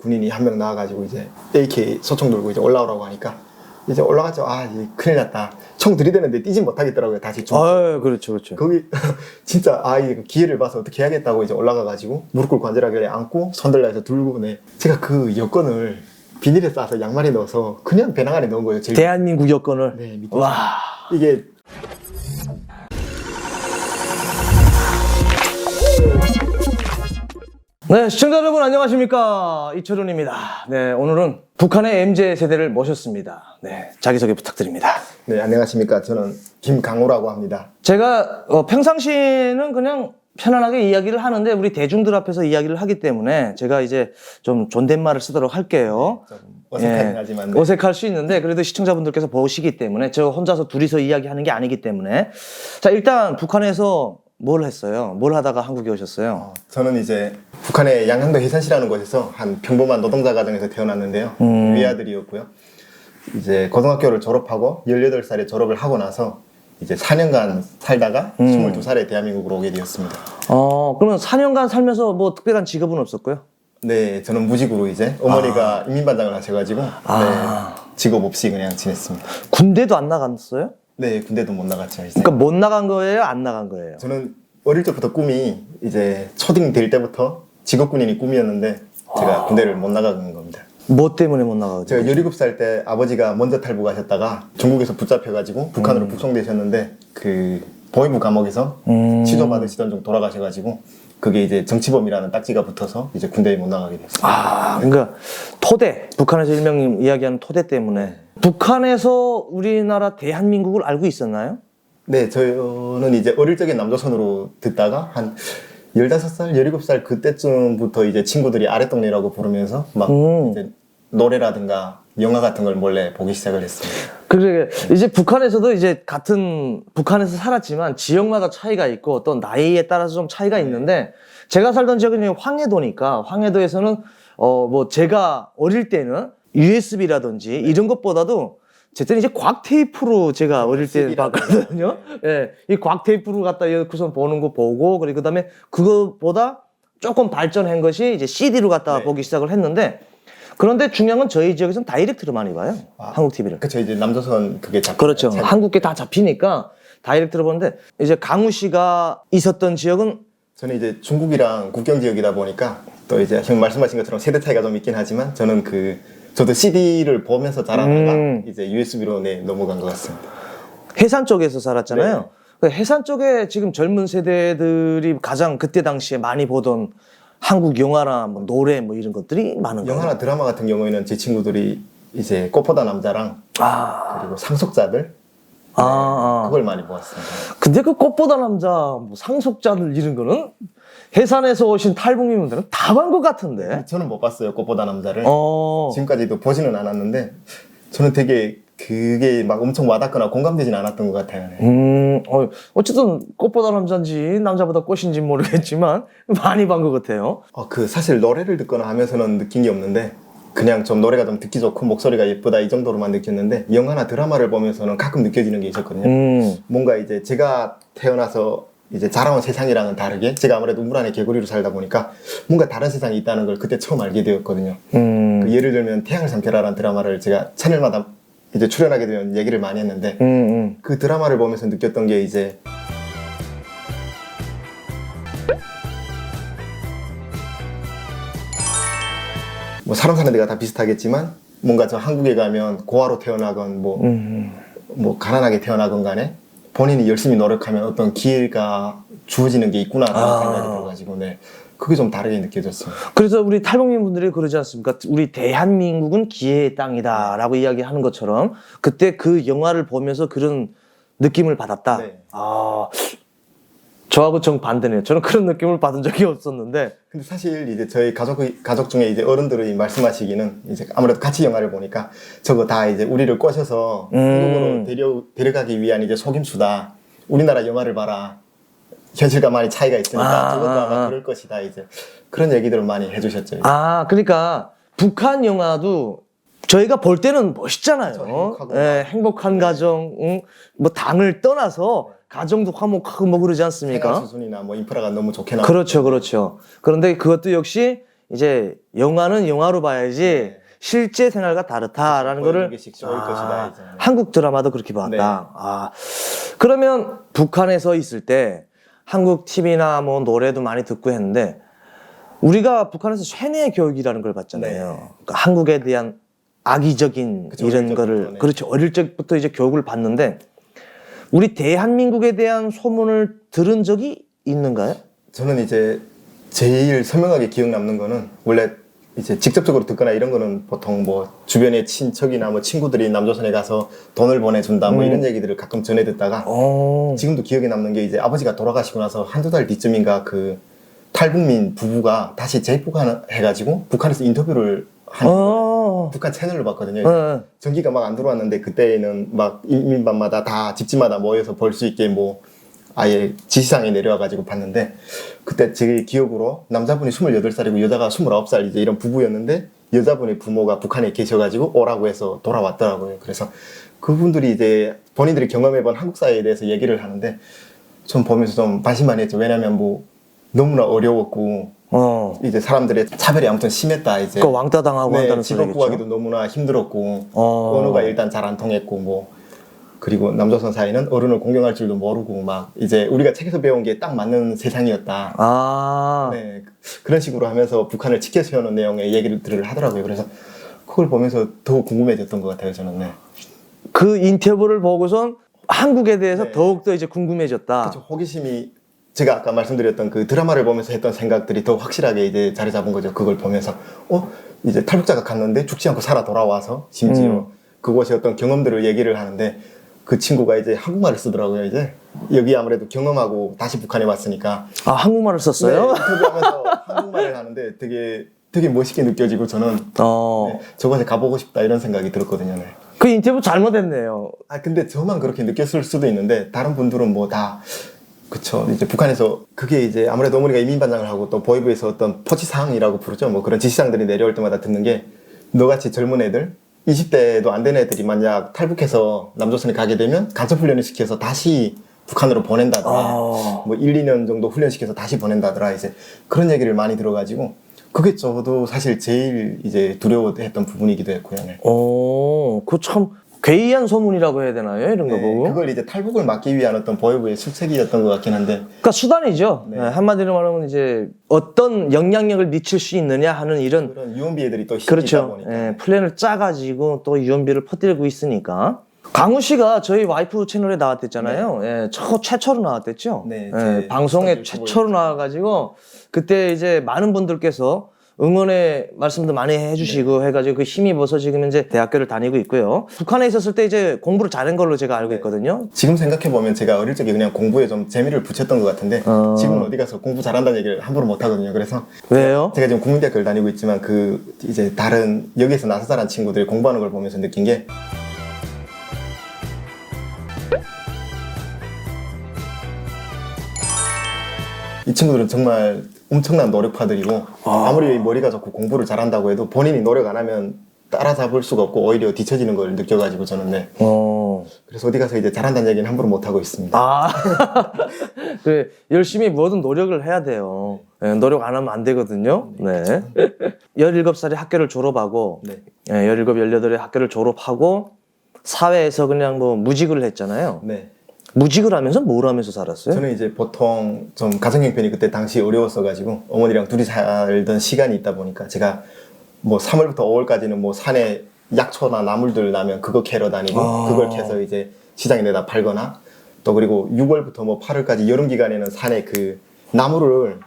군인이 한 명 나와가지고 이제 AK 소총 들고 이제 올라오라고 하니까 이제 올라갔죠. 아, 이제 큰일 났다. 총 들이대는데 뛰진 못하겠더라고요. 다시 중. 아, 그렇죠, 그렇죠. 거기 진짜 이거 기회를 봐서 어떻게 해야겠다고 이제 올라가가지고 무릎 꿇고 앉으라길래 안고 손들라해서 들고 네. 제가 그 여권을 비닐에 싸서 양말에 넣어서 그냥 배낭 안에 넣은 거예요. 제일 대한민국 여권을. 네, 밑에. 와. 이게 네, 시청자 여러분 안녕하십니까? 이철훈입니다. 네, 오늘은 북한의 MZ 세대를 모셨습니다. 네, 자기소개 부탁드립니다. 네, 안녕하십니까. 저는 김강호라고 합니다. 제가 평상시에는 그냥 편안하게 이야기를 하는데 우리 대중들 앞에서 이야기를 하기 때문에 제가 이제 좀 존댓말을 쓰도록 할게요. 좀 어색하긴 예, 하지만 네. 어색할 수 있는데 그래도 시청자분들께서 보시기 때문에 저 혼자서 둘이서 이야기하는 게 아니기 때문에 자, 일단 북한에서 뭘 했어요? 뭘 하다가 한국에 오셨어요? 저는 이제 북한의 양양도 해산시라는 곳에서 한 평범한 노동자 가정에서 태어났는데요. 외아들이었고요. 이제 고등학교를 졸업하고 18살에 졸업을 하고 나서 이제 4년간 살다가 22살에 대한민국으로 오게 되었습니다. 그러면 4년간 살면서 뭐 특별한 직업은 없었고요? 네, 저는 무직으로 이제 어머니가 인민반장을 하셔가지고 네, 직업 없이 그냥 지냈습니다. 군대도 안 나갔어요? 네, 군대도 못 나갔죠. 이제. 그러니까 못 나간 거예요? 안 나간 거예요? 저는 어릴 때부터 꿈이 이제 초딩 될 때부터 직업군인이 꿈이었는데 제가 군대를 못 나가는 겁니다. 뭐 때문에 못 나가죠? 제가 17살 때 아버지가 먼저 탈북하셨다가 중국에서 붙잡혀가지고 북한으로 북송되셨는데 그 보위부 감옥에서 취조받으시던 중 돌아가셔가지고 그게 이제 정치범이라는 딱지가 붙어서 이제 군대에 못 나가게 됐어요. 그러니까 토대, 북한에서 일명 이야기하는 토대 때문에 북한에서 우리나라 대한민국을 알고 있었나요? 네, 저는 이제 어릴 적에 남조선으로 듣다가 한 15살, 17살 그때쯤부터 이제 친구들이 아랫동네라고 부르면서 막 이제 노래라든가 영화 같은 걸 몰래 보기 시작을 했습니다. 그게 이제 북한에서도 이제 같은 북한에서 살았지만 지역마다 차이가 있고 또 나이에 따라서 좀 차이가 있는데 제가 살던 지역은 황해도니까 황해도에서는 뭐 제가 어릴 때는 USB라든지 이런 것보다도 제 때는 이제 곽 테이프로 제가 어릴 때 봤거든요. 예, 이 곽 테이프로 갖다 여기서 보는 거 보고 그리고 그다음에 그거보다 조금 발전한 것이 이제 CD로 갖다가 보기 시작을 했는데 그런데 중요한 건 저희 지역에서는 다이렉트로 많이 봐요. 한국 TV를. 그렇죠. 이제 남조선 그게 그렇죠. 한국계 다 잡히니까 다이렉트로 보는데 이제 강우 씨가 있었던 지역은 저는 이제 중국이랑 국경 지역이다 보니까 또 이제 형 말씀하신 것처럼 세대 차이가 좀 있긴 하지만 저는 저도 CD를 보면서 자라다가 이제 USB로 넘어간 것 같습니다. 해산 쪽에서 살았잖아요. 그 해산 쪽에 지금 젊은 세대들이 가장 그때 당시에 많이 보던 한국 영화나 뭐 노래 뭐 이런 것들이 많은 거예요. 영화나 드라마 같은 경우에는 제 친구들이 이제 꽃보다 남자랑 그리고 상속자들 그걸 많이 보았습니다. 근데 그 꽃보다 남자, 뭐 상속자들 이런 거는 해산에서 오신 탈북민분들은 다 본 것 같은데. 저는 못 봤어요, 꽃보다 남자를. 지금까지도 보지는 않았는데 저는 되게 그게 막 엄청 와닿거나 공감되진 않았던 것 같아요. 어쨌든 꽃보다 남자인지 남자보다 꽃인지 모르겠지만 많이 본 것 같아요. 사실 노래를 듣거나 하면서는 느낀 게 없는데 그냥 좀 노래가 좀 듣기 좋고 목소리가 예쁘다 이 정도로만 느꼈는데 영화나 드라마를 보면서는 가끔 느껴지는 게 있었거든요. 뭔가 이제 제가 태어나서 이제 자라온 세상이랑은 다르게 제가 아무래도 우물 안에 개구리로 살다 보니까 뭔가 다른 세상이 있다는 걸 그때 처음 알게 되었거든요. 예를 들면 태양을 삼켜라라는 드라마를 제가 채널마다 이제 출연하게 되면 얘기를 많이 했는데 그 드라마를 보면서 느꼈던 게 이제 뭐 사람 사는 데가 다 비슷하겠지만 뭔가 저 한국에 가면 고아로 태어나건 뭐 가난하게 태어나건 간에 본인이 열심히 노력하면 어떤 기회가 주어지는 게 있구나라는 생각이 들어가지고 그게 좀 다르게 느껴졌습니다. 그래서 우리 탈북민 분들이 그러지 않습니까? 우리 대한민국은 기회의 땅이다라고 이야기하는 것처럼 그때 그 영화를 보면서 그런 느낌을 받았다. 네. 저하고 정반대네요. 저는 그런 느낌을 받은 적이 없었는데. 근데 사실 이제 저희 가족 중에 이제 어른들이 말씀하시기는 이제 아무래도 같이 영화를 보니까 저거 다 이제 우리를 꼬셔서 한국으로 데려가기 위한 이제 속임수다. 우리나라 영화를 봐라. 현실과 많이 차이가 있으니까 저것도 아마 그럴 것이다. 이제 그런 얘기들을 많이 해주셨죠. 이제. 그러니까 북한 영화도 저희가 볼 때는 멋있잖아요. 행복한 가정, 뭐 당을 떠나서 가정도 화목하고 뭐 그러지 않습니까? 생활 수준이나 뭐 인프라가 너무 좋게 나오고. 그렇죠. 그런데 그것도 역시 이제 영화는 영화로 봐야지 실제 생활과 다르다라는 거를 것이다, 이제. 한국 드라마도 그렇게 봤다. 네. 아, 그러면 북한에서 있을 때 한국 TV나 뭐 노래도 많이 듣고 했는데 우리가 북한에서 쇠뇌 교육이라는 걸 받잖아요. 네. 그러니까 한국에 대한 악의적인 그쵸, 이런 어릴 거를 적부터, 네. 그렇죠. 어릴 적부터 이제 교육을 받는데 우리 대한민국에 대한 소문을 들은 적이 있는가요? 저는 이제 제일 선명하게 기억 남는 거는 원래 이제 직접적으로 듣거나 이런 거는 보통 뭐 주변의 친척이나 뭐 친구들이 남조선에 가서 돈을 보내준다 뭐 이런 얘기들을 가끔 전해 듣다가 지금도 기억에 남는 게 이제 아버지가 돌아가시고 나서 한두 달 뒤쯤인가 그 탈북민 부부가 다시 재입국해가지고 북한에서 인터뷰를 하는 거예요. 북한 채널로 봤거든요. 전기가 막 안 들어왔는데 그때는 막 인민반마다 다 집집마다 모여서 볼 수 있게 뭐 아예 지시상에 내려와가지고 봤는데 그때 제 기억으로 남자분이 28살이고 여자가 29살 이제 이런 부부였는데 여자분의 부모가 북한에 계셔가지고 오라고 해서 돌아왔더라고요. 그래서 그분들이 이제 본인들이 경험해본 한국 사회에 대해서 얘기를 하는데 좀 보면서 좀 반신반의했죠. 왜냐면 뭐 너무나 어려웠고 이제 사람들의 차별이 아무튼 심했다 이제. 그 왕따 당하고 한다는 직업 소리겠죠. 구하기도 너무나 힘들었고 언어가 일단 잘 안 통했고 뭐 그리고 남조선 사회는 어른을 공경할 줄도 모르고 막 이제 우리가 책에서 배운 게 딱 맞는 세상이었다. 네, 그런 식으로 하면서 북한을 지켜 세우는 내용의 얘기들을 하더라고요. 그래서 그걸 보면서 더 궁금해졌던 것 같아요, 저는. 네. 그 인터뷰를 보고선 한국에 대해서 네. 더욱더 이제 궁금해졌다. 그렇죠. 호기심이 제가 아까 말씀드렸던 그 드라마를 보면서 했던 생각들이 더 확실하게 이제 자리 잡은 거죠. 그걸 보면서 이제 탈북자가 갔는데 죽지 않고 살아 돌아와서 심지어 그곳의 어떤 경험들을 얘기를 하는데 그 친구가 이제 한국말을 쓰더라고요. 이제 여기 아무래도 경험하고 다시 북한에 왔으니까 한국말을 썼어요? 네, 인터뷰하면서 한국말을 하는데 되게 멋있게 느껴지고 저는 네, 저곳에 가보고 싶다 이런 생각이 들었거든요. 네. 그 인터뷰 잘못했네요. 근데 저만 그렇게 느꼈을 수도 있는데 다른 분들은 뭐 다 그쵸. 이제 북한에서 그게 이제 아무래도 어머니가 이민반장을 하고 또 보위부에서 어떤 포지사항이라고 부르죠. 뭐 그런 지시사항들이 내려올 때마다 듣는 게 너같이 젊은 애들 20대도 안 된 애들이 만약 탈북해서 남조선에 가게 되면 간첩훈련을 시켜서 다시 북한으로 보낸다더라. 뭐 1, 2년 정도 훈련시켜서 다시 보낸다더라. 이제 그런 얘기를 많이 들어가지고 그게 저도 사실 제일 이제 두려워했던 부분이기도 했고요. 네. 그 참 괴이한 소문이라고 해야 되나요? 이런 거 네, 보고. 그걸 이제 탈북을 막기 위한 어떤 보위부의 수책이었던 것 같긴 한데. 그러니까 수단이죠. 네. 한마디로 말하면 이제 어떤 영향력을 미칠 수 있느냐 하는 이런 그런 유언비 애들이 또 있다 그렇죠. 보니까. 플랜을 짜가지고 또 유언비를 퍼뜨리고 있으니까. 강우 씨가 저희 와이프 채널에 나왔댔잖아요. 최초로 나왔댔죠. 네, 방송에 첫 최초로 나와가지고 그때 이제 많은 분들께서 응원의 말씀도 많이 해주시고 해가지고 그 힘입어서 지금 이제 대학교를 다니고 있고요. 북한에 있었을 때 이제 공부를 잘한 걸로 제가 알고 있거든요. 지금 생각해보면 제가 어릴 적에 그냥 공부에 좀 재미를 붙였던 것 같은데 지금 어디 가서 공부 잘한다는 얘기를 함부로 못하거든요. 그래서 왜요? 제가 지금 국민대학교를 다니고 있지만 그 이제 다른 여기에서 나서 자란 친구들이 공부하는 걸 보면서 느낀 게 이 친구들은 정말 엄청난 노력파들이고 아무리 머리가 좋고 공부를 잘한다고 해도 본인이 노력 안 하면 따라잡을 수가 없고 오히려 뒤처지는 걸 느껴가지고 저는 네. 그래서 어디 가서 이제 잘한다는 얘기는 함부로 못하고 있습니다. 그래, 열심히 뭐든 노력을 해야 돼요. 노력 안 하면 안 되거든요. 네. 17살에 학교를 졸업하고, 네. 17, 18에 학교를 졸업하고, 사회에서 그냥 뭐 무직을 했잖아요. 네. 무직을 하면서 뭘 하면서 살았어요? 저는 이제 보통 좀 가정 형편이 그때 당시 어려웠어가지고 어머니랑 둘이 살던 시간이 있다 보니까 제가 뭐 3월부터 5월까지는 뭐 산에 약초나 나물들 나면 그거 캐러 다니고 그걸 캐서 이제 시장에 내다 팔거나 또 그리고 6월부터 뭐 8월까지 여름 기간에는 산에 그 나무를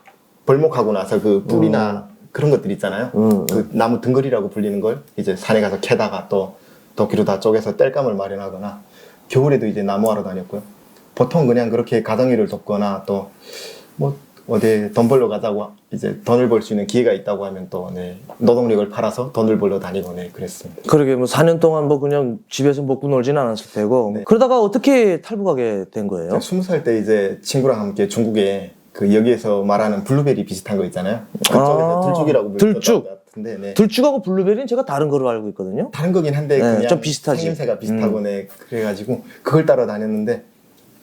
벌목하고 나서 그 뿌리나 그런 것들 있잖아요. 그 나무 등거리라고 불리는 걸 이제 산에 가서 캐다가 또 도끼로 다 쪼개서 땔감을 마련하거나 겨울에도 이제 나무하러 다녔고요. 보통 그냥 그렇게 가정일을 돕거나 또 뭐 어디 돈 벌러 가자고 이제 돈을 벌 수 있는 기회가 있다고 하면 또 네, 노동력을 팔아서 돈을 벌러 다니고 네, 그랬습니다. 그러게 뭐 4년 동안 뭐 그냥 집에서 먹고 놀지는 않았을 테고 네. 그러다가 어떻게 탈북하게 된 거예요? 20살 때 이제 친구랑 함께 중국에 그 여기에서 말하는 블루베리 비슷한 거 있잖아요. 그쪽에서 들쭉이라고 불렸던 들쭉. 것 같은데 네. 들쭉하고 블루베리는 제가 다른 거로 알고 있거든요. 다른 거긴 한데 네, 그냥 좀 비슷하지. 생김새가 비슷하고 네, 그래가지고 그걸 따라 다녔는데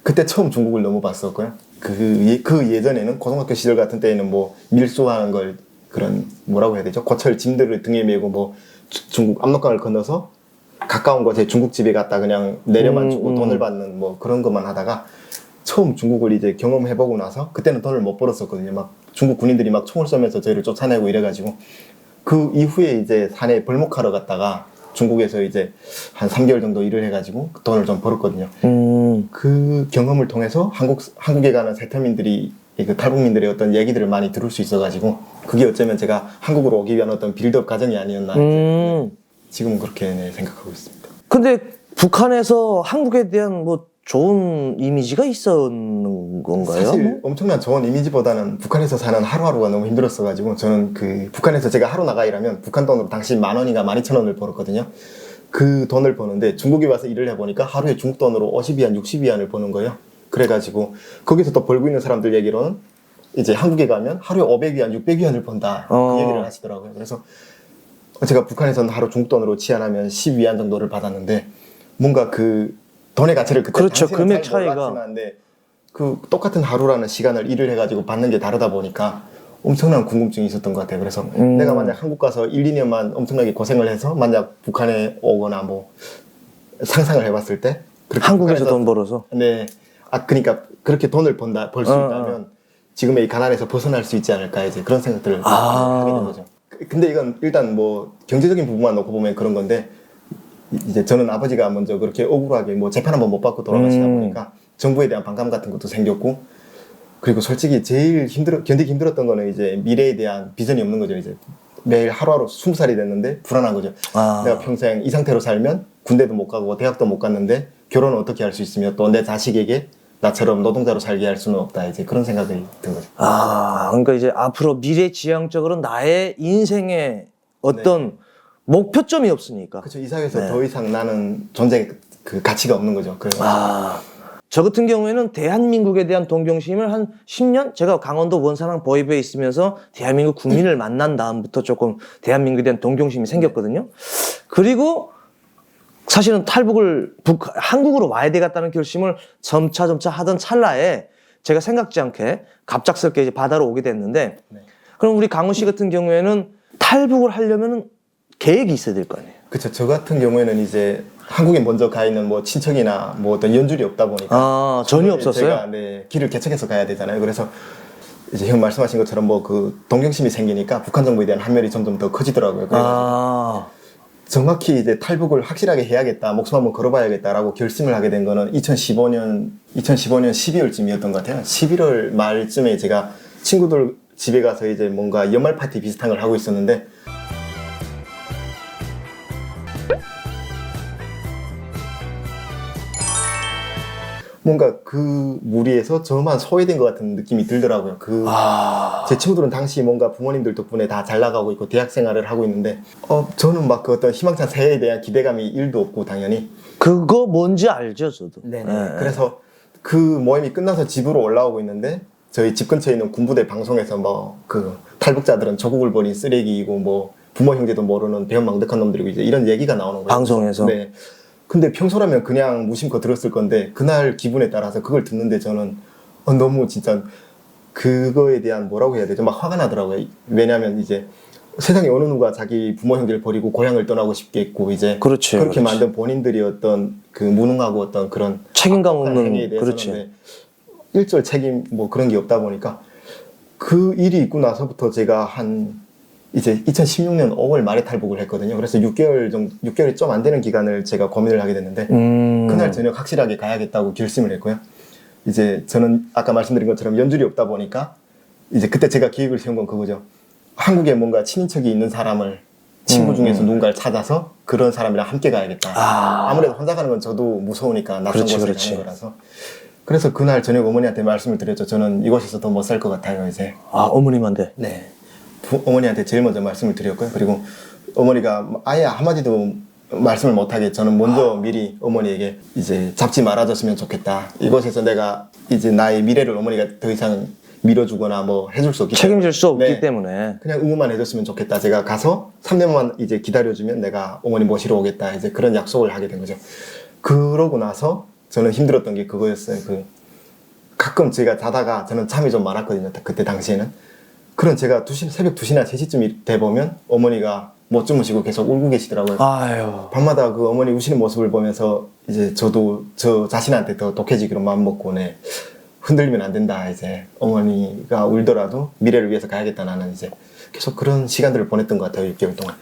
그때 처음 중국을 넘어봤었고요. 그 예전에는 고등학교 시절 같은 때에는 뭐 밀수하는 걸 그런 뭐라고 해야 되죠? 고철 짐들을 등에 메고 뭐 중국 압록강을 건너서 가까운 곳에 중국집에 갔다 그냥 내려만 주고 돈을 받는 뭐 그런 것만 하다가 처음 중국을 이제 경험해보고 나서 그때는 돈을 못 벌었었거든요. 막 중국 군인들이 막 총을 쏘면서 저희를 쫓아내고 이래가지고 그 이후에 이제 산에 벌목하러 갔다가 중국에서 이제 한 3개월 정도 일을 해가지고 돈을 좀 벌었거든요. 그 경험을 통해서 한국에 가는 세터민들이 그 탈북민들의 어떤 얘기들을 많이 들을 수 있어가지고 그게 어쩌면 제가 한국으로 오기 위한 어떤 빌드업 과정이 아니었나 이제 지금은 그렇게 네, 생각하고 있습니다. 근데 북한에서 한국에 대한 뭐 좋은 이미지가 있었는 건가요? 사실 엄청난 좋은 이미지보다는 북한에서 사는 하루하루가 너무 힘들었어가지고 저는 그 북한에서 제가 하루 나가 일하면 북한 돈으로 당시 10,000원인가 12,000원을 벌었거든요. 그 돈을 버는데 중국에 와서 일을 해보니까 하루에 중국 돈으로 50위안, 60위안을 버는 거예요. 그래가지고 거기서 또 벌고 있는 사람들 얘기로는 이제 한국에 가면 하루에 500위안, 600위안을 번다 그 얘기를 하시더라고요. 그래서 제가 북한에서는 하루 중국 돈으로 치환하면 10위안 정도를 받았는데 뭔가 그 돈의 가치를 그때 그렇죠. 당시는 금액 잘 차이가. 몰랐지만 그 똑같은 하루라는 시간을 일을 해가지고 받는 게 다르다 보니까 엄청난 궁금증이 있었던 것 같아요. 그래서 내가 만약 한국 가서 1, 2년만 엄청나게 고생을 해서 만약 북한에 오거나 뭐 상상을 해봤을 때 그렇게 한국에서 북한에서 돈 벌어서. 네, 그러니까 그렇게 돈을 벌 수 있다면 지금의 이 가난에서 벗어날 수 있지 않을까 이제 그런 생각들을 하게 된 거죠. 근데 이건 일단 뭐 경제적인 부분만 놓고 보면 그런 건데 이제 저는 아버지가 먼저 그렇게 억울하게 뭐 재판 한번 못 받고 돌아가시다 보니까 정부에 대한 반감 같은 것도 생겼고 그리고 솔직히 제일 견디기 힘들었던 거는 이제 미래에 대한 비전이 없는 거죠. 이제 매일 하루하루 20살이 됐는데 불안한 거죠. 내가 평생 이 상태로 살면 군대도 못 가고 대학도 못 갔는데 결혼은 어떻게 할 수 있으며 또 내 자식에게 나처럼 노동자로 살게 할 수는 없다. 이제 그런 생각이 든 거죠. 그러니까 이제 앞으로 미래지향적으로 나의 인생의 어떤 목표점이 없으니까. 그렇죠. 이 사회에서 더 이상 나는 존재 그 가치가 없는 거죠. 그래서 저 같은 경우에는 대한민국에 대한 동경심을 한 10년? 제가 강원도 원산항 보위부에 있으면서 대한민국 국민을 만난 다음부터 조금 대한민국에 대한 동경심이 생겼거든요. 그리고 사실은 탈북을 한국으로 와야 되겠다는 결심을 점차 하던 찰나에 제가 생각지 않게 갑작스럽게 이제 바다로 오게 됐는데 그럼 우리 강훈 씨 같은 경우에는 탈북을 하려면 계획이 있어야 될 거 아니에요? 그렇죠. 저 같은 경우에는 이제 한국에 먼저 가 있는 뭐 친척이나 뭐 어떤 연줄이 없다 보니까 전혀 없었어요? 제가 길을 개척해서 가야 되잖아요. 그래서 이제 형 말씀하신 것처럼 뭐 그 동경심이 생기니까 북한 정부에 대한 환멸이 점점 더 커지더라고요. 그래서 정확히 이제 탈북을 확실하게 해야겠다, 목숨 한번 걸어봐야겠다라고 결심을 하게 된 거는 2015년 12월쯤이었던 것 같아요. 11월 말쯤에 제가 친구들 집에 가서 이제 뭔가 연말 파티 비슷한 걸 하고 있었는데 뭔가 그 무리에서 저만 소외된 것 같은 느낌이 들더라고요. 제 친구들은 당시 뭔가 부모님들 덕분에 다 잘 나가고 있고 대학 생활을 하고 있는데 저는 막 그 어떤 희망찬 새해에 대한 기대감이 1도 없고 당연히 그거 뭔지 알죠, 저도. 그래서 그 모임이 끝나서 집으로 올라오고 있는데 저희 집 근처에 있는 군부대 방송에서 뭐 그 탈북자들은 조국을 버린 쓰레기이고 뭐 부모 형제도 모르는 배은망덕한 놈들이고 이제 이런 얘기가 나오는 거예요. 방송에서? 네. 근데 평소라면 그냥 무심코 들었을 건데 그날 기분에 따라서 그걸 듣는데 저는 너무 진짜 그거에 대한 뭐라고 해야 되죠? 막 화가 나더라고요. 왜냐하면 이제 세상에 어느 누가 자기 부모 형제를 버리고 고향을 떠나고 싶겠고 이제 그렇게 만든 본인들이 어떤 그 무능하고 어떤 그런 책임감 없는 행위에 대해서는 일절 책임 뭐 그런 게 없다 보니까 그 일이 있고 나서부터 제가 이제 2016년 5월 말에 탈북을 했거든요. 그래서 6개월이 좀 안 되는 기간을 제가 고민을 하게 됐는데 그날 저녁 확실하게 가야겠다고 결심을 했고요. 이제 저는 아까 말씀드린 것처럼 연줄이 없다 보니까 이제 그때 제가 계획을 세운 건 그거죠. 한국에 뭔가 친인척이 있는 사람을 친구 중에서 누군가를 찾아서 그런 사람이랑 함께 가야겠다. 아무래도 혼자 가는 건 저도 무서우니까 낯선 곳에 가는 거라서. 그래서 그날 저녁 어머니한테 말씀을 드렸죠. 저는 이곳에서 더 못 살 것 같아요, 이제. 어머님한테? 네. 어머니한테 제일 먼저 말씀을 드렸고요. 그리고 어머니가 아예 한마디도 말씀을 못하게 저는 먼저 미리 어머니에게 이제 잡지 말아줬으면 좋겠다. 이곳에서 내가 이제 나의 미래를 어머니가 더 이상 밀어주거나 뭐 해줄 수 없기 때문에 책임질 수 없기 때문에 그냥 응원만 해줬으면 좋겠다. 제가 가서 3년만 이제 기다려주면 내가 어머니 모시러 오겠다. 이제 그런 약속을 하게 된 거죠. 그러고 나서 저는 힘들었던 게 그거였어요. 가끔 제가 자다가 저는 잠이 좀 많았거든요. 그때 당시에는. 그런 제가 새벽 2시나 3시쯤 돼 보면 어머니가 못 주무시고 계속 울고 계시더라고요. 아유. 밤마다 그 어머니 우시는 모습을 보면서 이제 저도 저 자신한테 더 독해지기로 마음먹고 네, 흔들리면 안 된다. 이제 어머니가 울더라도 미래를 위해서 가야겠다. 나는 이제 계속 그런 시간들을 보냈던 것 같아요. 6개월 동안.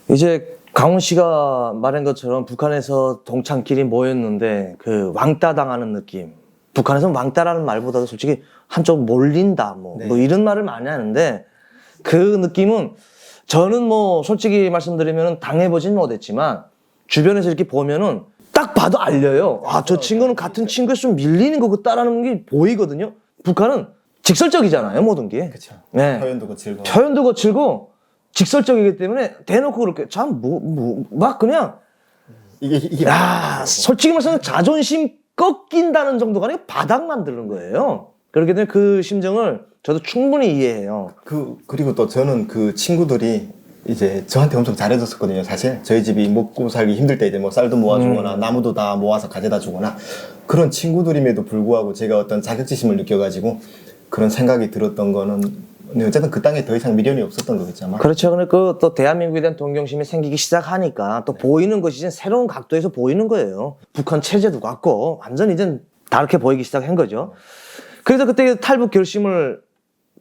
이제 강훈 씨가 말한 것처럼 북한에서 동창끼리 모였는데 그 왕따 당하는 느낌. 북한에서는 왕따라는 말보다도 솔직히 한쪽 몰린다 뭐, 네. 뭐 이런 말을 많이 하는데 그 느낌은 저는 뭐 솔직히 말씀드리면 당해보진 못했지만 주변에서 이렇게 보면은 딱 봐도 알려요. 아, 저 친구는 같은 친구에서 좀 밀리는 거 따라하는 게 보이거든요. 북한은 직설적이잖아요, 모든 게. 그렇죠. 네. 표현도 거칠고. 표현도 거칠고 직설적이기 때문에 대놓고 그렇게 막 그냥 이게 솔직히 말해서 자존심 꺾인다는 정도가 아니고 바닥 만드는 거예요. 그렇기 때문에 그 심정을 저도 충분히 이해해요. 그리고 또 저는 그 친구들이 이제 저한테 엄청 잘해줬었거든요. 사실 저희 집이 먹고 살기 힘들 때 이제 뭐 쌀도 모아주거나 나무도 다 모아서 가져다 주거나 그런 친구들임에도 불구하고 제가 어떤 자격지심을 느껴가지고 그런 생각이 들었던 거는 어쨌든 그 땅에 더 이상 미련이 없었던 거겠죠. 아마. 그렇죠. 근데 그 또 대한민국에 대한 동경심이 생기기 시작하니까 또 보이는 것이 이제 새로운 각도에서 보이는 거예요. 북한 체제도 같고 완전 이제 다르게 보이기 시작한 거죠. 그래서 그때 탈북 결심을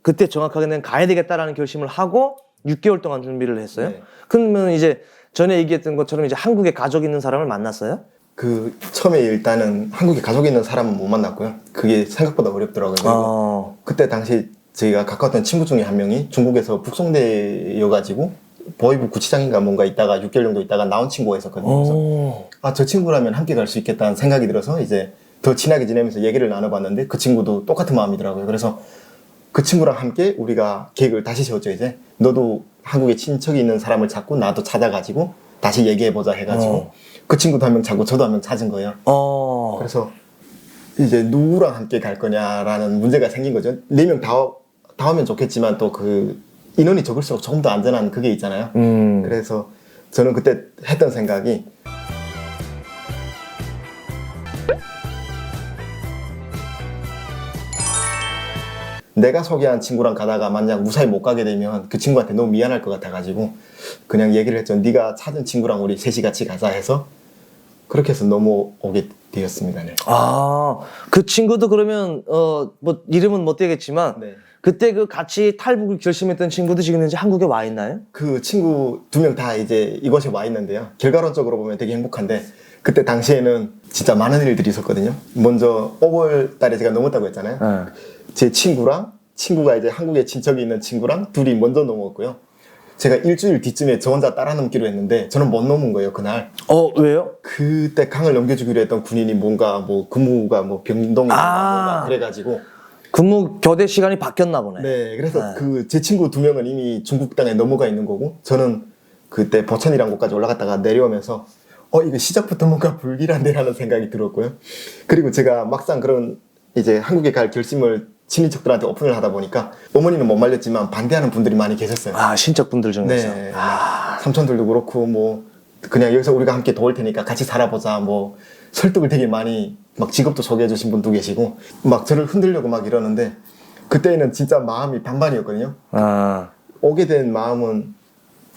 그때 정확하게는 가야 되겠다라는 결심을 하고 6개월 동안 준비를 했어요. 네. 그러면 이제 전에 얘기했던 것처럼 이제 한국에 가족 있는 사람을 만났어요? 그 처음에 일단은 한국에 가족이 있는 사람은 못 만났고요. 그게 생각보다 어렵더라고요. 그리고 그때 당시 저희가 가까웠던 친구 중에 한 명이 중국에서 북송대여가지고 보이부 구치장인가 뭔가 있다가 6개월 정도 있다가 나온 친구가 있었거든요. 그래서 아, 저 친구라면 함께 갈 수 있겠다는 생각이 들어서 이제 더 친하게 지내면서 얘기를 나눠봤는데 그 친구도 똑같은 마음이더라고요. 그래서 그 친구랑 함께 우리가 계획을 다시 세웠죠. 이제 너도 한국에 친척이 있는 사람을 찾고 나도 찾아가지고 다시 얘기해보자 해가지고 그 친구도 한 명 찾고 저도 한 명 찾은 거예요. 그래서 이제 누구랑 함께 갈 거냐라는 문제가 생긴 거죠. 4명 다 오면 좋겠지만 또 그 인원이 적을수록 조금 더 안전한 그게 있잖아요. 그래서 저는 그때 했던 생각이 내가 소개한 친구랑 가다가 만약 무사히 못 가게 되면 그 친구한테 너무 미안할 것 같아가지고 그냥 얘기를 했죠. 네가 찾은 친구랑 우리 셋이 같이 가자 해서 그렇게 해서 넘어오게 되었습니다. 네. 아, 그 친구도 그러면 뭐 이름은 못 되겠지만 네. 그때 그 같이 탈북을 결심했던 친구도 지금 현재 한국에 와 있나요? 그 친구 2명 다 이제 이곳에 와 있는데요. 결과론적으로 보면 되게 행복한데 그때 당시에는 진짜 많은 일들이 있었거든요. 먼저 5월 달에 제가 넘었다고 했잖아요. 제 친구랑 친구가 이제 한국에 친척이 있는 친구랑 둘이 먼저 넘었고요. 제가 일주일 뒤쯤에 저 혼자 따라 넘기로 했는데 저는 못 넘은 거예요, 그날. 왜요? 그때 강을 넘겨주기로 했던 군인이 뭔가 뭐 근무가 뭐 병동이 뭔가 그래가지고 근무 교대 시간이 바뀌었나 보네. 네, 그래서 그 제 친구 2명은 이미 중국 땅에 넘어가 있는 거고 저는 그때 보천이라는 곳까지 올라갔다가 내려오면서 이거 시작부터 뭔가 불길한데라는 생각이 들었고요. 그리고 제가 막상 그런 이제 한국에 갈 결심을 친인척들한테 오픈을 하다 보니까 어머니는 못 말렸지만 반대하는 분들이 많이 계셨어요. 친척분들 중에서. 네, 삼촌들도 그렇고 뭐 그냥 여기서 우리가 함께 도울 테니까 같이 살아보자 뭐 설득을 되게 많이 막 직업도 소개해 주신 분도 계시고 막 저를 흔들려고 막 이러는데 그때는 진짜 마음이 반반이었거든요. 오게 된 마음은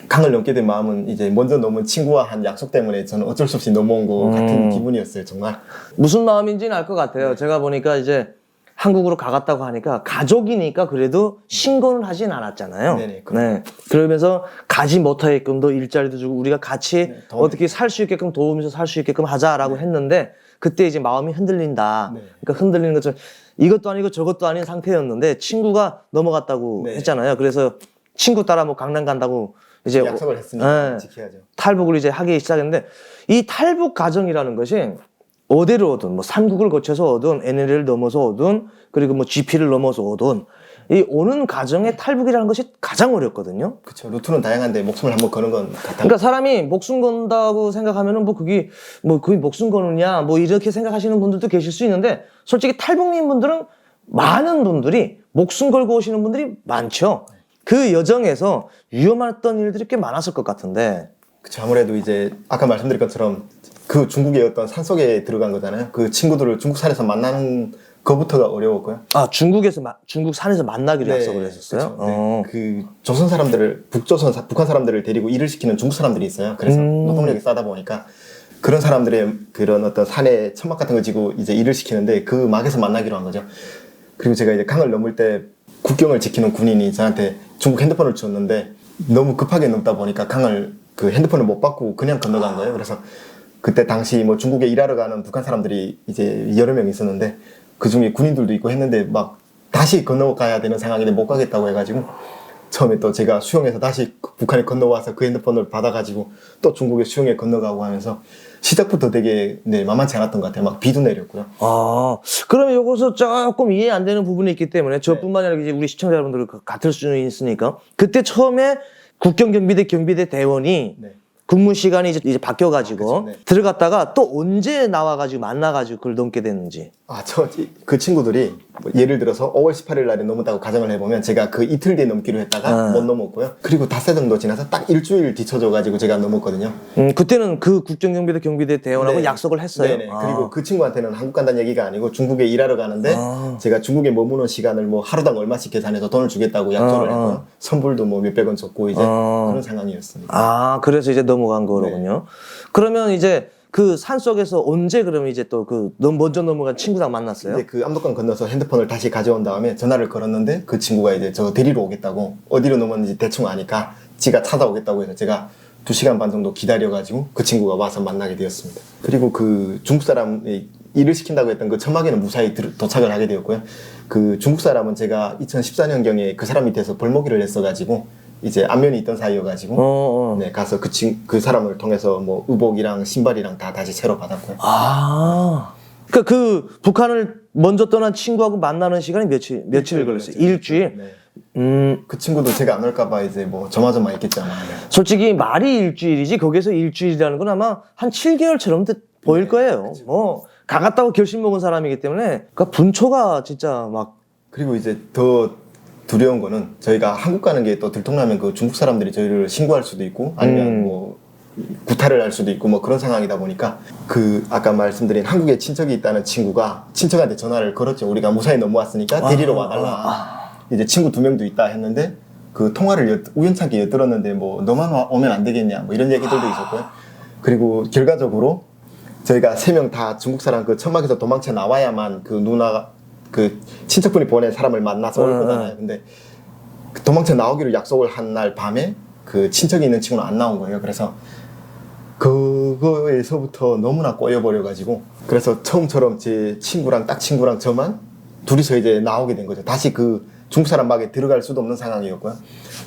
강을 넘게 된 마음은 이제 먼저 넘은 친구와 한 약속 때문에 저는 어쩔 수 없이 넘어온 것 같은 기분이었어요, 정말. 무슨 마음인지는 알 것 같아요. 제가 보니까 이제 한국으로 가갔다고 하니까 가족이니까 그래도 신고는 하진 않았잖아요. 네네, 네. 그러면서 가지 못하게끔도 일자리도 주고 우리가 같이 어떻게 살 수 있게끔 도우면서 살 수 있게끔 하자라고 했는데 그때 이제 마음이 흔들린다. 그러니까 흔들리는 것처럼 이것도 아니고 저것도 아닌 상태였는데 친구가 넘어갔다고 했잖아요. 그래서 친구 따라 뭐 강남 간다고 이제 약속을 했으니까 지켜야죠. 탈북을 이제 하기 시작했는데 이 탈북 과정이라는 것이 어디를 오든 뭐 삼국을 거쳐서 오든 NLL을 넘어서 오든 그리고 뭐 GP를 넘어서 오든 이 오는 과정에 탈북이라는 것이 가장 어렵거든요. 그렇죠. 루트는 다양한데 목숨을 한번 거는 건 같아요. 그러니까 사람이 목숨 건다고 생각하면은 뭐 그게 목숨 거느냐 뭐 이렇게 생각하시는 분들도 계실 수 있는데 솔직히 탈북민 분들은 많은 분들이 목숨 걸고 오시는 분들이 많죠. 그 여정에서 위험했던 일들이 꽤 많았을 것 같은데. 그쵸. 아무래도 이제 아까 말씀드린 것처럼 그 중국의 어떤 산속에 들어간 거잖아요. 그 친구들을 중국 산에서 만나는 그거부터가 어려웠고요. 아, 중국 산에서 만나기로 약속을 했었어요? 그쵸. 네. 그 조선 사람들을 북한 사람들을 데리고 일을 시키는 중국 사람들이 있어요. 그래서 노동력이 싸다 보니까 그런 사람들의 그런 어떤 산에 천막 같은 거 지고 이제 일을 시키는데 그 막에서 만나기로 한 거죠. 그리고 제가 이제 강을 넘을 때 국경을 지키는 군인이 저한테 중국 핸드폰을 줬는데 너무 급하게 넘다 보니까 강을 그 핸드폰을 못 받고 그냥 건너간 거예요. 그래서 그때 당시 뭐 중국에 일하러 가는 북한 사람들이 이제 여러 명 있었는데 그 중에 군인들도 있고 했는데 막 다시 건너가야 되는 상황인데 못 가겠다고 해가지고 처음에 또 제가 수영해서 다시 북한에 건너와서 그 핸드폰을 받아가지고 또 중국에 수영에 건너가고 하면서 시작부터 되게 만만치 않았던 것 같아요. 막 비도 내렸고요. 아, 그러면 여기서 조금 이해 안 되는 부분이 있기 때문에 저뿐만 아니라 이제 우리 시청자 여러분들 같을 수는 있으니까 그때 처음에 국경경비대 대원이 네. 근무 시간이 이제 바뀌어가지고 그쵸, 네. 들어갔다가 또 언제 나와가지고 만나가지고 그걸 넘게 됐는지. 그 친구들이 뭐 예를 들어서 5월 18일 날에 넘었다고 가정을 해보면 제가 그 이틀 뒤에 넘기로 했다가 못 넘었고요. 그리고 닷새 정도 지나서 딱 일주일 뒤쳐져가지고 제가 넘었거든요. 그때는 그 국경경비대 대원하고 네. 약속을 했어요. 네네. 그리고 그 친구한테는 한국 간다는 얘기가 아니고 중국에 일하러 가는데 제가 중국에 머무는 시간을 뭐 하루당 얼마씩 계산해서 돈을 주겠다고 약속을 했고요. 선불도 뭐 몇백 원 줬고 이제 그런 상황이었습니다. 아, 그래서 이제 넘어간 거로군요. 그러면 이제 그 산 속에서 언제 그러면 이제 또 먼저 넘어간 친구랑 만났어요? 이제 그 압록강 건너서 핸드폰을 다시 가져온 다음에 전화를 걸었는데 그 친구가 이제 저 데리러 오겠다고 어디로 넘었는지 대충 아니까 지가 찾아오겠다고 해서 제가 2시간 반 정도 기다려가지고 그 친구가 와서 만나게 되었습니다. 그리고 그 중국 사람이 일을 시킨다고 했던 그 천막에는 무사히 도착을 하게 되었고요. 그 중국 사람은 제가 2014년경에 그 사람 밑에서 벌목일을 했어가지고 이제 안면이 있던 사이여가지고 네, 가서 그 사람을 통해서 뭐 의복이랑 신발이랑 다 다시 새로 받았고요. 아, 그러니까 그 북한을 먼저 떠난 친구하고 만나는 시간이 며칠 걸렸어요? 일주일? 네. 그 친구도 제가 안 올까봐 이제 뭐 조마조마했겠죠 아마. 네. 솔직히 말이 일주일이지 거기서 일주일이라는 건 아마 한 7개월처럼 보일 거예요. 그쵸. 뭐 가겠다고 결심 먹은 사람이기 때문에 그러니까 분초가 진짜 막. 그리고 이제 더 두려운 거는 저희가 한국 가는 게 또 들통나면 그 중국 사람들이 저희를 신고할 수도 있고 아니면 뭐 구타를 할 수도 있고 뭐 그런 상황이다 보니까 그 아까 말씀드린 한국에 친척이 있다는 친구가 친척한테 전화를 걸었죠. 우리가 무사히 넘어왔으니까 데리러 와달라. 이제 친구 2명도 있다 했는데 그 통화를 우연찮게 엿들었는데 뭐 너만 오면 안 되겠냐 뭐 이런 얘기들도 있었고요. 그리고 결과적으로 저희가 3명 다 중국 사람 그 천막에서 도망쳐 나와야만 그 누나가 그 친척분이 보낸 사람을 만나서 올 거잖아요. 근데 그 도망쳐 나오기로 약속을 한 날 밤에 그 친척이 있는 친구는 안 나온 거예요. 그래서 그거에서부터 너무나 꼬여버려가지고 그래서 처음처럼 제 친구랑 딱 친구랑 저만 둘이서 이제 나오게 된 거죠. 다시 그 중국 사람 막에 들어갈 수도 없는 상황이었고요.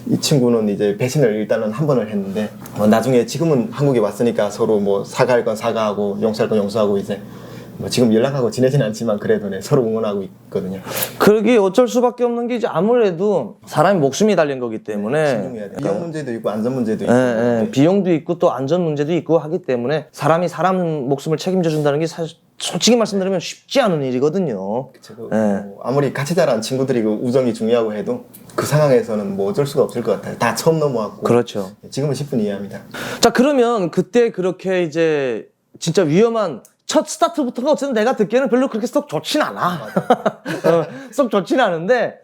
이 친구는 이제 배신을 일단은 한 번을 했는데 나중에 지금은 한국에 왔으니까 서로 뭐 사과할 건 사과하고 용서할 건 용서하고 이제 뭐 지금 연락하고 지내진 않지만 그래도 네, 서로 응원하고 있거든요. 그러게 어쩔 수밖에 없는 게 이제 아무래도 사람이 목숨이 달린 거기 때문에 신중해야 돼요. 비용 문제도 있고 안전 문제도 있고 네. 비용도 있고 또 안전 문제도 있고 하기 때문에 사람이 사람 목숨을 책임져 준다는 게 사실 솔직히 말씀드리면 쉽지 않은 일이거든요. 뭐 아무리 같이 자란 친구들이고 우정이 중요하고 해도 그 상황에서는 뭐 어쩔 수가 없을 것 같아요. 다 처음 넘어왔고 그렇죠. 지금은 10분 이해합니다. 자, 그러면 그때 그렇게 이제 진짜 위험한 첫 스타트부터가 어쨌든 내가 듣기에는 별로 그렇게 썩 좋진 않아. 썩 좋진 않은데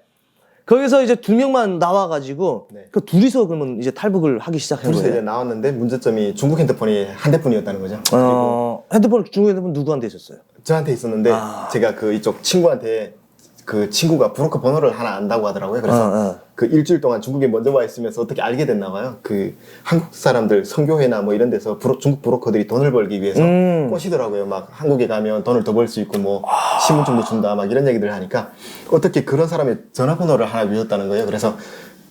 거기서 이제 2명만 나와가지고 네. 그 둘이서 그러면 이제 탈북을 하기 시작한 둘이서 이제 거예요. 나왔는데 문제점이 중국 핸드폰이 한 대뿐이었다는 거죠. 그리고 핸드폰 중국 핸드폰 누구한테 있었어요? 저한테 있었는데 제가 그 이쪽 친구한테 그 친구가 브로커 번호를 하나 안다고 하더라고요. 그래서 그 일주일 동안 중국에 먼저 와 있으면서 어떻게 알게 됐나 봐요. 그 한국 사람들 선교회나 뭐 이런 데서 중국 브로커들이 돈을 벌기 위해서 꼬시더라고요. 막 한국에 가면 돈을 더 벌 수 있고 뭐 신분증도 준다 막 이런 얘기들 하니까 어떻게 그런 사람의 전화번호를 하나 주셨다는 거예요. 그래서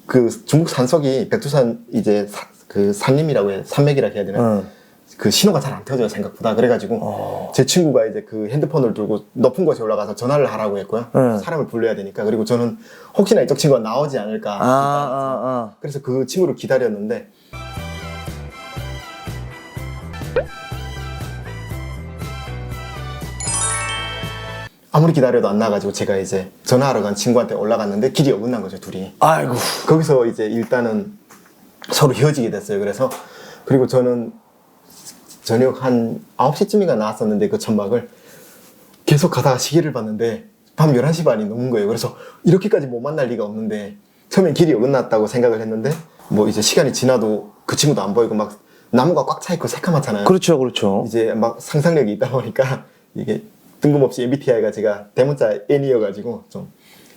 그 중국 산속이 백두산 이제 그 산림이라고 해야 산맥이라고 해야 되나? 그 신호가 잘 안 터져요 생각보다. 그래가지고 제 친구가 이제 그 핸드폰을 들고 높은 곳에 올라가서 전화를 하라고 했고요. 사람을 불러야 되니까. 그리고 저는 혹시나 이쪽 친구가 나오지 않을까 그래서 그 친구를 기다렸는데 아무리 기다려도 안 나가지고 제가 이제 전화하러 간 친구한테 올라갔는데 길이 어긋난 거죠 둘이. 아이고. 거기서 이제 일단은 서로 헤어지게 됐어요. 그리고 저는 저녁 한 9시쯤인가 나왔었는데 그 천막을 계속 가다가 시계를 봤는데 밤 11시 반이 넘은 거예요. 그래서 이렇게까지 못 만날 리가 없는데 처음엔 길이 어긋났다고 생각을 했는데 뭐 이제 시간이 지나도 그 친구도 안 보이고 막 나무가 꽉 차 있고 새까맣잖아요. 그렇죠, 그렇죠. 이제 막 상상력이 있다 보니까 이게 뜬금없이 MBTI가 제가 대문자 N이어가지고 좀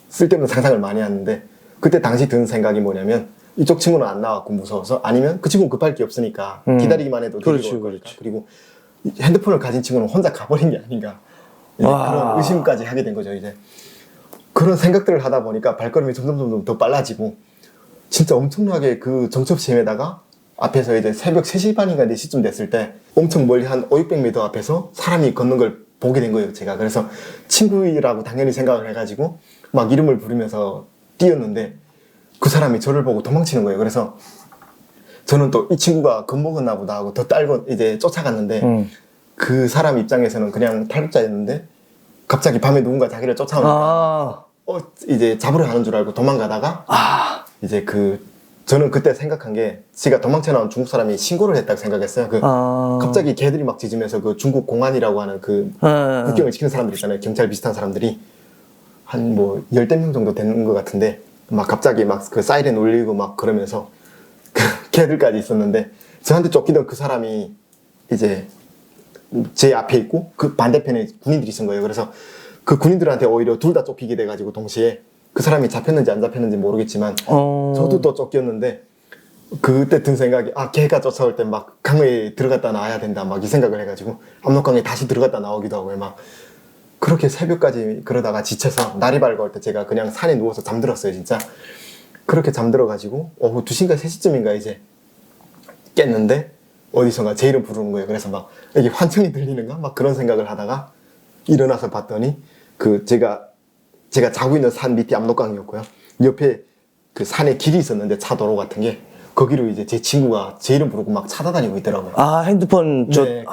쓸데없는 상상을 많이 하는데 그때 당시 든 생각이 뭐냐면 이쪽 친구는 안 나왔고 무서워서 아니면 그 친구는 급할 게 없으니까 기다리기만 해도 데리고 그렇지, 올 거니까. 그렇지. 그리고 핸드폰을 가진 친구는 혼자 가버린 게 아닌가 이제 와. 그런 의심까지 하게 된 거죠. 이제 그런 생각들을 하다 보니까 발걸음이 점점 더 빨라지고 진짜 엄청나게 그 정첩심에다가 앞에서 이제 새벽 3시 반인가 4시쯤 됐을 때 엄청 멀리 한 500~600m 앞에서 사람이 걷는 걸 보게 된 거예요, 제가. 그래서 친구라고 당연히 생각을 해가지고 막 이름을 부르면서 뛰었는데 그 사람이 저를 보고 도망치는 거예요. 그래서 저는 또 이 친구가 겁먹었나 보다 하고 더 딸고 이제 쫓아갔는데 그 사람 입장에서는 그냥 탈북자였는데 갑자기 밤에 누군가 자기를 쫓아오니까 이제 잡으러 가는 줄 알고 도망가다가 이제 저는 그때 생각한 게 지가 도망쳐 나온 중국 사람이 신고를 했다고 생각했어요. 갑자기 개들이 막 짖으면서 그 중국 공안이라고 하는 그 국경을 지키는 사람들 있잖아요. 경찰 비슷한 사람들이 한 뭐 10명 정도 되는 것 같은데 막 갑자기 막 그 사이렌 울리고 막 그러면서 그 개들까지 있었는데 저한테 쫓기던 그 사람이 이제 제 앞에 있고 그 반대편에 군인들이 있은 거예요. 그래서 그 군인들한테 오히려 둘 다 쫓기게 돼가지고 동시에 그 사람이 잡혔는지 안 잡혔는지 모르겠지만 저도 또 쫓겼는데 그때 든 생각이 걔가 쫓아올 때 막 강에 들어갔다 나와야 된다 막 이 생각을 해가지고 압록강에 다시 들어갔다 나오기도 하고 막 그렇게 새벽까지 그러다가 지쳐서 날이 밝아올 때 제가 그냥 산에 누워서 잠들었어요. 진짜 그렇게 잠들어가지고 오후 2시인가 3시쯤인가 이제 깼는데 어디선가 제 이름 부르는 거예요. 그래서 막 이게 환청이 들리는가 막 그런 생각을 하다가 일어나서 봤더니 제가 자고 있는 산 밑이 압록강이었고요. 옆에 그 산에 길이 있었는데 차도로 같은 게 거기로 이제 제 친구가 제 이름 부르고 막 찾아다니고 있더라고요. 핸드폰 네,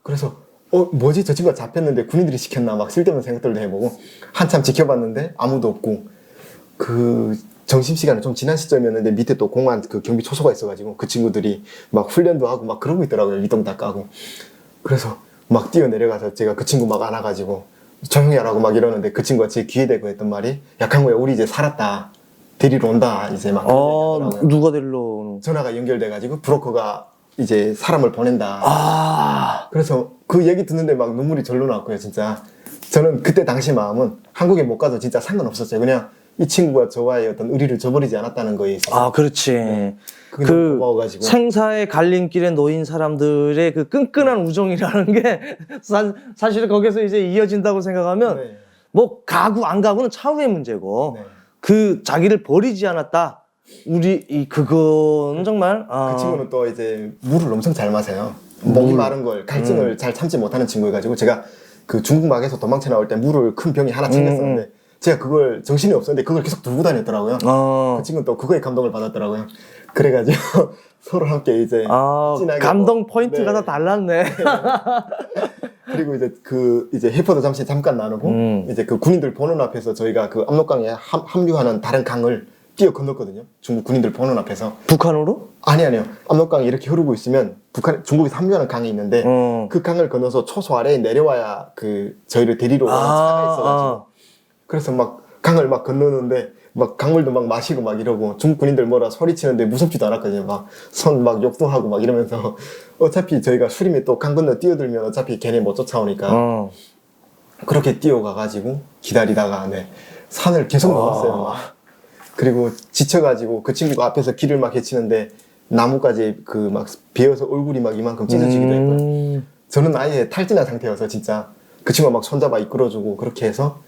그래서 뭐지 저 친구가 잡혔는데 군인들이 시켰나 막 쓸데없는 생각들도 해보고 한참 지켜봤는데 아무도 없고 그 점심시간에 좀 지난 시점이었는데 밑에 또 공안 그 경비 초소가 있어가지고 그 친구들이 막 훈련도 하고 막 그러고 있더라고요. 이동 다 까고. 그래서 막 뛰어내려가서 제가 그 친구 막 안아가지고 조용히 하라고 막 이러는데 그 친구가 제 귀에 대고 했던 말이 약한거야 우리 이제 살았다 데리러 온다 이제 막 누가 데리러 오는 전화가 연결돼가지고 브로커가 이제 사람을 보낸다. 그래서 그 얘기 듣는데 막 눈물이 절로 나왔고요. 진짜 저는 그때 당시 마음은 한국에 못 가도 진짜 상관없었어요. 그냥 이 친구가 저와의 어떤 의리를 저버리지 않았다는 거에 있어서 그렇지. 그게 너무 고마워가지고. 생사의 갈림길에 놓인 사람들의 그 끈끈한 우정이라는 게 사실은 거기서 이제 이어진다고 생각하면 네. 뭐 가고 안 가고는 차후의 문제고 네. 그 자기를 버리지 않았다. 그건 정말 그 친구는 또 이제 물을 엄청 잘 마셔요. 목이 마른 걸 갈증을 잘 참지 못하는 친구여가지고 제가 그 중국막에서 도망쳐 나올 때 물을 큰 병이 하나 챙겼었는데 제가 그걸 정신이 없었는데 그걸 계속 들고 다녔더라고요. 그 친구는 또 그거에 감동을 받았더라고요. 그래가지고 서로 함께 이제 진하게 감동 포인트가 다 달랐네. 그리고 이제 해퍼도 잠깐 나누고 이제 그 군인들 보는 앞에서 저희가 그 압록강에 합류하는 다른 강을 뛰어 건넜거든요. 중국 군인들 보는 앞에서. 북한으로? 아니요. 압록강이 이렇게 흐르고 있으면 중국에서 합류하는 강이 있는데 그 강을 건너서 초소 아래에 내려와야 저희를 데리러 오는 차가 있어가지고 그래서 막 강을 막 건너는데 막 강물도 막 마시고 막 이러고 중국 군인들 뭐라 소리치는데 무섭지도 않았거든요. 막 손 막 욕도 하고 막 이러면서 어차피 저희가 수림에 또 강 건너 뛰어들면 어차피 걔네 못 쫓아오니까 그렇게 뛰어가가지고 기다리다가 산을 계속 넘었어요. 막. 그리고 지쳐가지고 그 친구가 앞에서 길을 막 헤치는데 나무까지 막 베어서 얼굴이 막 이만큼 찢어지기도 했고요. 저는 아예 탈진한 상태여서 진짜 그 친구가 막 손잡아 이끌어주고 그렇게 해서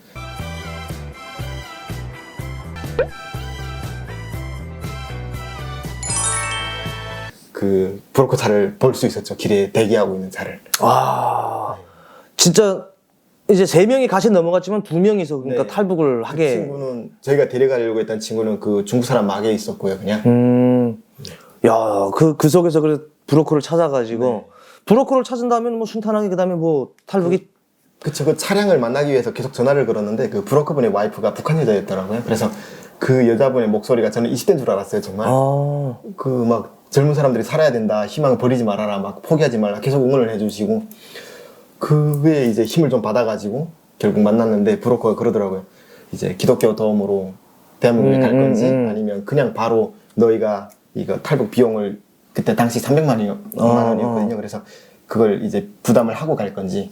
그 브로커 차를 볼 수 있었죠. 길에 대기하고 있는 차를. 진짜 이제 3명이 같이 넘어갔지만 2명이서 그러니까 네. 탈북을 하게. 그 친구는 저희가 데려가려고 했던 친구는 그 중국 사람 막에 있었고요. 그냥. 야, 그 속에서 그래 브로커를 찾아가지고 브로커를 찾은 다음에 뭐 순탄하게 그다음에 뭐 탈북이 그쵸. 그 차량을 만나기 위해서 계속 전화를 걸었는데 그 브로커분의 와이프가 북한 여자였더라고요. 그래서 그 여자분의 목소리가 저는 20대인 줄 알았어요. 정말. 그 막 젊은 사람들이 살아야 된다. 희망을 버리지 말아라. 막 포기하지 말라. 계속 응원을 해주시고 그게 이제 힘을 좀 받아가지고 결국 만났는데 브로커가 그러더라고요. 이제 기독교 도움으로 대한민국에 갈 건지 아니면 그냥 바로 너희가 이거 탈북 비용을 그때 당시 300만 원이었거든요. 그래서 그걸 이제 부담을 하고 갈 건지.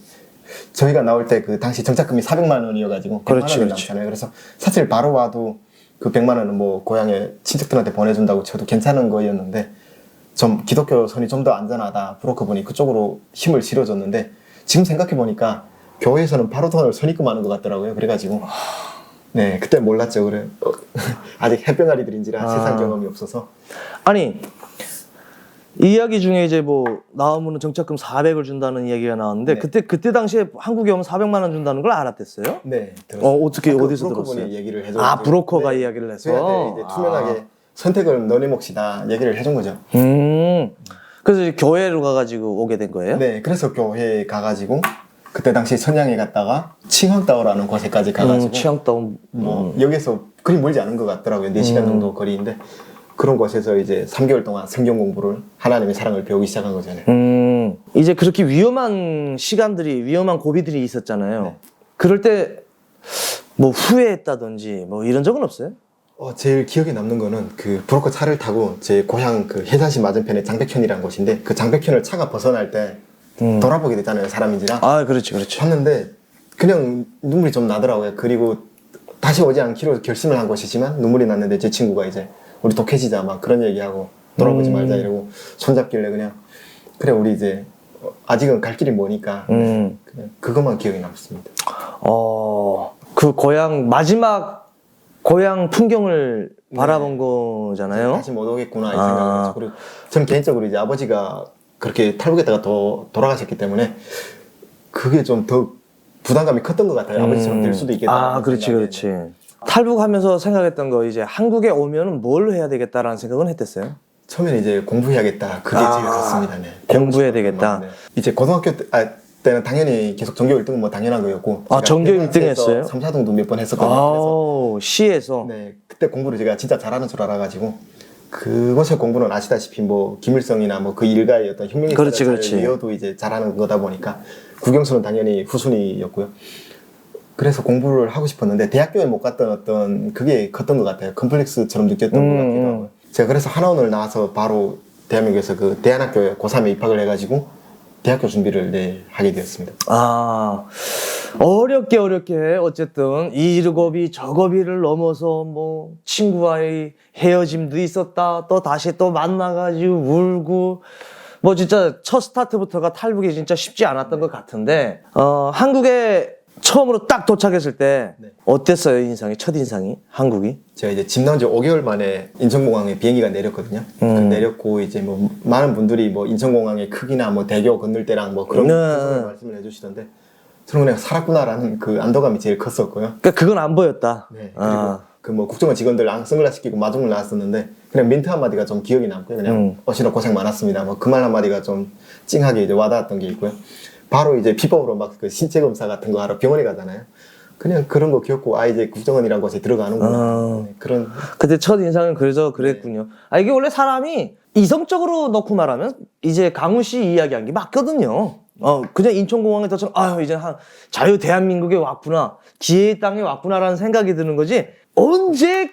저희가 나올 때 그 당시 정착금이 400만 원이어가지고 100만 원이 남잖아요. 그래서 사실 바로 와도 그 100만 원은 뭐 고향에 친척들한테 보내준다고 쳐도 괜찮은 거였는데 좀 기독교 선이 좀 더 안전하다. 브로커 분이 그쪽으로 힘을 실어줬는데 지금 생각해보니까 교회에서는 바로 돈을 선입금하는 것 같더라고요. 그래가지고 네 그때 몰랐죠. 그래 아직 햇병아리들인지라 세상 경험이 없어서. 아니 이 이야기 중에 이제 뭐 나오면 정착금 400을 준다는 이야기가 나왔는데 네. 그때 당시에 한국에 오면 400만 원 준다는 걸 알았댔어요? 네 들었어요. 어떻게 그 어디서 브로커 들었어요? 분이 얘기를 해줘. 아 브로커가 이야기를 해서 저희한테 이제 투명하게 선택을 너네 몫이다 얘기를 해준 거죠. 그래서 이제 교회로 가가지고 오게 된 거예요? 네, 그래서 교회에 가가지고 그때 당시 선양에 갔다가 칭황다오라는 곳에까지 가가지고 취향다운 뭐 여기서 그리 멀지 않은 것 같더라고요. 4시간 정도 거리인데 그런 곳에서 이제 3개월 동안 성경 공부를 하나님의 사랑을 배우기 시작한 거잖아요. 이제 그렇게 위험한 시간들이 위험한 고비들이 있었잖아요. 네. 그럴 때 뭐 후회했다든지 뭐 이런 적은 없어요? 제일 기억에 남는 거는 그 브로커 차를 타고 제 고향 그 해산시 맞은편에 장백현이라는 곳인데 그 장백현을 차가 벗어날 때 돌아보게 됐잖아요. 사람인지라. 아 그렇지 그렇지. 봤는데 그냥 눈물이 좀 나더라고요. 그리고 다시 오지 않기로 결심을 한 곳이지만 눈물이 났는데 제 친구가 이제 우리 독해지자 막 그런 얘기하고 돌아보지 말자 이러고 손잡길래 그냥 그래 우리 이제 아직은 갈 길이 머니까 그냥 그것만 기억에 남습니다. 그 고향 마지막 고향 풍경을 바라본 거잖아요. 다시 못 오겠구나 이 생각을 했죠. 그리고 저는 개인적으로 이제 아버지가 그렇게 탈북했다가 돌아가셨기 때문에 그게 좀 더 부담감이 컸던 것 같아요. 아버지처럼 될 수도 있겠다. 아 그렇지 그렇지. 탈북하면서 생각했던 거 이제 한국에 오면은 뭘 해야 되겠다라는 생각은 했댔어요? 처음에는 이제 공부해야겠다. 그게 제일 컸습니다. 네. 공부해야 되겠다. 네. 이제 고등학교 때는 당연히 계속 전교 1등은 뭐 당연한 거였고. 전교 1등 했어요? 3, 4등도 몇 번 했었거든요. 그래서 시에서? 네. 그때 공부를 제가 진짜 잘하는 줄 알아가지고 그것의 공부는 아시다시피 뭐 김일성이나 뭐 그 일가의 어떤 혁명의 그렇지. 이어도 이제 잘하는 거다 보니까 국영수는 당연히 후순위였고요. 그래서 공부를 하고 싶었는데 대학교에 못 갔던 어떤 그게 컸던 것 같아요. 컴플렉스처럼 느꼈던 것 같기도 하고. 제가 그래서 한원을 나와서 바로 대한민국에서 그 대안학교에 고3에 입학을 해가지고 대학교 준비를 하게 되었습니다. 어렵게 어쨌든 이 고비 저 고비를 넘어서 뭐 친구와의 헤어짐도 있었다. 또 다시 또 만나가지고 울고 뭐 진짜 첫 스타트부터가 탈북이 진짜 쉽지 않았던 것 같은데 한국에 처음으로 딱 도착했을 때 어땠어요? 첫 인상이 한국이? 제가 이제 집 나온 지 5개월 만에 인천공항에 비행기가 내렸거든요. 내렸고 이제 뭐 많은 분들이 뭐 인천공항의 크기나 뭐 대교 건널 때랑 뭐 그런 말씀을 해주시던데 저는 그냥 살았구나라는 그 안도감이 제일 컸었고요. 그러니까 그건 안 보였다. 네. 그리고 그 뭐 국정원 직원들 선글라스 끼고 마중을 나왔었는데 그냥 멘트 한마디가 좀 기억이 남고요. 그냥 어시로 고생 많았습니다. 뭐 그 말 한마디가 좀 찡하게 이제 와닿았던 게 있고요. 바로 이제 피법으로 막 그 신체 검사 같은 거 하러 병원에 가잖아요. 그냥 그런 거 귀엽고 이제 국정원이라는 곳에 들어가는구나. 네, 그런. 그때 첫 인상은 그래서 그랬군요. 이게 원래 사람이 이성적으로 넣고 말하면 이제 강우 씨 이야기한 게 맞거든요. 그냥 인천공항에 도착, 이제 자유 대한민국에 왔구나. 기회의 땅에 왔구나라는 생각이 드는 거지. 언제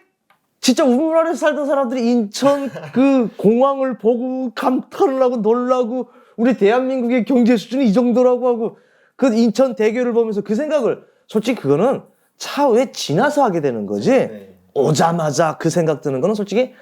진짜 우리나라에 살던 사람들이 인천 그 공항을 보고 감탄을 하고 놀라고 우리 대한민국의 경제 수준이 이 정도라고 하고 그 인천 대교를 보면서 그 생각을 솔직히 그거는 차후에 지나서 하게 되는 거지. 네. 오자마자 그 생각 드는 거는 솔직히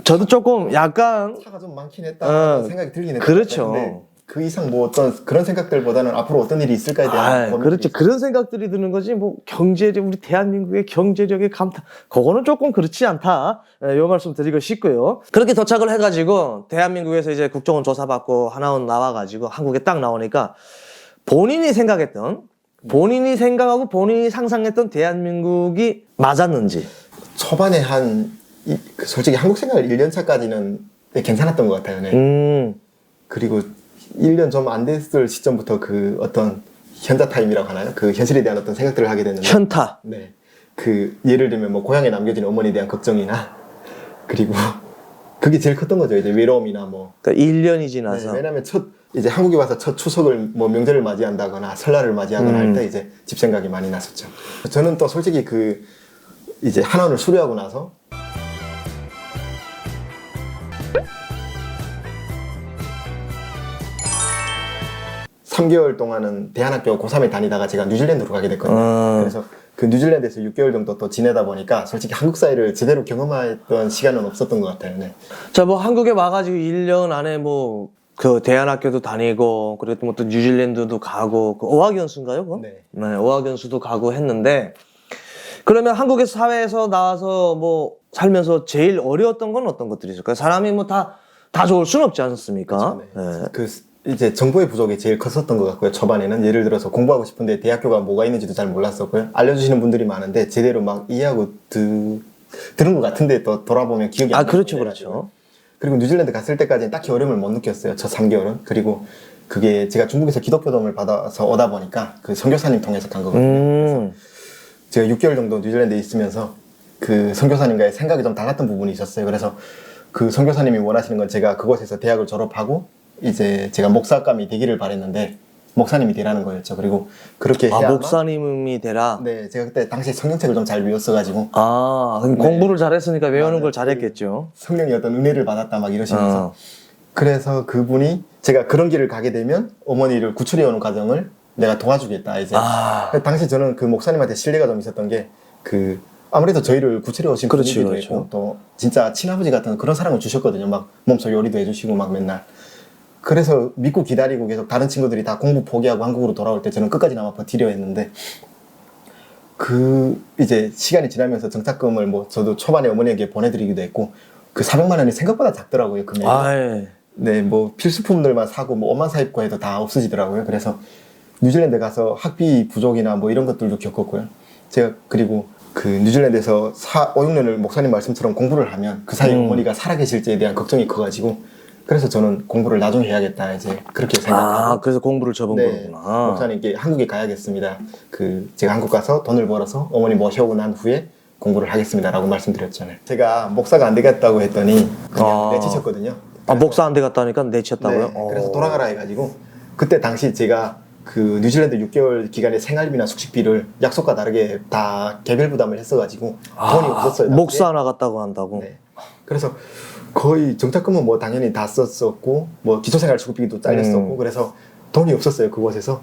저도 조금 약간 차가 좀 많긴 했다 생각이 들긴 했어요. 그렇죠. 그 이상 뭐 어떤 그런 생각들보다는 앞으로 어떤 일이 있을까에 대한 그렇죠. 그런 생각들이 드는 거지. 뭐 경제력 우리 대한민국의 경제력의 감탄 그거는 조금 그렇지 않다. 요 말씀 드리고 싶고요. 그렇게 도착을 해가지고 대한민국에서 이제 국정원 조사받고 하나원 나와가지고 한국에 딱 나오니까 본인이 생각하고 본인이 상상했던 대한민국이 맞았는지. 초반에 솔직히 한국 생활 1년 차까지는 괜찮았던 것 같아요. 네. 그리고 1년 좀 안 됐을 시점부터 그 어떤 현자 타임이라고 하나요? 그 현실에 대한 어떤 생각들을 하게 됐는데. 현타. 네. 그 예를 들면 뭐 고향에 남겨진 어머니에 대한 걱정이나 그리고 그게 제일 컸던 거죠. 이제 외로움이나 뭐. 그러니까 1년이 지나서. 네, 왜냐면 이제 한국에 와서 첫 추석을 뭐 명절을 맞이한다거나 설날을 맞이하거나 할 때 이제 집 생각이 많이 났었죠. 저는 또 솔직히 이제 한원을 수료하고 나서 3개월 동안은 대안학교 고3에 다니다가 제가 뉴질랜드로 가게 됐거든요. 그래서 그 뉴질랜드에서 6개월 정도 또 지내다 보니까 솔직히 한국 사회를 제대로 경험했던 시간은 없었던 것 같아요. 네. 자, 뭐 한국에 와가지고 1년 안에 뭐 그 대안학교도 다니고 그리고 뭐 또 뉴질랜드도 가고 그 어학연수인가요? 그거? 네. 네, 어학연수도 가고 했는데 그러면 한국의 사회에서 나와서 뭐 살면서 제일 어려웠던 건 어떤 것들이 있을까요? 사람이 뭐 다 좋을 수는 없지 않습니까? 그렇죠, 네. 이제 정보의 부족이 제일 컸었던 것 같고요. 초반에는 예를 들어서 공부하고 싶은데 대학교가 뭐가 있는지도 잘 몰랐었고요. 알려주시는 분들이 많은데 제대로 막 이해하고 들은 것 같은데 또 돌아보면 기억이 안 나요. 그렇죠, 그렇죠. 그리고 뉴질랜드 갔을 때까지는 딱히 어려움을 못 느꼈어요. 첫 3개월은. 그리고 그게 제가 중국에서 기독교 도움을 받아서 오다 보니까 그 선교사님 통해서 간 거거든요. 그래서 제가 6개월 정도 뉴질랜드에 있으면서 그 선교사님과의 생각이 좀 달랐던 부분이 있었어요. 그래서 그 선교사님이 원하시는 건 제가 그곳에서 대학을 졸업하고 이제 제가 목사감이 되기를 바랬는데 목사님이 되라는 거였죠. 그리고 그렇게 해야 목사님이 되라? 네, 제가 그때 당시 성경책을 좀 잘 외웠어가지고 그럼 공부를 잘했으니까 외우는 걸 잘했겠죠. 성령의 어떤 은혜를 받았다 막 이러시면서 그래서 그분이 제가 그런 길을 가게 되면 어머니를 구출해오는 과정을 내가 도와주겠다 이제. 당시 저는 그 목사님한테 신뢰가 좀 있었던 게 아무래도 저희를 구출해 오신 분이기도 했고 또 진짜 친아버지 같은 그런 사랑을 주셨거든요. 막 몸소 요리도 해주시고 막 맨날. 그래서 믿고 기다리고 계속 다른 친구들이 다 공부 포기하고 한국으로 돌아올 때 저는 끝까지 남아 버티려 했는데 이제 시간이 지나면서 정착금을 뭐 저도 초반에 어머니에게 보내드리기도 했고 그 400만 원이 생각보다 작더라고요. 금액이. 네, 뭐 필수품들만 사고 뭐 옷만 사 입고 해도 다 없어지더라고요. 그래서 뉴질랜드 가서 학비 부족이나 뭐 이런 것들도 겪었고요. 제가 그리고 그 뉴질랜드에서 5, 6년을 목사님 말씀처럼 공부를 하면 그 사이에 어머니가 살아계실지에 대한 걱정이 커가지고 그래서 저는 공부를 나중에 해야겠다 이제 그렇게 생각하고 그래서 공부를 접은 거구나. 목사님께 한국에 가야겠습니다. 제가 한국 가서 돈을 벌어서 어머니 모셔오고 난 후에 공부를 하겠습니다라고 말씀드렸잖아요. 제가 목사가 안 되겠다고 했더니 그냥 내치셨거든요. 목사 안 되겠다니까 내쳤다고요? 네, 그래서 돌아가라 해가지고 그때 당시 제가 그 뉴질랜드 6개월 기간의 생활비나 숙식비를 약속과 다르게 다 개별 부담을 했어가지고 돈이 없었어요. 목사 나갔다고 한다고? 네. 그래서 거의 정착금은 뭐 당연히 다 썼었고 뭐 기초생활수급비도 잘렸었고 그래서 돈이 없었어요 그곳에서.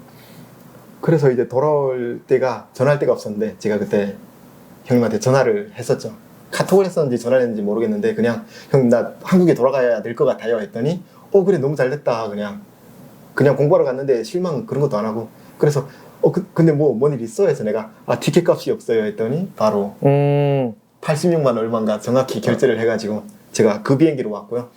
그래서 이제 돌아올 때가 전화할 데가 없었는데 제가 그때 형님한테 전화를 했었죠. 카톡을 했었는지 전화를 했는지 모르겠는데 그냥 형 나 한국에 돌아가야 될 것 같아요 했더니 그래 너무 잘됐다 그냥 공부하러 갔는데 실망 그런 것도 안 하고 그래서 근데 뭔 일 있어 해서 내가 티켓 값이 없어요 했더니 바로 86만 얼마인가 정확히 결제를 해가지고 제가 그 비행기로 왔고요.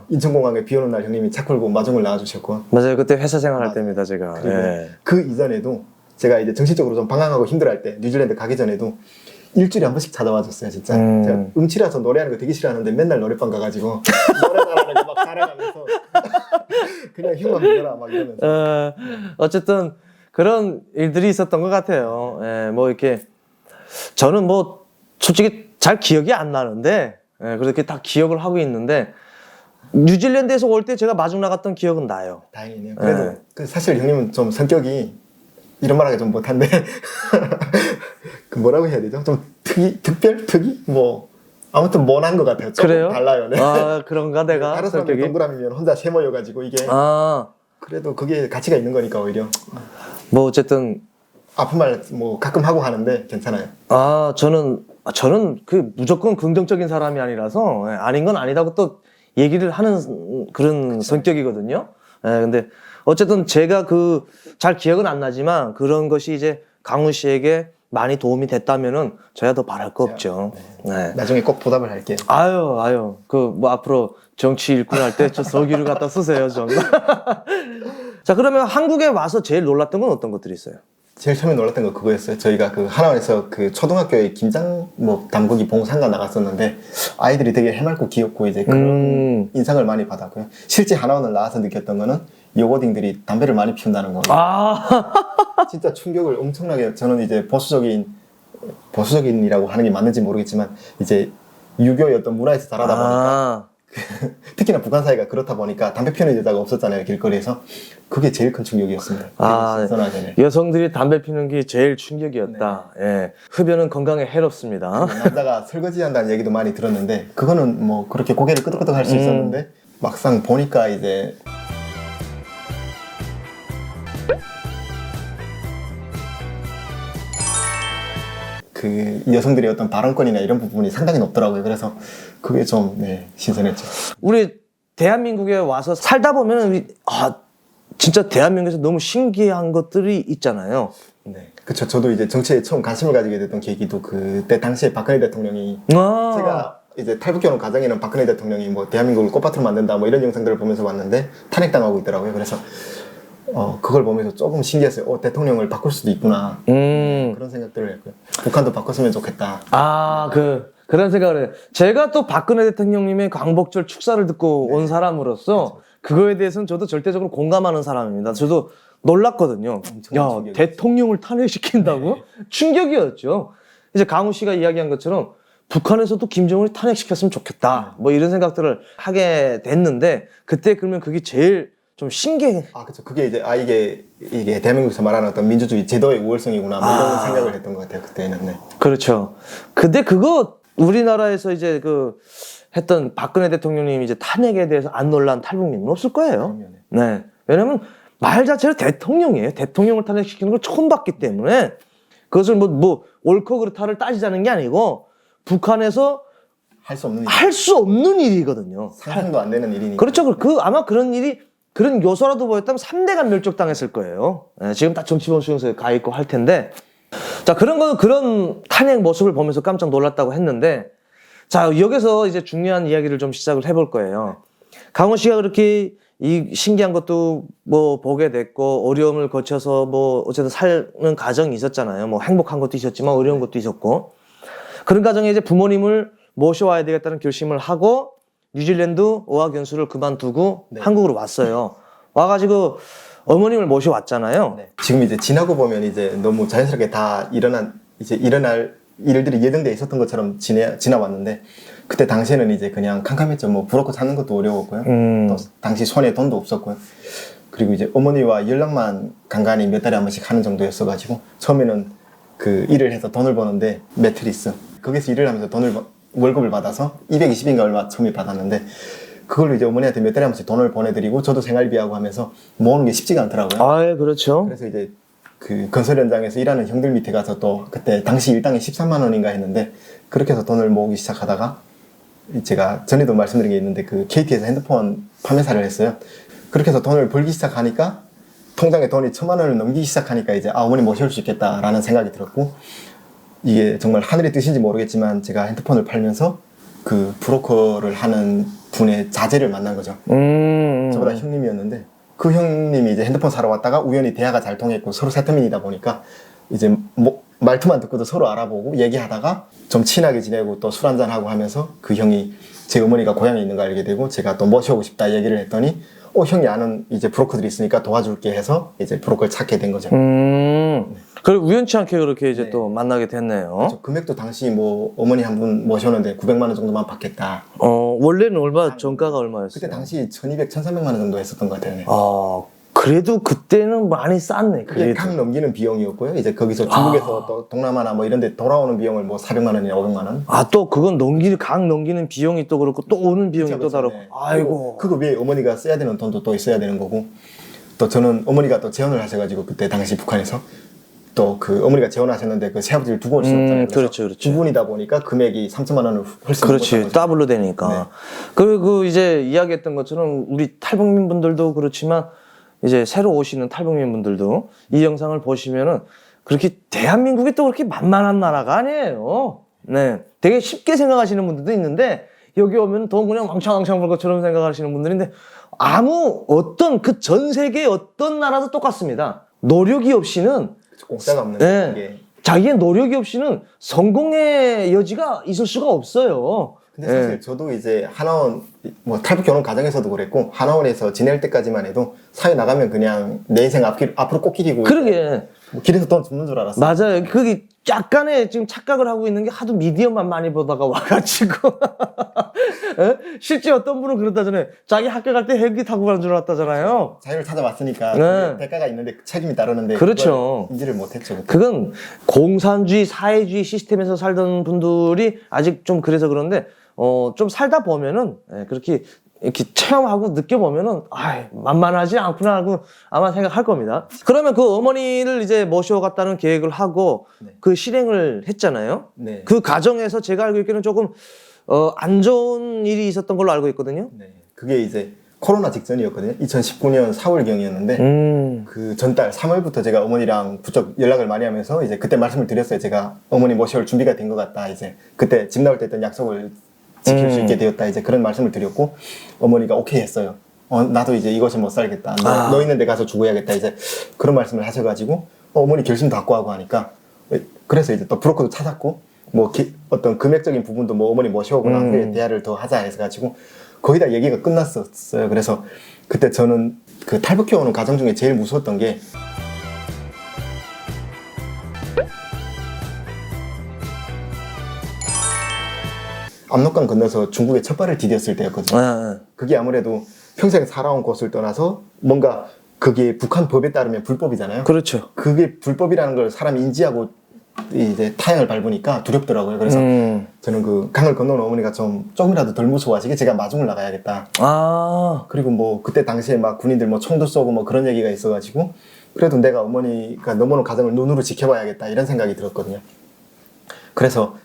인천공항에 비 오는 날 형님이 차 끌고 마중을 나와주셨고. 맞아요. 그때 회사 생활할 때입니다, 제가. 그리고 그 이전에도 제가 이제 정신적으로 좀 방황하고 힘들어할 때 뉴질랜드 가기 전에도 일주일에 한 번씩 찾아와줬어요, 진짜. 제가 음치라서 노래하는 거 되게 싫어하는데 맨날 노래방 가가지고 노래 잘하는 거 막 자랑하면서 그냥 형만 믿어라 막 이러면서. 어쨌든 그런 일들이 있었던 것 같아요. 뭐 이렇게 저는 뭐 솔직히 잘 기억이 안 나는데 그렇게 다 기억을 하고 있는데 뉴질랜드에서 올 때 제가 마중 나갔던 기억은 나요. 다행이네요. 그래도 사실 형님은 좀 성격이 이런 말하기 좀 못한데 뭐라고 해야 되죠? 좀 특이? 뭐 아무튼 모난 것 같아요. 조금 그래요? 달라요. 네. 그런가 내가 다른 사람들 동그라미면 혼자 세 모여가지고 이게 그래도 그게 가치가 있는 거니까 오히려 뭐 어쨌든 아픈 말 뭐 가끔 하고 하는데 괜찮아요. 저는 그 무조건 긍정적인 사람이 아니라서 아닌 건 아니다고 또 얘기를 하는 그런 성격이거든요. 근데 어쨌든 제가 잘 기억은 안 나지만 그런 것이 이제 강훈 씨에게 많이 도움이 됐다면은 저야 더 바랄 거 없죠. 네. 나중에 꼭 보답을 할게요. 아유 뭐 앞으로 정치 일꾼 할 때 저 서기를 갖다 쓰세요 좀. 자 그러면 한국에 와서 제일 놀랐던 건 어떤 것들이 있어요? 제일 처음에 놀랐던 거 그거였어요. 저희가 하나원에서 초등학교에 김장 담그기 봉사가 나갔었는데 아이들이 되게 해맑고 귀엽고 이제 그런 인상을 많이 받았고요. 실제 하나원을 나와서 느꼈던 거는 여고딩들이 담배를 많이 피운다는 거. 진짜 충격을 엄청나게 저는 이제 보수적인이라고 하는 게 맞는지 모르겠지만 이제 유교의 어떤 문화에서 자라다 보니까 특히나 북한 사회가 그렇다 보니까 담배 피우는 여자가 없었잖아요, 길거리에서. 그게 제일 큰 충격이었습니다. 아, 신선하게. 여성들이 담배 피는 게 제일 충격이었다. 예. 흡연은 건강에 해롭습니다. 남자가 설거지한다는 얘기도 많이 들었는데 그거는 뭐 그렇게 고개를 끄덕끄덕 할 수 있었는데 막상 보니까 이제 그 여성들의 어떤 발언권이나 이런 부분이 상당히 높더라고요. 그래서 그게 좀 신선했죠. 우리 대한민국에 와서 살다 보면 진짜 대한민국에서 너무 신기한 것들이 있잖아요. 네, 그렇죠. 저도 이제 정치에 처음 관심을 가지게 됐던 계기도 그때 당시에 박근혜 대통령이 제가 이제 탈북 결혼 과정에는 박근혜 대통령이 뭐 대한민국을 꽃밭으로 만든다 뭐 이런 영상들을 보면서 봤는데 탄핵당하고 있더라고요. 그래서 그걸 보면서 조금 신기했어요. 대통령을 바꿀 수도 있구나. 그런 생각들을 했고요. 북한도 바꿨으면 좋겠다. 그런 생각을 해요. 제가 또 박근혜 대통령님의 광복절 축사를 듣고 온 사람으로서 그거에 대해서는 저도 절대적으로 공감하는 사람입니다. 저도 놀랐거든요. 야, 대통령을 탄핵시킨다고? 충격이었죠. 이제 강우 씨가 이야기한 것처럼 북한에서도 김정은이 탄핵시켰으면 좋겠다. 뭐 이런 생각들을 하게 됐는데 그때 그러면 그게 제일 좀 신기해. 그렇죠. 그게 이제 이게 대한민국에서 말하는 어떤 민주주의 제도의 우월성이구나. 뭐 이런 생각을 했던 것 같아요. 그때는. 네. 그렇죠. 근데 그거 우리나라에서 이제 했던 박근혜 대통령님 이제 탄핵에 대해서 안 놀란 탈북민은 없을 거예요. 네. 왜냐면 말 자체로 대통령이에요. 대통령을 탄핵시키는 걸 처음 봤기 때문에 그것을 뭐 옳고 그렇다를 따지자는 게 아니고 북한에서 할 수 없는 일이거든요. 상상도 안 되는 일이니까. 그렇죠. 아마 그런 요소라도 보였다면 3대가 멸족당했을 거예요. 네, 지금 다 정치범 수용소에 가 있고 할 텐데. 자, 그런 탄핵 모습을 보면서 깜짝 놀랐다고 했는데, 자, 여기서 이제 중요한 이야기를 좀 시작을 해볼 거예요. 강원 씨가 그렇게 이 신기한 것도 뭐 보게 됐고, 어려움을 거쳐서 뭐 어쨌든 사는 과정이 있었잖아요. 뭐 행복한 것도 있었지만 어려운 것도 있었고. 그런 과정에 이제 부모님을 모셔와야 되겠다는 결심을 하고, 뉴질랜드 어학연수를 그만두고 한국으로 왔어요. 와가지고 어머님을 모셔왔잖아요. 지금 이제 지나고 보면 이제 너무 자연스럽게 다 일어날 일들이 예정돼 있었던 것처럼 지나왔는데 그때 당시에는 이제 그냥 캄캄했죠. 뭐 브로커 찾는 것도 어려웠고요. 또 당시 손에 돈도 없었고요. 그리고 이제 어머니와 연락만 간간히 몇 달에 한 번씩 하는 정도였어가지고 처음에는 그 일을 해서 돈을 버는데 매트리스 거기서 일을 하면서 월급을 받아서 220인가 얼마 처음에 받았는데 그걸로 이제 어머니한테 몇 달에 한 번씩 돈을 보내드리고 저도 생활비하고 하면서 모으는 게 쉽지가 않더라고요. 그렇죠. 그래서 이제 그 건설 현장에서 일하는 형들 밑에 가서 또 그때 당시 일당이 13만 원인가 했는데 그렇게 해서 돈을 모으기 시작하다가 제가 전에도 말씀드린 게 있는데 그 KT에서 핸드폰 판매사를 했어요. 그렇게 해서 돈을 벌기 시작하니까 통장에 돈이 1,000만 원을 넘기기 시작하니까 이제 어머니 모셔올 수 있겠다라는 생각이 들었고 이게 정말 하늘의 뜻인지 모르겠지만 제가 핸드폰을 팔면서 그 브로커를 하는 분의 자제를 만난 거죠. 저보다 형님이었는데 그 형님이 이제 핸드폰 사러 왔다가 우연히 대화가 잘 통했고 서로 세터민이다 보니까 이제 말투만 듣고도 서로 알아보고 얘기하다가 좀 친하게 지내고 또 술 한잔하고 하면서 그 형이 제 어머니가 고향에 있는 걸 알게 되고 제가 또 모셔오고 싶다 얘기를 했더니 형이 아는 이제 브로커들이 있으니까 도와줄게 해서 이제 브로커를 찾게 된 거죠. 그리고 우연치 않게 그렇게 이제 또 만나게 됐네요. 그렇죠. 금액도 당시 뭐 어머니 한 분 모셨는데 900만 원 정도만 받겠다. 원래는 정가가 얼마였어요? 그때 당시 1200, 1300만 원 정도 했었던 것 같아요. 그래도 그때는 많이 쌌네. 그게 강 넘기는 비용이었고요. 이제 거기서 중국에서 또 동남아나 뭐 이런 데 돌아오는 비용을 뭐 400만 원이나 500만 원. 또 그건 강 넘기는 비용이 또 그렇고 또 오는 비용이 또 다르고. 네. 아이고. 그거 위에 어머니가 써야 되는 돈도 또 있어야 되는 거고. 또 저는 어머니가 또 재혼을 하셔가지고 그때 당시 북한에서 또 그 어머니가 재혼하셨는데 그 새아버지를 두고 올 수 없잖아요. 그렇죠. 두 분이다 보니까 금액이 3천만 원을 훨씬 그렇지. 더블로 되니까. 그리고 이제 이야기했던 것처럼 우리 탈북민 분들도 그렇지만 이제 새로 오시는 탈북민 분들도 이 영상을 보시면은 그렇게 대한민국이 또 그렇게 만만한 나라가 아니에요. 네. 되게 쉽게 생각하시는 분들도 있는데 여기 오면 더 그냥 왕창왕창 볼 것처럼 생각하시는 분들인데 그 전 세계의 어떤 나라도 똑같습니다. 노력이 없이는 공짜가 없는 게. 자기의 노력이 없이는 성공의 여지가 있을 수가 없어요. 근데 사실 저도 이제 하나원 뭐 탈북 결혼 과정에서도 그랬고 하나원에서 지낼 때까지만 해도 사회 나가면 그냥 내 인생 앞으로 꽃길이고 그러게 뭐 길에서 돈 줍는 줄 알았어요. 맞아요. 그게 약간의 지금 착각을 하고 있는 게 하도 미디어만 많이 보다가 와가지고 에? 실제 어떤 분은 그렇다잖아요. 자기 학교 갈 때 헬기 타고 가는 줄 알았다잖아요. 자유를 찾아왔으니까 네. 그게 대가가 있는데 책임이 따르는데 그렇죠. 그걸 인지를 못했죠. 그때. 그건 공산주의, 사회주의 시스템에서 살던 분들이 아직 좀 그래서 그런데 좀 살다 보면은 그렇게 이렇게 체험하고 느껴보면은 만만하지 않구나 하고 아마 생각할 겁니다. 그러면 그 어머니를 이제 모셔갔다는 계획을 하고 네. 그 실행을 했잖아요. 네. 그 과정에서 제가 알고 있기로는 조금 안 좋은 일이 있었던 걸로 알고 있거든요. 네. 그게 이제 코로나 직전이었거든요. 2019년 4월경이었는데 그 전달 3월부터 제가 어머니랑 부쩍 연락을 많이 하면서 이제 그때 말씀을 드렸어요. 제가 어머니 모셔올 준비가 된 것 같다. 이제 그때 집 나올 때 했던 약속을 지킬 수 있게 되었다. 이제 그런 말씀을 드렸고 어머니가 오케이 했어요. 나도 이제 이것이 못 살겠다. 너 있는 데 가서 죽어야겠다. 이제 그런 말씀을 하셔가지고 어머니 결심도 갖고 하고 하니까 그래서 이제 또 브로커도 찾았고 뭐 어떤 금액적인 부분도 뭐 어머니 모셔오거나 후에 대화를 더 하자 해서가지고 거의 다 얘기가 끝났었어요. 그래서 그때 저는 그 탈북해 오는 과정 중에 제일 무서웠던 게 압록강 건너서 중국에 첫 발을 디뎠을 때였거든요. 그게 아무래도 평생 살아온 곳을 떠나서 뭔가 그게 북한 법에 따르면 불법이잖아요. 그렇죠. 그게 불법이라는 걸 사람이 인지하고 이제 타향을 밟으니까 두렵더라고요. 그래서 저는 그 강을 건너는 어머니가 조금이라도 덜 무서워하시게 제가 마중을 나가야겠다. 그리고 뭐 그때 당시에 막 군인들 뭐 총도 쏘고 뭐 그런 얘기가 있어가지고 그래도 내가 어머니가 넘어오는 과정을 눈으로 지켜봐야겠다 이런 생각이 들었거든요. 그래서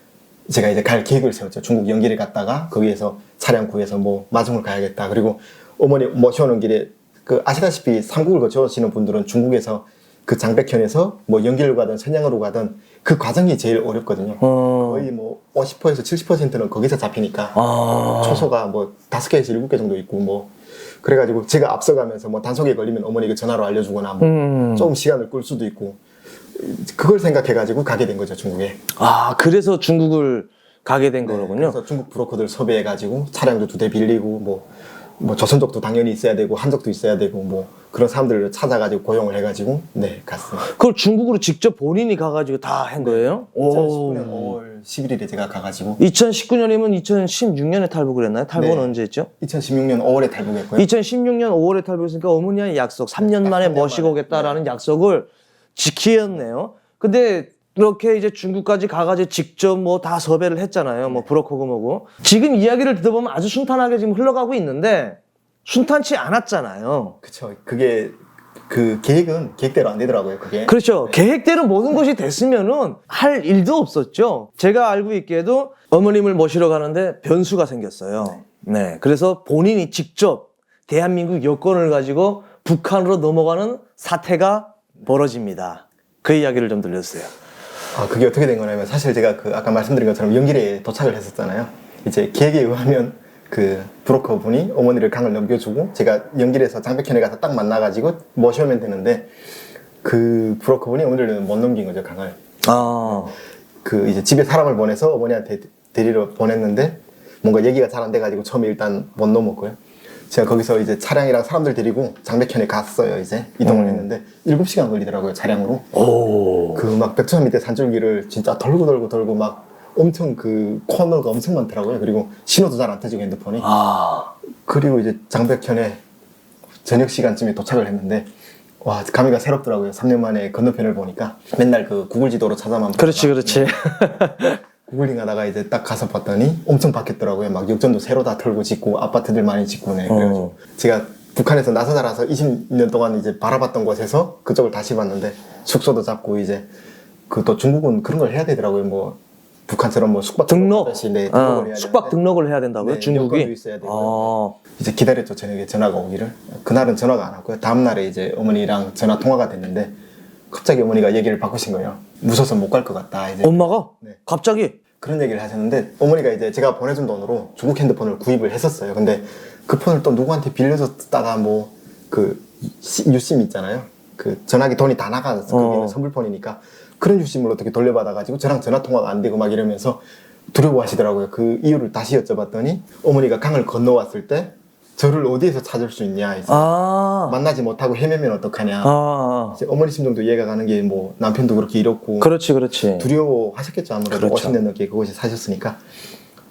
제가 이제 갈 계획을 세웠죠. 중국 연길에 갔다가 거기에서 차량 구해서 뭐 마중을 가야겠다. 그리고 어머니 모셔오는 길에 그 아시다시피 삼국을 거쳐오시는 분들은 중국에서 그 장백현에서 뭐 연길로 가든 선양으로 가든 그 과정이 제일 어렵거든요. 거의 뭐 50%에서 70%는 거기서 잡히니까 초소가 뭐 5개에서 7개 정도 있고 뭐 그래가지고 제가 앞서가면서 뭐 단속에 걸리면 어머니가 전화로 알려주거나 뭐 조금 시간을 끌 수도 있고 그걸 생각해가지고 가게 된 거죠, 중국에. 그래서 중국을 가게 된 거로군요. 그래서 중국 브로커들 섭외해가지고 차량도 2대 빌리고 뭐 조선족도 당연히 있어야 되고 한족도 있어야 되고 뭐 그런 사람들을 찾아가지고 고용을 해가지고 갔습니다. 그걸 중국으로 직접 본인이 가가지고 다 한 거예요? 2019년 5월 11일에 제가 가가지고 2019년이면 2016년에 탈북을 했나요? 탈북은 네. 언제 했죠? 2016년 5월에 탈북했고요. 2016년 5월에 탈북했으니까 어머니의 약속 3년 만에 모시고 오겠다라는 약속을 지키었네요. 근데 이렇게 이제 중국까지 가가지고 직접 뭐 다 섭외를 했잖아요. 뭐 브로커고 뭐고. 지금 이야기를 듣어보면 아주 순탄하게 지금 흘러가고 있는데 순탄치 않았잖아요. 그쵸. 그게 그 계획은 계획대로 안 되더라고요. 그게. 그렇죠. 계획대로 모든 것이 됐으면은 할 일도 없었죠. 제가 알고 있기에도 어머님을 모시러 가는데 변수가 생겼어요. 네. 그래서 본인이 직접 대한민국 여권을 가지고 북한으로 넘어가는 사태가 벌어집니다. 그 이야기를 좀 들려주세요. 그게 어떻게 된 거냐면 사실 제가 그 아까 말씀드린 것처럼 연길에 도착을 했었잖아요. 이제 계획에 의하면 그 브로커 분이 어머니를 강을 넘겨주고 제가 연길에서 장백현에 가서 딱 만나가지고 모셔오면 되는데 그 브로커 분이 어머니를 못 넘긴 거죠, 강을. 그 이제 집에 사람을 보내서 어머니한테 데리러 보냈는데 뭔가 얘기가 잘 안 돼가지고 처음에 일단 못 넘었고요. 제가 거기서 이제 차량이랑 사람들 데리고 장백현에 갔어요. 이제 이동을 했는데 7시간 걸리더라고요, 차량으로. 그 막 백두산 밑에 산줄기를 진짜 돌고 막 엄청 그 코너가 엄청 많더라고요. 그리고 신호도 잘 안 터지고 핸드폰이. 그리고 이제 장백현에 저녁 시간쯤에 도착을 했는데 와, 감회가 새롭더라고요. 3년 만에 건너편을 보니까 맨날 그 구글 지도로 찾아만 그렇지. 구글링 하다가 이제 딱 가서 봤더니 엄청 바뀌었더라고요. 막 역전도 새로 다 털고 짓고 아파트들 많이 짓고 그래가지고 제가 북한에서 나서 자라서 20년 동안 이제 바라봤던 곳에서 그쪽을 다시 봤는데 숙소도 잡고 이제 그 또 중국은 그런 걸 해야 되더라고요. 뭐 북한처럼 뭐 숙박 등록. 등록을 해야 숙박 되는데. 등록을 해야 된다고요? 네, 중국이? 여권도 있어야 되고요. 이제 기다렸죠, 저녁에 전화가 오기를. 그날은 전화가 안 왔고요. 다음날에 이제 어머니랑 전화 통화가 됐는데 갑자기 어머니가 얘기를 바꾸신 거예요. 무서워서 못 갈 것 같다. 이제. 엄마가? 네. 갑자기? 그런 얘기를 하셨는데 어머니가 이제 제가 보내준 돈으로 중국 핸드폰을 구입을 했었어요. 근데 그 폰을 또 누구한테 빌려줬다가 뭐 그 유심 있잖아요. 그 전화기 돈이 다 나가서 거기는 선불폰이니까 그런 유심을 어떻게 돌려받아가지고 저랑 전화 통화가 안 되고 막 이러면서 두려워하시더라고요. 그 이유를 다시 여쭤봤더니 어머니가 강을 건너왔을 때 저를 어디에서 찾을 수 있냐 이제 만나지 못하고 헤매면 어떡하냐. 이제 어머니 심정도 이해가 가는 게 뭐 남편도 그렇게 잃었고 그렇지. 두려워하셨겠죠. 아무래도 그렇죠. 50년 넘게 그곳에 사셨으니까.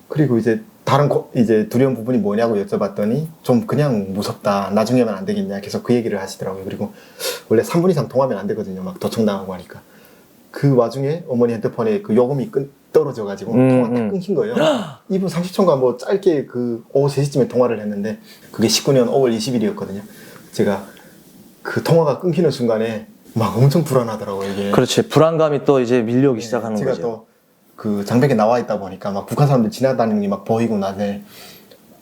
그리고 이제 다른 이제 두려운 부분이 뭐냐고 여쭤봤더니 좀 그냥 무섭다. 나중에만 안 되겠냐. 계속 그 얘기를 하시더라고요. 그리고 원래 3분 이상 통화하면 안 되거든요. 막 도청당하고 하니까. 그 와중에 어머니 핸드폰에 그 요금이 떨어져가지고 통화 딱 끊긴 거예요. 2분 30초인가 뭐 짧게 그 오후 3시쯤에 통화를 했는데 그게 19년 5월 20일이었거든요. 제가 그 통화가 끊기는 순간에 막 엄청 불안하더라고요. 이게. 그렇지. 불안감이 또 이제 밀려오기 시작하는 제가 거죠. 또 그 장벽에 나와 있다 보니까 막 북한 사람들 지나다니는 게 막 보이고 나네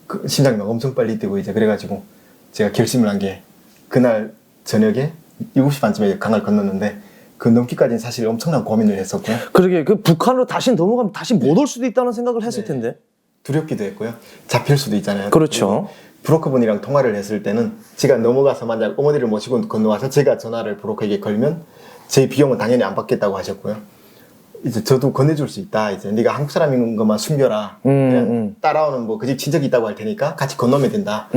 그 심장이 막 엄청 빨리 뛰고 이제 그래가지고 제가 결심을 한 게 그날 저녁에 7시 반쯤에 강을 건넜는데 그 넘기까지는 사실 엄청난 고민을 했었고요. 그러게 그 북한으로 다시 넘어가면 다시 못 올 수도 있다는 생각을 했을 텐데. 두렵기도 했고요. 잡힐 수도 있잖아요. 그렇죠. 브로커분이랑 통화를 했을 때는 제가 넘어가서 만약 어머니를 모시고 건너와서 제가 전화를 브로커에게 걸면 제 비용은 당연히 안 받겠다고 하셨고요. 이제 저도 건네줄 수 있다. 이제 네가 한국 사람인 것만 숨겨라. 그냥 따라오는 뭐 그 집 친척이 있다고 할 테니까 같이 건너면 된다.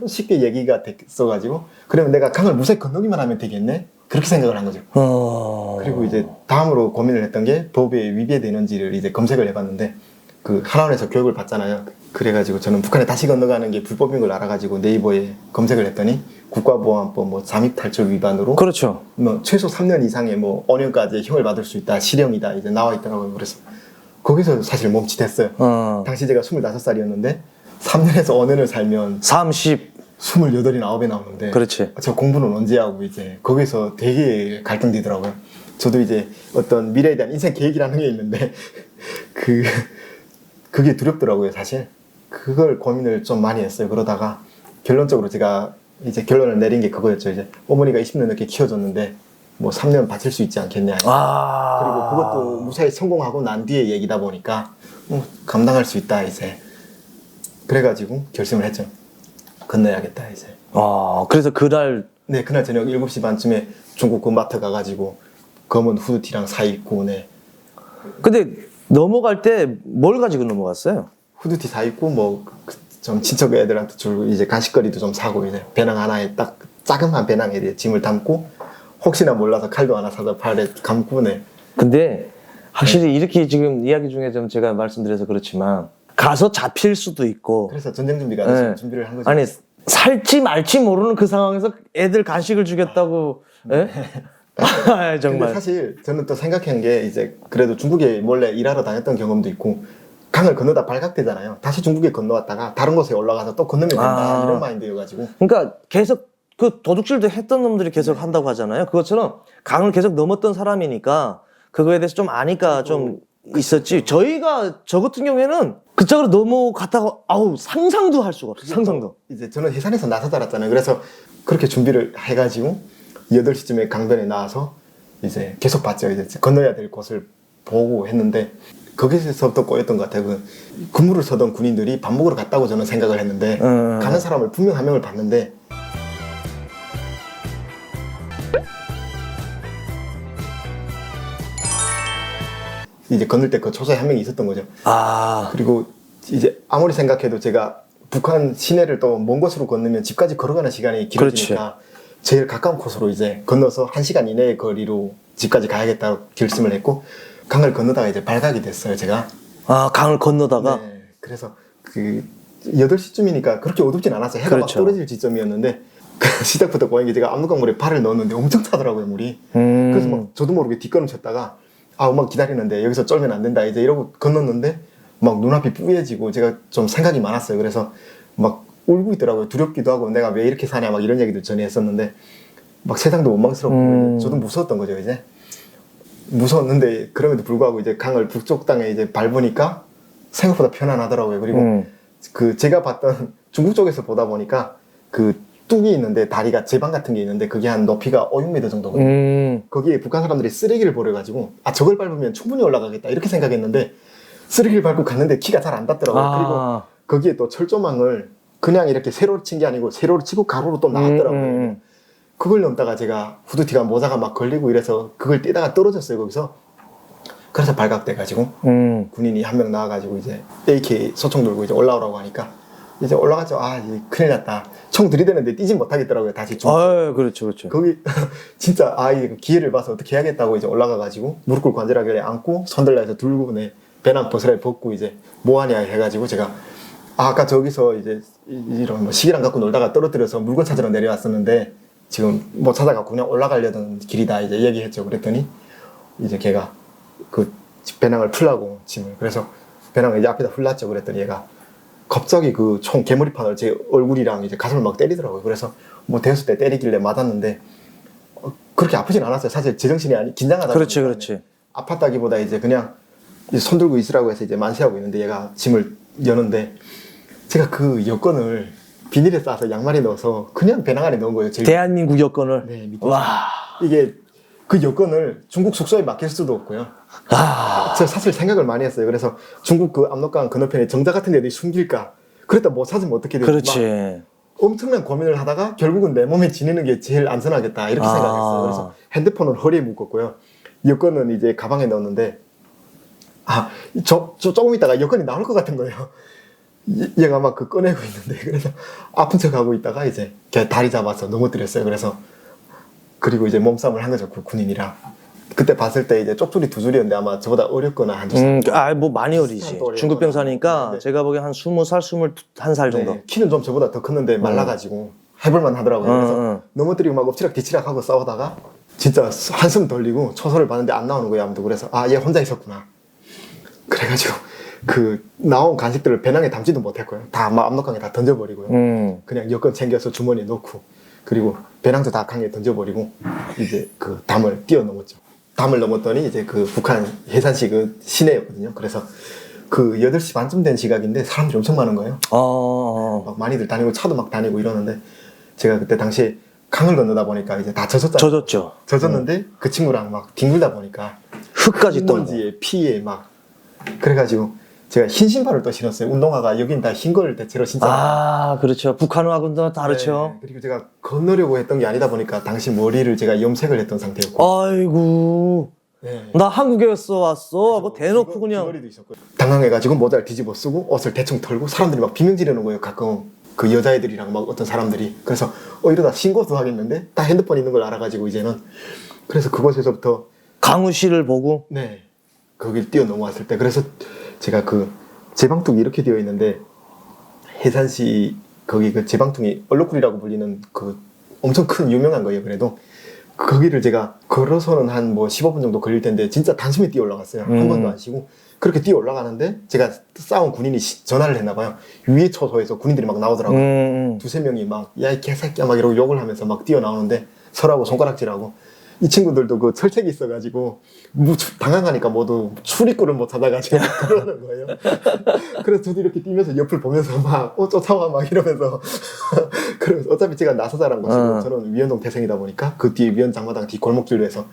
쉽게 얘기가 됐어가지고 그러면 내가 강을 무사히 건너기만 하면 되겠네. 그렇게 생각을 한 거죠. 그리고 이제 다음으로 고민을 했던 게 법에 위배되는지를 이제 검색을 해봤는데 그 하나원에서 교육을 받잖아요. 그래가지고 저는 북한에 다시 건너가는 게 불법인 걸 알아가지고 네이버에 검색을 했더니 국가보안법 뭐 잠입탈출 위반으로 그렇죠. 뭐 최소 3년 이상의 뭐 5년까지 형을 받을 수 있다. 실형이다. 이제 나와 있더라고요. 그래서 거기서 사실 멈칫했어요. 당시 제가 25살이었는데 3년에서 5년을 살면 30. 28이 9에 나오는데 그렇지. 저 공부는 언제 하고 이제 거기서 되게 갈등되더라고요. 저도 이제 어떤 미래에 대한 인생 계획이라는 게 있는데 그게 두렵더라고요. 사실 그걸 고민을 좀 많이 했어요. 그러다가 결론적으로 제가 이제 결론을 내린 게 그거였죠. 이제 어머니가 20년 넘게 키워줬는데 뭐 3년 바칠 수 있지 않겠냐. 그리고 그것도 무사히 성공하고 난 뒤에 얘기다 보니까 감당할 수 있다 이제. 그래가지고 결심을 했죠. 건너야겠다 이제. 그래서 그날 네, 그날 저녁 7시 반쯤에 중국 그 마트 가가지고 검은 후드티랑 사 입고 네. 근데 넘어갈 때 뭘 가지고 넘어갔어요? 후드티 사 입고 뭐 좀 친척 애들한테 주고 이제 간식거리도 좀 사고 이제 배낭 하나에 딱 작은 배낭에 짐을 담고 혹시나 몰라서 칼도 하나 사서 팔에 감고 네. 근데 확실히 이렇게 지금 이야기 중에 좀 제가 말씀드려서 그렇지만 가서 잡힐 수도 있고 그래서 전쟁 준비가 안 돼서 준비를 한 거죠. 아니 살지 말지 모르는 그 상황에서 애들 간식을 주겠다고 예? 근데 정말 사실 저는 또 생각한 게 이제 그래도 중국에 몰래 일하러 다녔던 경험도 있고 강을 건너다 발각되잖아요. 다시 중국에 건너왔다가 다른 곳에 올라가서 또 건너면 된다 이런 마인드여가지고 그러니까 계속 그 도둑질도 했던 놈들이 계속 한다고 하잖아요. 그것처럼 강을 계속 넘었던 사람이니까 그거에 대해서 좀 아니까 좀 있었지. 저 같은 경우에는 그쪽으로 넘어갔다가 상상도 할 수가 없어요. 상상도. 이제 저는 해산에서 나서 자랐잖아요. 그래서 그렇게 준비를 해가지고 8시쯤에 강변에 나와서 이제 계속 봤죠. 이제 건너야 될 곳을 보고 했는데 거기서부터 꼬였던 것 같아요. 그 근무를 서던 군인들이 밥 먹으러 갔다고 저는 생각을 했는데 가는 사람을 분명 한 명을 봤는데 이제 건널 때 그 초소에 한 명이 있었던 거죠. 그리고 이제 아무리 생각해도 제가 북한 시내를 또 먼 곳으로 건너면 집까지 걸어가는 시간이 길어지니까 제일 가까운 코스로 이제 건너서 1시간 이내의 거리로 집까지 가야겠다고 결심을 했고 강을 건너다가 이제 발각이 됐어요, 제가. 강을 건너다가? 네. 그래서 그 8시쯤이니까 그렇게 어둡진 않았어요. 해가 막 떨어질 지점이었는데 그 시작부터 꼬인 게 제가 압록강물에 발을 넣었는데 엄청 차더라고요, 물이. 그래서 막 저도 모르게 뒷걸음 쳤다가 막 기다리는데 여기서 쫄면 안 된다 이제 이러고 건넜는데 막 눈앞이 뿌얘지고 제가 좀 생각이 많았어요. 그래서 막 울고 있더라고요. 두렵기도 하고 내가 왜 이렇게 사냐 막 이런 얘기도 전에 했었는데 막 세상도 원망스럽고 저도 무서웠던 거죠. 이제 무서웠는데 그럼에도 불구하고 이제 강을 북쪽 땅에 이제 밟으니까 생각보다 편안하더라고요. 그리고 그 제가 봤던 중국 쪽에서 보다 보니까 그 뚝이 있는데 다리가 제방 같은 게 있는데 그게 한 높이가 5, 6m 정도거든요. 거기에 북한 사람들이 쓰레기를 버려가지고 저걸 밟으면 충분히 올라가겠다 이렇게 생각했는데 쓰레기를 밟고 갔는데 키가 잘 안 닿더라고요. 그리고 거기에 또 철조망을 그냥 이렇게 세로로 친 게 아니고 세로로 치고 가로로 또 나왔더라고요. 그걸 넘다가 제가 후드티가 모자가 막 걸리고 이래서 그걸 떼다가 떨어졌어요, 거기서. 그래서 발각돼가지고 군인이 한 명 나와가지고 이제 AK 소총 들고 이제 올라오라고 하니까 이제 올라가죠. 아, 이제 큰일 났다. 총 들이대는데 뛰진 못하겠더라고요. 다시 중. 아, 그렇죠, 그렇죠. 거기 진짜 이거 기회를 봐서 어떻게 해야겠다고 이제 올라가가지고 무릎 꿇고 관절하길래 안고 손들라 해서 들고 배낭 벗으라 벗고 이제 뭐하냐 해가지고 제가 아까 저기서 이제 이런 뭐 시계랑 갖고 놀다가 떨어뜨려서 물건 찾으러 내려왔었는데 지금 못 찾아갖고 그냥 올라가려던 길이다 이제 얘기했죠. 그랬더니 이제 걔가 그 배낭을 풀라고 짐을 그래서 배낭을 이제 앞에다 풀놨죠. 그랬더니 얘가 갑자기 그 총 개머리판을 제 얼굴이랑 이제 가슴을 막 때리더라고요. 그래서 뭐 대수 때 때리길래 맞았는데 그렇게 아프진 않았어요. 사실 제정신이 긴장하다 그렇지, 보니까 그렇지. 아팠다기보다 이제 그냥 이제 손 들고 있으라고 해서 이제 만세하고 있는데 얘가 짐을 여는데 제가 그 여권을 비닐에 싸서 양말에 넣어서 그냥 배낭 안에 넣은 거예요. 대한민국 여권을. 네, 밑에. 와. 이게 그 여권을 중국 숙소에 맡길 수도 없고요. 제가 사실 생각을 많이 했어요. 그래서 중국 그 압록강 건너편에 정자 같은 데도 숨길까. 그랬다 뭐 찾으면 어떻게 되지? 그렇지. 엄청난 고민을 하다가 결국은 내 몸에 지니는 게 제일 안전하겠다 이렇게 생각했어요. 그래서 핸드폰을 허리에 묶었고요. 여권은 이제 가방에 넣었는데 조금 있다가 여권이 나올 것 같은 거예요. 얘가 막 그 꺼내고 있는데 그래서 아픈 척하고 있다가 이제 걔 다리 잡아서 넘어뜨렸어요. 그리고 이제 몸싸움을 한 거죠. 그 군인이랑. 그때 봤을 때 이제 쪽줄이 2줄이었는데 아마 저보다 어렸거나 한 2살. 뭐 많이 어리지. 중국 병사니까 네. 제가 보기엔 한 20살, 21살 정도. 네, 키는 좀 저보다 더 컸는데 말라가지고 해볼만 하더라고요. 그래서 넘어뜨리고 막 엎치락 뒤치락 하고 싸우다가 진짜 한숨 돌리고 초소를 봤는데 안 나오는 거예요. 아무도. 그래서 얘 혼자 있었구나. 그래가지고 그 나온 간식들을 배낭에 담지도 못했고요. 다 막 압록강에 다 던져버리고요. 그냥 여권 챙겨서 주머니에 넣고 그리고 배낭도 다 강에 던져버리고 이제 그 담을 뛰어넘었죠. 담을 넘었더니 이제 그 북한 해산시 그 시내였거든요. 그래서 그 8시 반쯤 된 시각인데 사람들이 엄청 많은 거예요. 막 많이들 다니고 차도 막 다니고 이러는데 제가 그때 당시에 강을 건너다 보니까 이제 다 젖었잖아요. 젖었는데 그 친구랑 막 뒹굴다 보니까 흙까지 떠. 먼지에 피에 막 그래가지고 제가 흰 신발을 또 신었어요. 운동화가 여긴 다 흰 걸 대체로 신잖아요. 그렇죠. 북한하고는 다르죠. 네, 그리고 제가 건너려고 했던 게 아니다 보니까 당시 머리를 제가 염색을 했던 상태였고. 아이고. 네. 나 한국에서 왔어. 뭐 대놓고 그냥. 머리도 있었고. 당황해가지고 모자를 뒤집어 쓰고 옷을 대충 털고 사람들이 막 비명 지르는 거예요. 가끔 그 여자애들이랑 막 어떤 사람들이. 그래서 이러다 신고도 하겠는데 다 핸드폰 있는 걸 알아가지고 이제는. 그래서 그곳에서부터 강우 씨를 보고. 네. 거길 뛰어넘어왔을 때 그래서 제가 그 제방뚝이 이렇게 되어 있는데 해산시 거기 그 제방통이 얼룩굴이라고 불리는 그 엄청 큰 유명한 거예요. 그래도 거기를 제가 걸어서는 한 뭐 15분 정도 걸릴 텐데 진짜 단숨에 뛰어 올라갔어요. 한 번도 안 쉬고 그렇게 뛰어 올라가는데 제가 싸운 군인이 전화를 했나 봐요. 위에 초소에서 군인들이 막 나오더라고요. 두세 명이 막 야 이 개새끼야 막 이러고 욕을 하면서 막 뛰어 나오는데 서라고 손가락질하고 이 친구들도 그 철책이 있어가지고 당황하니까 모두 출입구를 못 찾아가지고 그러는 거예요. 그래서 저도 이렇게 뛰면서 옆을 보면서 막 쫓아와 막 이러면서 그러면서 어차피 제가 나서자란 것이고 저는 위원동 태생이다 보니까 그 뒤에 위원장마당 뒤 골목길로 해서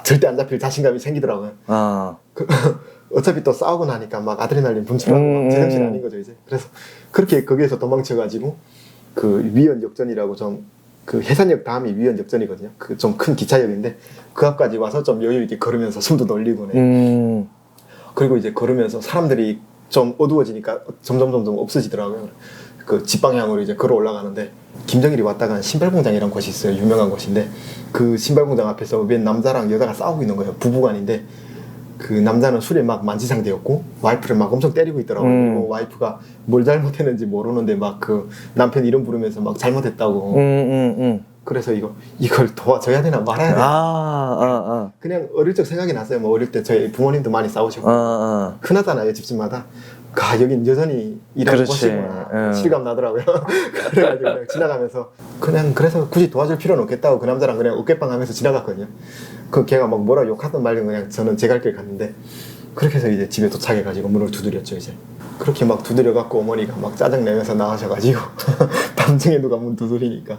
절대 안 잡힐 자신감이 생기더라고요. 어차피 또 싸우고 나니까 막 아드레날린 분출하고 제정신 아닌 거죠 이제. 그래서 그렇게 거기에서 도망쳐가지고 그 위원 역전이라고 좀 그 해산역 다음이 위원 역전이거든요. 그 좀 큰 기차역인데 그 앞까지 와서 좀 여유 있게 걸으면서 숨도 돌리고 그리고 이제 걸으면서 사람들이 좀 어두워지니까 점점 없어지더라고요. 그 집 방향으로 이제 걸어 올라가는데 김정일이 왔다가 신발공장이라는 곳이 있어요. 유명한 곳인데 그 신발공장 앞에서 웬 남자랑 여자가 싸우고 있는 거예요. 부부간인데 그 남자는 술에 막 만지상되었고 와이프를 막 엄청 때리고 있더라고요. 그리고 와이프가 뭘 잘못했는지 모르는데 막 그 남편 이름 부르면서 막 잘못했다고. 그래서 이걸 도와줘야 되나 말아야 되나. 그냥 어릴 적 생각이 났어요. 뭐 어릴 때 저희 부모님도 많이 싸우셨고 흔하잖아요 집집마다. 여긴 여전히 이런 곳이구나 실감 나더라고요. 그래가지고 그냥 지나가면서 그래서 굳이 도와줄 필요는 없겠다고 그 남자랑 그냥 어깨빵 하면서 지나갔거든요. 그 걔가 막 뭐라 욕하든 말든 그냥 저는 제 갈 길 갔는데 그렇게 해서 이제 집에 도착해가지고 문을 두드렸죠 이제. 그렇게 막 두드려갖고 어머니가 막 짜증내면서 나가셔가지고 밤중에 누가 문 두드리니까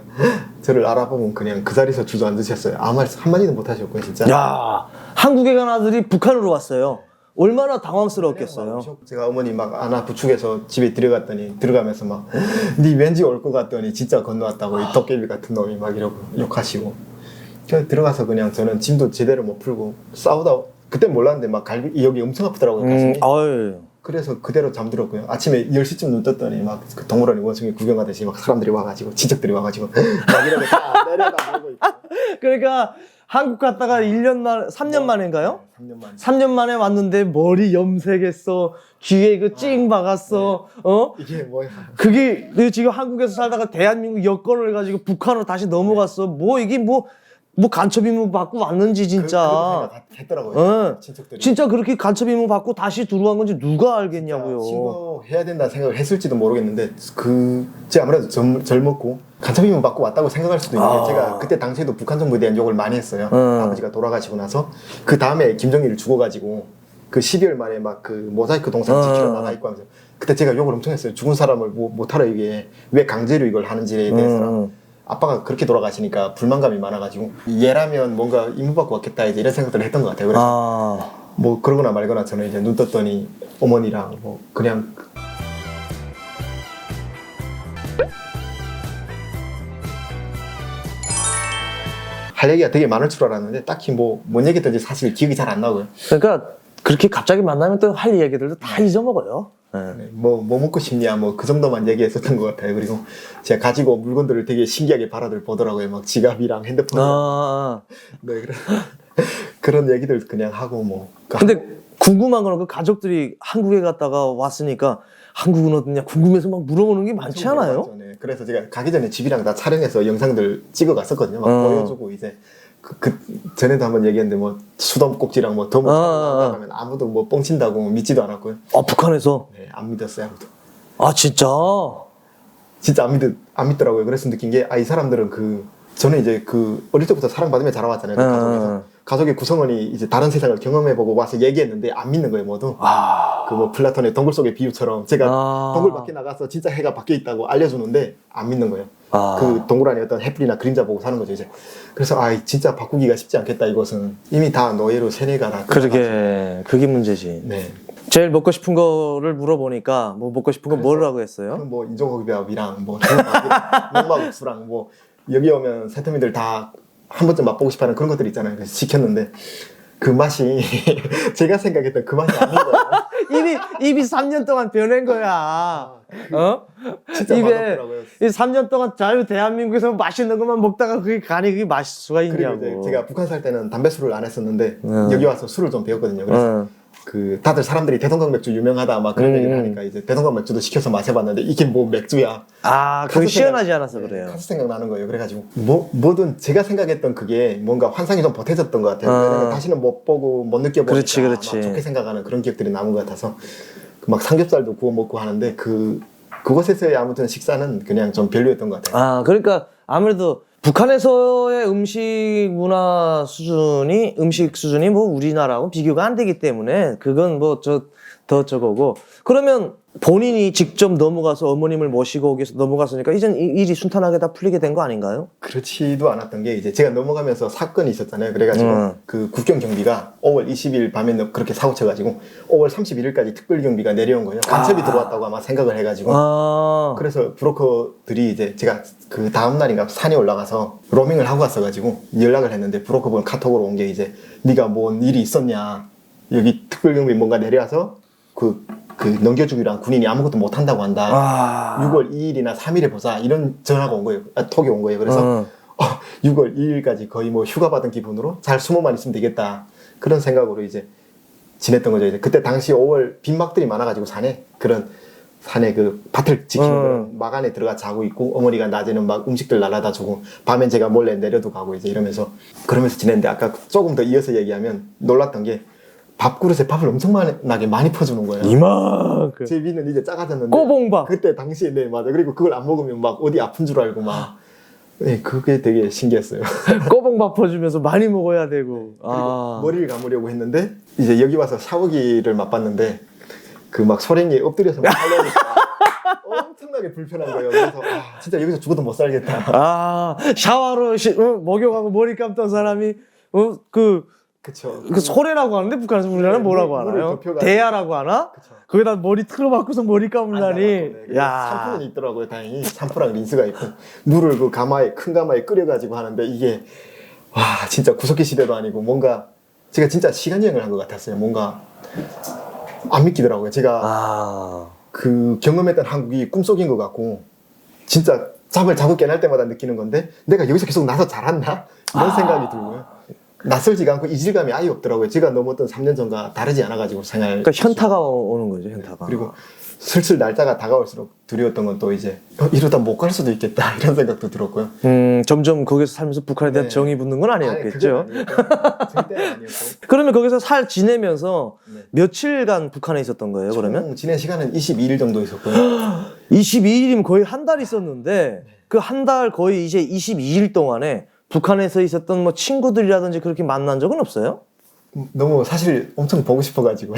저를 알아보면 그냥 그 자리에서 주저앉으셨어요. 아무 말 한마디도 못하셨고요 진짜. 야, 한국에 간 아들이 북한으로 왔어요. 얼마나 당황스러웠겠어요. 제가 어머니 막 안아 부축해서 집에 들어가면서 막 니 왠지 올 것 같더니 진짜 건너왔다고 이 도깨비 같은 놈이 막 이러고 욕하시고 그냥 들어가서 그냥 저는 짐도 제대로 못 풀고 싸우다 그땐 몰랐는데 막 여기 엄청 아프더라고요 가슴이. 그래서 그대로 잠들었고요. 아침에 10시쯤 눈 떴더니 막 그 동물원에 원숭이 구경하듯이 막 사람들이 와가지고 친척들이 와가지고 막 이러고 다 내려가 보고 있고. 그러니까 한국 갔다가 1년 만 3년 만인가요? 3년 만에. 3년 만에 왔는데 머리 염색했어. 귀에 그 찡 박았어. 어? 이게 뭐야? 그게 그 지금 한국에서 살다가 대한민국 여권을 가지고 북한으로 다시 넘어갔어. 뭐 이게 뭐 간첩 임무 받고 왔는지 진짜. 그렇게 생각했더라고요. 어. 친척들이. 진짜 그렇게 간첩 임무 받고 다시 들어간 건지 누가 알겠냐고요. 신고해야 된다는 생각을 했을지도 모르겠는데 제가 아무래도 젊었고 간첩 임무 받고 왔다고 생각할 수도 있는데 제가 그때 당시에도 북한 정부에 대한 욕을 많이 했어요. 아버지가 돌아가시고 나서 그 다음에 김정일을 죽어가지고 그 12월 말에 막 그 모자이크 동상 지키러 나가 있고 하면서 그때 제가 욕을 엄청 했어요. 죽은 사람을 못하러 이게 왜 강제로 이걸 하는지에 대해서는 아빠가 그렇게 돌아가시니까 불만감이 많아가지고 얘라면 뭔가 임무받고 왔겠다 이제 이런 생각들을 했던 것 같아요. 그래서 뭐 그러거나 말거나 저는 이제 눈 떴더니 어머니랑 뭐 그냥 할 얘기가 되게 많을 줄 알았는데 딱히 뭔 얘기든지 사실 기억이 잘 안 나고요. 그러니까 그렇게 갑자기 만나면 또 할 이야기들도 다 잊어먹어요. 네, 뭐 먹고 싶냐 뭐 그 정도만 얘기했었던 것 같아요. 그리고 제가 가지고 온 물건들을 되게 신기하게 바라들 보더라고요. 막 지갑이랑 핸드폰이랑 네, 그래서 그런 얘기들 그냥 하고 뭐. 근데 궁금한 거는 그 가족들이 한국에 갔다가 왔으니까 한국은 어떠냐 궁금해서 막 물어보는 게 많지 않아요? 네. 그래서 제가 가기 전에 집이랑 다 촬영해서 영상들 찍어 갔었거든요. 막 보여주고 이제 그 전에도 한번 얘기했는데 뭐 수도꼭지랑 뭐 도무 나가면 아무도 뭐 뻥친다고 믿지도 않았고요. 북한에서? 네, 안 믿었어요 아무도. 아 진짜? 진짜 안 믿더라고요. 그래서 느낀 게 이 사람들은 저는 이제 어릴 때부터 사랑받으며 자라왔잖아요. 그 가족에서. 가족의 구성원이 이제 다른 세상을 경험해보고 와서 얘기했는데 안 믿는 거예요, 모두. 그 뭐 플라톤의 동굴 속의 비유처럼 제가 동굴 밖에 나가서 진짜 해가 밖에 있다고 알려주는데 안 믿는 거예요. 그 동굴 안에 어떤 햇불이나 그림자 보고 사는 거죠, 이제. 그래서 진짜 바꾸기가 쉽지 않겠다, 이것은. 이미 다 노예로 세뇌가 다. 그게 문제지. 네. 제일 먹고 싶은 거를 물어보니까 뭐 먹고 싶은 거 뭐라고 했어요? 뭐 인조고기밥이랑 뭐 농막국수랑 뭐 여기 오면 새토미들 다 한 번쯤 맛보고 싶어하는 그런 것들 있잖아요. 그래서 시켰는데 그 맛이 제가 생각했던 그 맛이 아닌 거예요. 입이 3년 동안 변한 거야. 진짜 입에 맛없더라고요. 이 3년 동안 자유 대한민국에서 맛있는 것만 먹다가 그게 맛있을 수가 있냐고. 그리고 이제 제가 북한 살 때는 담배 술을 안 했었는데 여기 와서 술을 좀 배웠거든요. 그래서 다들 사람들이 대동강 맥주 유명하다 막 그런 얘기를 하니까 이제 대동강 맥주도 시켜서 마셔봤는데 이게 뭐 맥주야. 그게 시원하지 않아서 그래요. 카스 생각나는 거예요. 그래가지고 뭐든 제가 생각했던 그게 뭔가 환상이 좀 보태졌던 것 같아요. 왜냐면 다시는 못 보고 못 느껴보니까 그렇지. 막 좋게 생각하는 그런 기억들이 남은 것 같아서 막 삼겹살도 구워 먹고 하는데 그곳에서의 아무튼 식사는 그냥 좀 별로였던 것 같아요. 그러니까 아무래도 북한에서의 음식 수준이 뭐 우리나라하고 비교가 안 되기 때문에 그건 뭐 더 저거고. 그러면 본인이 직접 넘어가서 어머님을 모시고 오기 위해서 넘어갔으니까 이젠 일이 순탄하게 다 풀리게 된 거 아닌가요? 그렇지도 않았던 게 이제 제가 넘어가면서 사건이 있었잖아요. 그래가지고 그 국경 경비가 5월 20일 밤에 그렇게 사고 쳐가지고 5월 31일까지 특별 경비가 내려온 거예요. 간첩이 들어왔다고 아마 생각을 해가지고 그래서 브로커들이 이제 제가 그 다음 날인가 산에 올라가서 로밍을 하고 갔어가지고 연락을 했는데 브로커분 카톡으로 온 게 이제 네가 뭔 일이 있었냐 여기 특별 경비 뭔가 내려와서 그 넘겨주기랑 군인이 아무것도 못 한다고 한다. 6월 2일이나 3일에 보자. 이런 전화가 온 거예요. 톡이 온 거예요. 그래서 6월 2일까지 거의 뭐 휴가 받은 기분으로 잘 숨어만 있으면 되겠다. 그런 생각으로 이제 지냈던 거죠. 이제 그때 당시 5월 빈막들이 많아가지고 산에 그 밭을 지키는 그런 막 안에 들어가 자고 있고 어머니가 낮에는 막 음식들 날아다 주고 밤엔 제가 몰래 내려도 가고 이제 그러면서 지냈는데 아까 조금 더 이어서 얘기하면 놀랐던 게 밥그릇에 밥을 엄청나게 많이 퍼주는 거예요. 이만큼. 제 위는 이제 작아졌는데. 꼬봉밥. 그때 당시에 네 맞아. 그리고 그걸 안 먹으면 막 어디 아픈 줄 알고 막. 네 그게 되게 신기했어요. 꼬봉밥 퍼주면서 많이 먹어야 되고. 그리고 머리를 감으려고 했는데 이제 여기 와서 샤워기를 맛봤는데 그 막 소랭이에 엎드려서 막 하려니까 엄청나게 불편한 거예요. 그래서 진짜 여기서 죽어도 못 살겠다. 샤워로 목욕하고 머리 감던 사람이 그쵸. 그 소래라고 하는데 북한에서 우리나라는 뭐라고 하나요? 대야라고 하나? 그쵸. 거기다 머리 틀어박고서 머리 감으려니. 네. 샴푸는 있더라고요. 다행히 샴푸랑 린스가 있고 물을 그 큰 가마에 끓여가지고 하는데 이게 진짜 구석기 시대도 아니고 뭔가 제가 진짜 시간 여행을 한 것 같았어요. 뭔가 안 믿기더라고요. 제가 아. 그 경험했던 한국이 꿈속인 것 같고 진짜 잠을 자고 깨날 때마다 느끼는 건데 내가 여기서 계속 나서 자랐나? 이런 생각이 들고요. 낯설지가 않고 이질감이 아예 없더라고요. 제가 넘었던 3년 전과 다르지 않아가지고 생활. 그러니까 현타가 오는 거죠, 현타가. 그리고 슬슬 날짜가 다가올수록 두려웠던 건 또 이제 이러다 못 갈 수도 있겠다 이런 생각도 들었고요. 점점 거기서 살면서 북한에 대한 네. 정이 붙는 건 아니었겠죠. 절대 아니었고. 그러면 거기서 살 지내면서 네. 며칠간 북한에 있었던 거예요, 그러면? 총 지낸 시간은 22일 정도 있었고요. 22일이면 거의 한 달 있었는데 그 한 달 거의 이제 22일 동안에 북한에서 있었던 뭐 친구들이라든지 그렇게 만난 적은 없어요? 너무 사실 엄청 보고 싶어가지고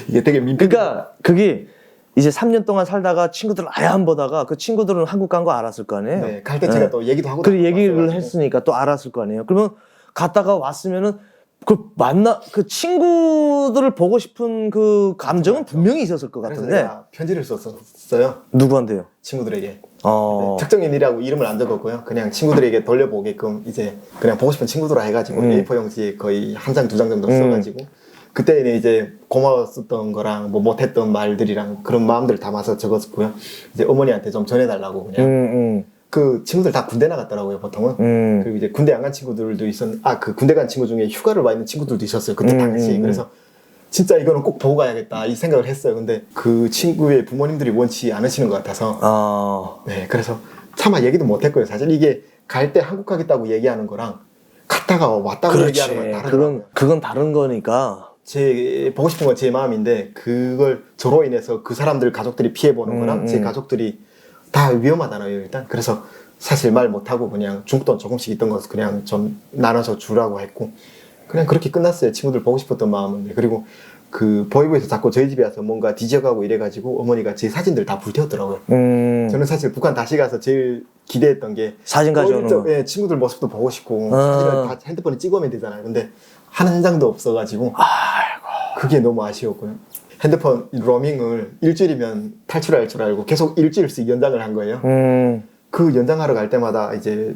이게 되게 민폐. 그러니까 그게 이제 3년 동안 살다가 친구들 아예 안 보다가 그 친구들은 한국 간 거 알았을 거 아니에요? 네, 갈 때 제가 또 얘기도 하고. 그 얘기를 왔어가지고. 했으니까 또 알았을 거 아니에요? 그러면 갔다가 왔으면은 그 친구들을 보고 싶은 그 감정은 분명히 있었을 것 그래서 같은데 내가 편지를 썼어요. 누구한테요? 친구들에게. 네, 어. 특정인이라고 이름을 안 적었고요. 그냥 친구들에게 돌려보게끔 이제 그냥 보고 싶은 친구들로 해가지고 A4 용지에 거의 한 장, 두 장 정도 써가지고 그때는 이제 고마웠었던 거랑 뭐 못했던 말들이랑 그런 마음들 담아서 적었고요. 이제 어머니한테 좀 전해달라고 그냥. 그 친구들 다 군대 나갔더라고요, 보통은. 그리고 이제 군대 안 간 친구들도 그 군대 간 친구 중에 휴가를 와 있는 친구들도 있었어요. 그때 당시. 그래서 진짜 이거는 꼭 보고 가야겠다 이 생각을 했어요. 근데 그 친구의 부모님들이 원치 않으시는 것 같아서. 네, 그래서 차마 얘기도 못 했고요. 사실 이게 갈 때 한국 가겠다고 얘기하는 거랑 갔다가 왔다고 그렇지. 얘기하는 건 다르더라고요. 그건 다른 거니까. 보고 싶은 건 제 마음인데 그걸 저로 인해서 그 사람들 가족들이 피해보는 거랑 제 가족들이 다 위험하잖아요, 일단. 그래서 사실 말 못하고 그냥 중국돈 조금씩 있던 거 그냥 좀 나눠서 주라고 했고 그냥 그렇게 끝났어요. 친구들 보고 싶었던 마음은. 그리고 그 보이부에서 자꾸 저희 집에 와서 뭔가 뒤져가고 이래가지고 어머니가 제 사진들 다 불태웠더라고요. 저는 사실 북한 다시 가서 제일 기대했던 게 사진 가져오는 거. 예, 친구들 모습도 보고 싶고 사진을 다 핸드폰에 찍어오면 되잖아요. 근데 한 장도 없어가지고 그게 너무 아쉬웠고요. 핸드폰 로밍을 일주일이면 탈출할 줄 알고 계속 일주일씩 연장을 한 거예요. 그 연장하러 갈 때마다 이제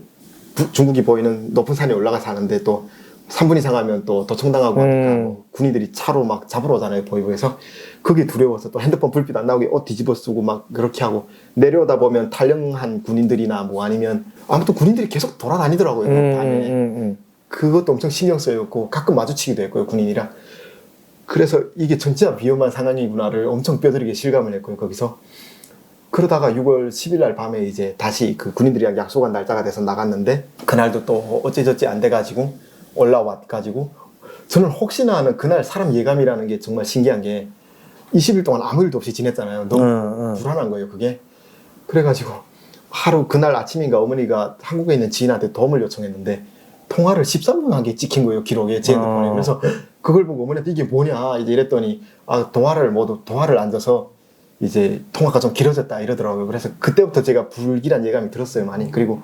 중국이 보이는 높은 산에 올라가서 하는데 또 3분 이상 하면 또 도청당하고 하니까 뭐 군인들이 차로 막 잡으러 오잖아요, 보이부에서. 그게 두려워서 또 핸드폰 불빛 안 나오게 옷 뒤집어 쓰고 막 그렇게 하고 내려오다 보면 탈영한 군인들이나 뭐 아니면 아무튼 군인들이 계속 돌아다니더라고요, 밤에. 그것도 엄청 신경 쓰였고 가끔 마주치기도 했고요, 군인이랑. 그래서 이게 진짜 위험한 상황이구나를 엄청 뼈저리게 실감을 했고요, 거기서. 그러다가 6월 10일 날 밤에 이제 다시 그 군인들이랑 약속한 날짜가 돼서 나갔는데 그날도 또 어찌저찌 안 돼가지고 올라와가지고 저는 혹시나 하는 그날 사람 예감이라는 게 정말 신기한 게 20일 동안 아무 일도 없이 지냈잖아요. 너무 불안한 거예요, 그게. 그래가지고 하루 그날 아침인가 어머니가 한국에 있는 지인한테 도움을 요청했는데 통화를 13분 한 게 찍힌 거예요, 기록에, 제 핸드폰에. 그래서 그걸 보고 어머니한테 이게 뭐냐 이제 이랬더니 동화를 앉아서 이제 통화가 좀 길어졌다 이러더라고요. 그래서 그때부터 제가 불길한 예감이 들었어요, 많이. 그리고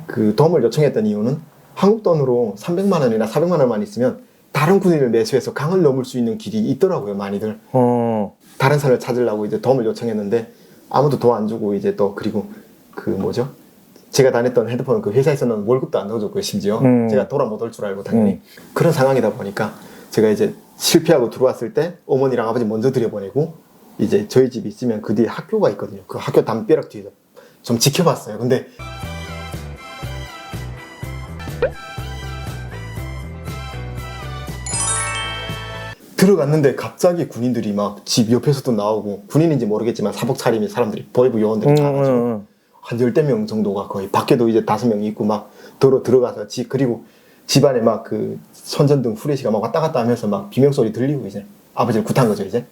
그 도움을 요청했던 이유는 한국 돈으로 300만 원이나 400만 원만 있으면 다른 군인을 매수해서 강을 넘을 수 있는 길이 있더라고요, 많이들. 다른 산을 찾으려고 이제 도움을 요청했는데 아무도 도움 안 주고 이제 또 그리고 그 뭐죠? 제가 다녔던 핸드폰 그 회사에서는 월급도 안 넣어줬고요, 심지어. 제가 돌아 못 올 줄 알고 당연히. 그런 상황이다 보니까 제가 이제 실패하고 들어왔을 때 어머니랑 아버지 먼저 들여보내고 이제 저희 집이 있으면 그 뒤에 학교가 있거든요. 그 학교 담벼락 뒤에서 좀 지켜봤어요. 근데 들어갔는데 갑자기 군인들이 막 집 옆에서도 나오고 군인인지 모르겠지만 사복 차림의 사람들이 보이부 요원들이 나와가지고 한 10대 명 정도가 거의 밖에도 이제 5명 있고 막 들어가서 그리고 집안에 막 그 손전등 후레쉬가 막 왔다 갔다 하면서 막 비명소리 들리고 이제 아버지를 굿한 거죠 이제.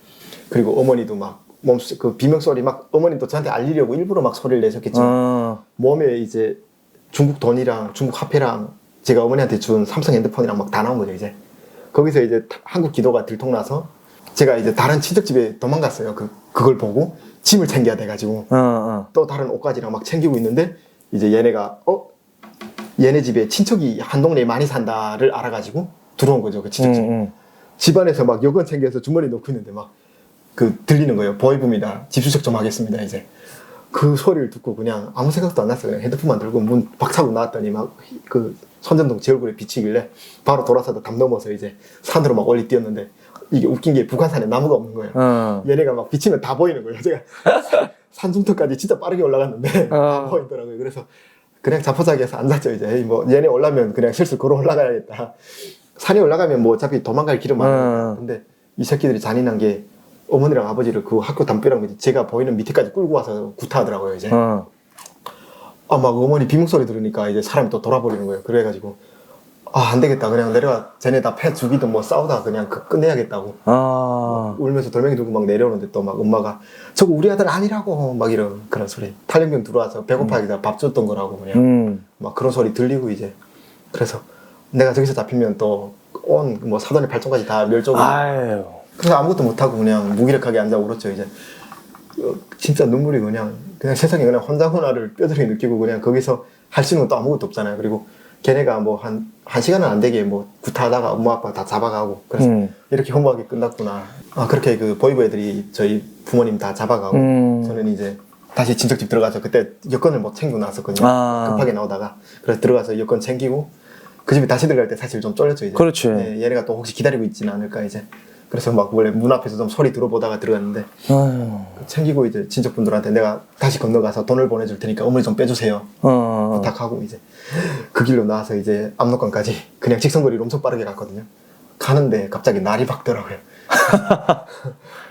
그리고 어머니도 막 그 비명소리 막 어머니도 저한테 알리려고 일부러 막 소리를 내셨겠지만 몸에 이제 중국 돈이랑 중국 화폐랑 제가 어머니한테 준 삼성 핸드폰이랑 막 다 나온 거죠 이제. 거기서 이제 한국 기도가 들통나서 제가 이제 다른 친척집에 도망갔어요. 그걸 보고 짐을 챙겨야 돼가지고 또 다른 옷가지랑 막 챙기고 있는데 이제 얘네가 얘네 집에 친척이 한 동네에 많이 산다를 알아가지고 들어온 거죠, 그 친척집. 집안에서 막 여권 챙겨서 주머니에 넣고 있는데 막 들리는 거예요. 보이부입니다. 집 수색 좀 하겠습니다, 이제. 그 소리를 듣고 그냥 아무 생각도 안 났어요. 그냥 핸드폰만 들고 문 박차고 나왔더니 막 그 손전등 제 얼굴에 비치길래 바로 돌아서서 담 넘어서 이제 산으로 막 올리 뛰었는데 이게 웃긴 게 북한산에 나무가 없는 거예요. 얘네가 막 비치면 다 보이는 거예요. 제가 산중턱까지 진짜 빠르게 올라갔는데 다 보이더라고요. 그래서 그냥 자포자기해서 앉았죠. 이제 에이, 뭐 얘네 올라면 그냥 슬슬 걸어 올라가야겠다. 산에 올라가면 뭐 어차피 도망갈 길은 많으니까. 근데 이 새끼들이 잔인한 게 어머니랑 아버지를 그 학교 담벼락 제가 보이는 밑에까지 끌고 와서 구타하더라고요. 이제 막 어머니 비명 소리 들으니까 이제 사람이 또 돌아버리는 거예요. 그래가지고 안 되겠다. 그냥 내려가 쟤네 다 패 죽이든 뭐 싸우다 그냥 끝내야겠다고. 막 울면서 돌멩이 들고 막 내려오는데 또 막 엄마가 저거 우리 아들 아니라고 막 이런 그런 소리. 탈영병 들어와서 배고파하기다 밥 줬던 거라고 그냥 막 그런 소리 들리고 이제 그래서 내가 저기서 잡히면 또 온 뭐 사돈의 발전까지 다 멸종을. 그래서 아무것도 못하고 그냥 무기력하게 앉아 울었죠. 이제 진짜 눈물이 그냥 세상에 그냥 혼자구나를 뼈저리게 느끼고 그냥 거기서 할 수 있는 것도 아무것도 없잖아요. 그리고 걔네가 뭐 한 시간은 안 되게 뭐 구타하다가 엄마 아빠 다 잡아가고 그래서 이렇게 허무하게 끝났구나. 그렇게 그 보이브 애들이 저희 부모님 다 잡아가고 저는 이제 다시 친척집 들어가서 그때 여권을 못 챙기고 나왔었거든요. 급하게 나오다가 그래서 들어가서 여권 챙기고 그 집에 다시 들어갈 때 사실 좀 쫄렸죠. 이제. 그렇지. 네, 얘네가 또 혹시 기다리고 있지는 않을까 이제. 그래서 막 원래 문 앞에서 좀 소리 들어보다가 들어갔는데 챙기고 이제 친척분들한테 내가 다시 건너가서 돈을 보내줄 테니까 어머니 좀 빼주세요 부탁하고 이제 그 길로 나와서 이제 압록강까지 그냥 직선거리로 엄청 빠르게 갔거든요. 가는데 갑자기 날이 밝더라고요.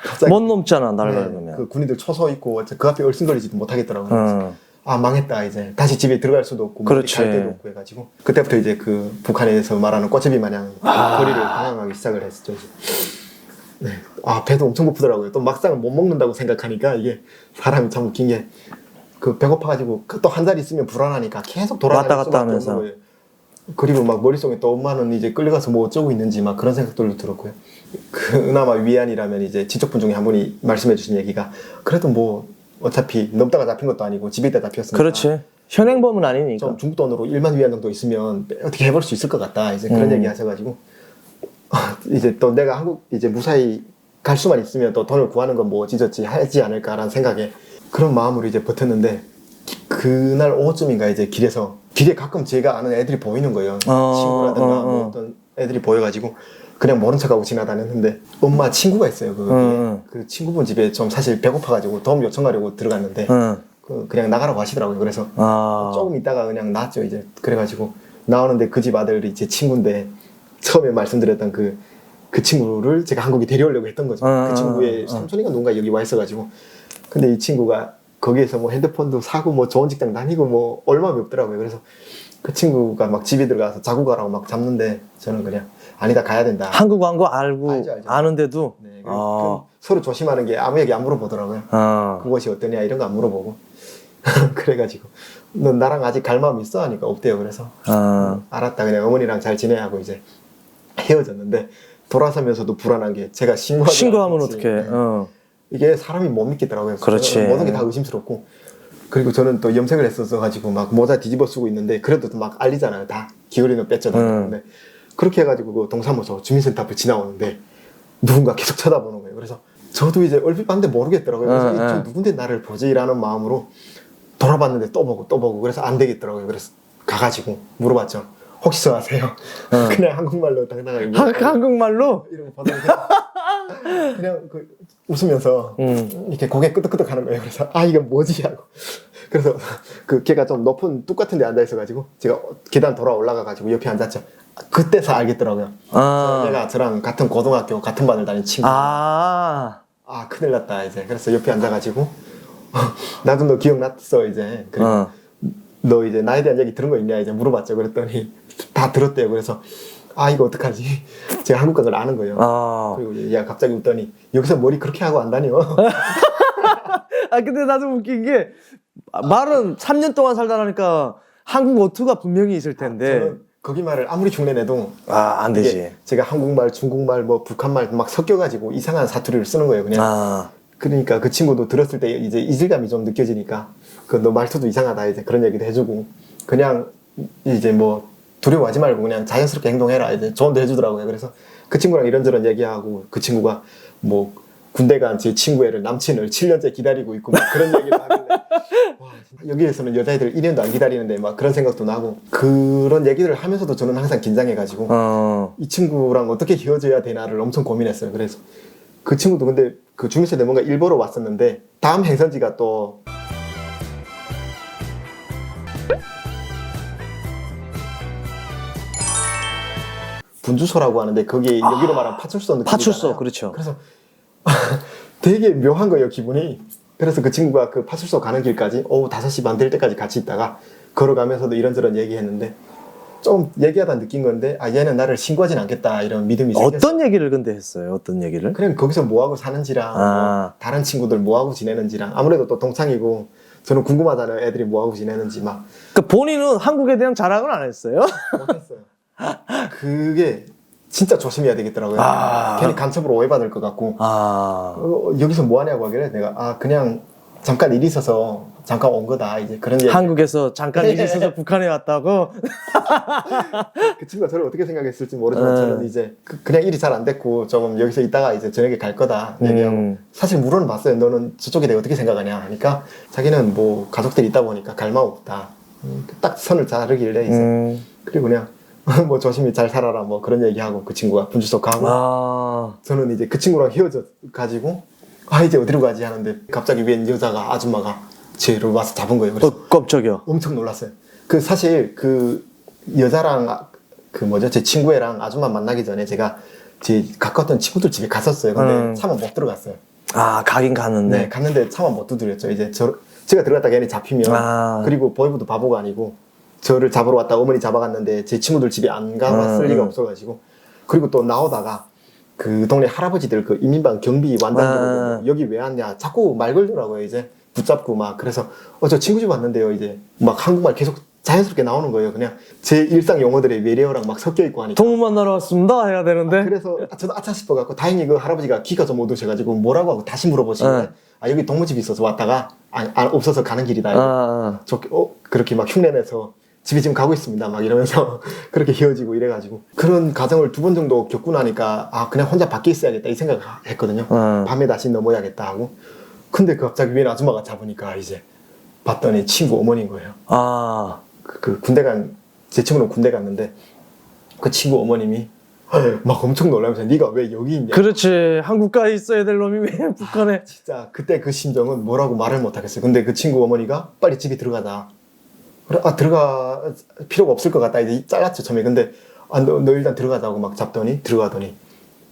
갑자기 못 넘잖아 날 밝으면. 그 군인들 초소 있고 그 앞에 얼씬거리지도 못하겠더라고요. 망했다 이제 다시 집에 들어갈 수도 없고 갈 데도 없고 해가지고 그때부터 이제 그 북한에서 말하는 꽃제비 마냥 거리를 방황하기 시작을 했었죠. 이제. 네. 배도 엄청 고프더라고요. 또 막상 못 먹는다고 생각하니까 이게 사람이 참 웃긴 게 그 배고파가지고 또 한 자리 있으면 불안하니까 계속 돌아다닐 수밖에 없는 거예요. 그리고 막 머릿속에 또 엄마는 이제 끌려가서 뭐 어쩌고 있는지 막 그런 생각들도 들었고요. 그나마 위안이라면 이제 친척분 중에 한 분이 말씀해 주신 얘기가 그래도 뭐 어차피 넘다가 잡힌 것도 아니고 집에 있다 잡혔으니까 그렇지. 현행범은 아니니까. 좀 중국 돈으로 1만 위안 정도 있으면 어떻게 해볼 수 있을 것 같다. 이제 그런 얘기 하셔가지고 이제 또 내가 한국 이제 무사히 갈 수만 있으면 또 돈을 구하는 건 뭐 어찌저찌 하지 않을까라는 생각에 그런 마음으로 이제 버텼는데 그날 오후쯤인가 이제 길에 가끔 제가 아는 애들이 보이는 거예요. 친구라든가 뭐 어떤 애들이 보여가지고 그냥 모른 척하고 지나다녔는데 엄마 친구가 있어요. 그 친구분 집에 좀 사실 배고파가지고 도움 요청하려고 들어갔는데 그냥 나가라고 하시더라고요. 그래서 조금 있다가 그냥 나왔죠. 이제 그래가지고 나오는데 그 집 아들이 제 친구인데 처음에 말씀드렸던 그 친구를 제가 한국에 데려오려고 했던 거죠. 그 친구의 삼촌이가 누군가 여기 와 있어가지고 근데 이 친구가 거기에서 뭐 핸드폰도 사고 뭐 좋은 직장 다니고 뭐 얼마나 없더라고요. 그래서 그 친구가 막 집에 들어가서 자고 가라고 막 잡는데 저는 그냥 아니다 가야 된다. 한국 wan 거 알고 알죠. 아는데도 네, 서로 조심하는 게 아무 얘기 안 물어보더라고요. 그것이 어떠냐 이런 거 안 물어보고 그래가지고 너 나랑 아직 갈 마음 있어? 하니까 없대요. 그래서 알았다 그냥 어머니랑 잘 지내야 하고 이제 헤어졌는데 돌아서면서도 불안한 게 제가 신고하면 어떡해. 이게 사람이 못 믿겠더라고요. 그렇지. 모든 게 다 의심스럽고 그리고 저는 또 염색을 했어서 가지고 막 모자 뒤집어 쓰고 있는데 그래도 막 알리잖아요. 다 기울이는 뺐잖아요. 그렇게 해가지고 그 동사무소 주민센터 앞에 지나오는데 누군가 계속 쳐다보는 거예요. 그래서 저도 이제 얼핏 봤는데 모르겠더라고요. 그래서 저 누군데 나를 보지라는 마음으로 돌아봤는데 또 보고 그래서 안 되겠더라고요. 그래서 가가지고 물어봤죠. 혹시 저 아세요? 그냥 한국말로 당당하게 한국말로? 이러고 받으면 그냥 웃으면서 이렇게 고개 끄덕끄덕 하는 거예요. 그래서 이게 뭐지? 하고 그래서 걔가 좀 높은 뚝 같은 데 앉아 있어가지고 제가 계단 돌아 올라가가지고 옆에 앉았죠. 그때서 알겠더라고요. 내가 저랑 같은 고등학교 같은 반을 다닌 친구. 큰일 났다 이제. 그래서 옆에 앉아가지고 나도 너 기억났어 이제. 그리고 너 이제 나에 대한 얘기 들은 거 있냐 이제 물어봤죠. 그랬더니 다 들었대요. 그래서 이거 어떡하지? 제가 한국 가을 아는 거예요. 그리고 얘가 갑자기 웃더니 여기서 머리 그렇게 하고 안 다녀. 근데 나도 웃긴 게 말은 3년 동안 살다 나니까 한국 어투가 분명히 있을 텐데 저는 거기 말을 아무리 흉내내도 안 되지. 제가 한국말, 중국말, 뭐 북한말 막 섞여가지고 이상한 사투리를 쓰는 거예요. 그냥. 그러니까 그 친구도 들었을 때 이제 이질감이 좀 느껴지니까 너 말투도 이상하다 이제 그런 얘기도 해주고 그냥 이제 뭐 두려워하지 말고 그냥 자연스럽게 행동해라 이제 조언도 해주더라고요. 그래서 그 친구랑 이런저런 얘기하고 그 친구가 뭐 군대 간 제 친구 애를 남친을 7년째 기다리고 있고 막 그런 얘기를 하길래 와, 여기에서는 여자애들 1년도 안 기다리는데 막 그런 생각도 나고 그런 얘기를 하면서도 저는 항상 긴장해가지고 이 친구랑 어떻게 헤어져야 되나를 엄청 고민했어요. 그래서 그 친구도 근데 그 주민센터 뭔가 일보러 왔었는데 다음 행선지가 또 분주소라고 하는데 그게 여기로 말하면 파출소 느낌이잖아요. 파출소, 그렇죠. 그래서 되게 묘한 거예요, 기분이. 그래서 그 친구가 그 파출소 가는 길까지 오후 5시 반 될 때까지 같이 있다가 걸어가면서도 이런저런 얘기했는데 좀 얘기하다 느낀 건데 아 얘는 나를 신고하진 않겠다 이런 믿음이 생겼어요. 어떤 얘기를 근데 했어요? 어떤 얘기를? 그냥 거기서 뭐하고 사는지랑 뭐 다른 친구들 뭐하고 지내는지랑 아무래도 또 동창이고 저는 궁금하잖아요. 애들이 뭐하고 지내는지 막. 그러니까 본인은 한국에 대한 자랑을 안 했어요? 못했어요. 그게 진짜 조심해야 되겠더라고요. 괜히 간첩으로 오해받을 것 같고 여기서 뭐 하냐고 하길래 내가 그냥 잠깐 일이 있어서 잠깐 온 거다 이제 그런 얘기. 한국에서 잠깐 일이 있어서 북한에 왔다고? 그 친구가 저를 어떻게 생각했을지 모르지만 저는 이제 그냥 일이 잘 안 됐고 좀 여기서 있다가 이제 저녁에 갈 거다 얘기하고 사실 물어는 봤어요. 너는 저쪽에 대해 어떻게 생각하냐 하니까 자기는 뭐 가족들이 있다 보니까 갈 마음 없다. 딱 선을 자르길래 이제 그리고 그냥 뭐 조심히 잘 살아라 뭐 그런 얘기하고 그 친구가 분주소 가고 저는 이제 그 친구랑 헤어져 가지고 이제 어디로 가지 하는데 갑자기 웬 여자가 아줌마가 저를 와서 잡은 거예요. 그래서 깜짝이야. 엄청 놀랐어요. 그 사실 그 여자랑 그 뭐죠 제 친구애랑 아줌마 만나기 전에 제가 제 가까웠던 친구들 집에 갔었어요. 근데 차마 못 들어갔어요. 가긴 갔는데. 네, 갔는데 차마 못 두드렸죠. 이제 제가 들어갔다 걔네 잡히면 그리고 보이부도 바보가 아니고 저를 잡으러 왔다 어머니 잡아갔는데 제 친구들 집에 안 가봤을 리가 없어가지고 그리고 또 나오다가 그 동네 할아버지들 그 이민방 경비 완장들 여기 왜 왔냐 자꾸 말 걸더라고요. 이제 붙잡고 막 그래서 저 친구 집 왔는데요. 이제 막 한국말 계속 자연스럽게 나오는 거예요. 그냥 제 일상 용어들의 외래어랑 막 섞여 있고 하니까 동무 만나러 왔습니다 해야 되는데 그래서 저도 아차 싶어갖고 다행히 그 할아버지가 기가 좀 못 오셔가지고 뭐라고 하고 다시 물어보시는데 여기 동무집이 있어서 왔다가 없어서 가는 길이다. 그렇게 막 흉내내서 집에 지금 가고 있습니다. 막 이러면서 그렇게 헤어지고 이래가지고 그런 과정을 2번 정도 겪고 나니까 그냥 혼자 밖에 있어야겠다 이 생각을 했거든요. 밤에 다시 넘어야겠다 하고 근데 갑자기 웬 아줌마가 잡으니까 이제 봤더니 친구 어머니인 거예요. 그 군대 제 친구는 군대 갔는데 그 친구 어머님이 막 엄청 놀라면서 네가 왜 여기 있냐. 그렇지 한국가에 있어야 될 놈이 왜 북한에 진짜 그때 그 심정은 뭐라고 말을 못 하겠어요. 근데 그 친구 어머니가 빨리 집에 들어가자. 그래, 들어가 필요가 없을 것 같다. 이제 잘랐죠 처음에. 근데 너 일단 들어가자고 막 잡더니 들어가더니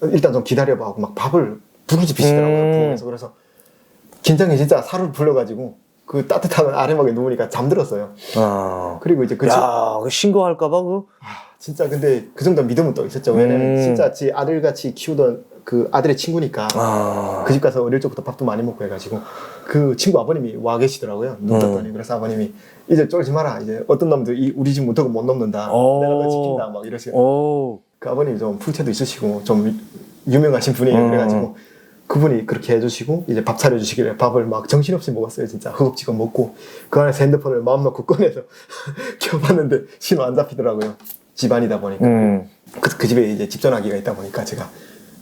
일단 좀 기다려봐 하고 막 밥을 부르지 비시더라고요. 그래서 긴장이 진짜 살을 불러가지고 그 따뜻한 아래막에 누우니까 잠들었어요. 그리고 이제 신고할까봐 진짜 근데 그 정도 믿음은 또 있었죠. 왜냐면 진짜 제 아들같이 키우던 그 아들의 친구니까 그 집 가서 어릴 적부터 밥도 많이 먹고 해가지고 그 친구 아버님이 와 계시더라고요. 눈 떴더니 그래서 아버님이 이제 쫄지 마라. 이제 어떤 놈들 우리 집 문턱은 못 넘는다. 내가 너 지킨다. 막 이러시고 그 아버님이 좀 풀체도 있으시고 좀 유명하신 분이에요. 그래가지고 그분이 그렇게 해주시고 이제 밥 차려주시길래 밥을 막 정신없이 먹었어요. 진짜 허겁지겁 먹고 그 안에서 핸드폰을 마음 놓고 꺼내서 켜봤는데 신호 안 잡히더라고요. 집안이다 보니까 그 집에 이제 집 전화기가 있다 보니까 제가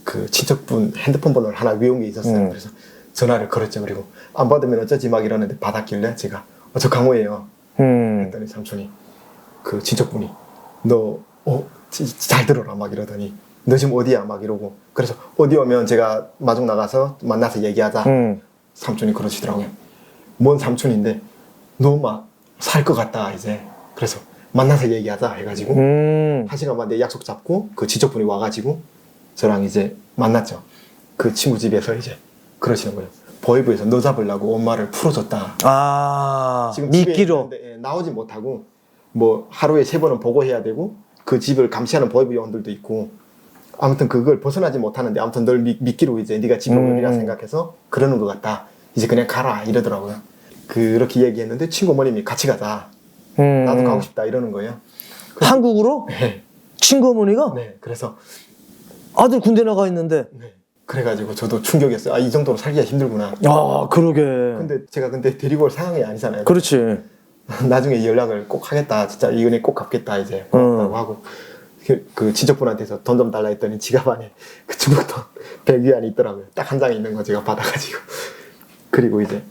그 친척분 핸드폰 번호를 하나 외운 게 있었어요. 그래서 전화를 걸었죠. 그리고 안 받으면 어쩌지 막 이러는데 받았길래 제가 저 강호예요. 했더니 삼촌이 그 친척분이 너 잘 들어라 막 이러더니 너 지금 어디야 막 이러고 그래서 어디 오면 제가 마중 나가서 만나서 얘기하자. 삼촌이 그러시더라고요. 뭔 삼촌인데 너 막 살 것 같다 이제. 그래서 만나서 얘기하자 해가지고 1시간만 내 약속 잡고 그 친척분이 와가지고 저랑 이제 만났죠. 그 친구 집에서 이제 그러시는 거예요. 보이부에서 너 잡으려고 엄마를 풀어줬다. 지금 미끼로 나오지 못하고 뭐 하루에 3번은 보고해야 되고 그 집을 감시하는 보이부 요원들도 있고 아무튼 그걸 벗어나지 못하는데 아무튼 널 미끼로 이제 네가 집에 오리라 생각해서 그러는 것 같다. 이제 그냥 가라 이러더라고요. 그렇게 얘기했는데 친구 어머님이 같이 가자. 나도 가고 싶다 이러는 거예요. 한국으로? 네. 친구 어머니가? 네. 그래서 아들 군대 나가 있는데. 네. 그래가지고 저도 충격이었어요. 이 정도로 살기가 힘들구나. 그러게. 근데 제가 데리고 올 상황이 아니잖아요. 그렇지. 나중에 연락을 꼭 하겠다. 진짜 이은혜 꼭 갚겠다 이제. 고맙다고 하고 그 친척분한테서 돈 좀 달라 했더니 지갑 안에 그 중국 돈 100위안이 있더라고요. 딱 한 장에 있는 거 제가 받아가지고. 그리고 이제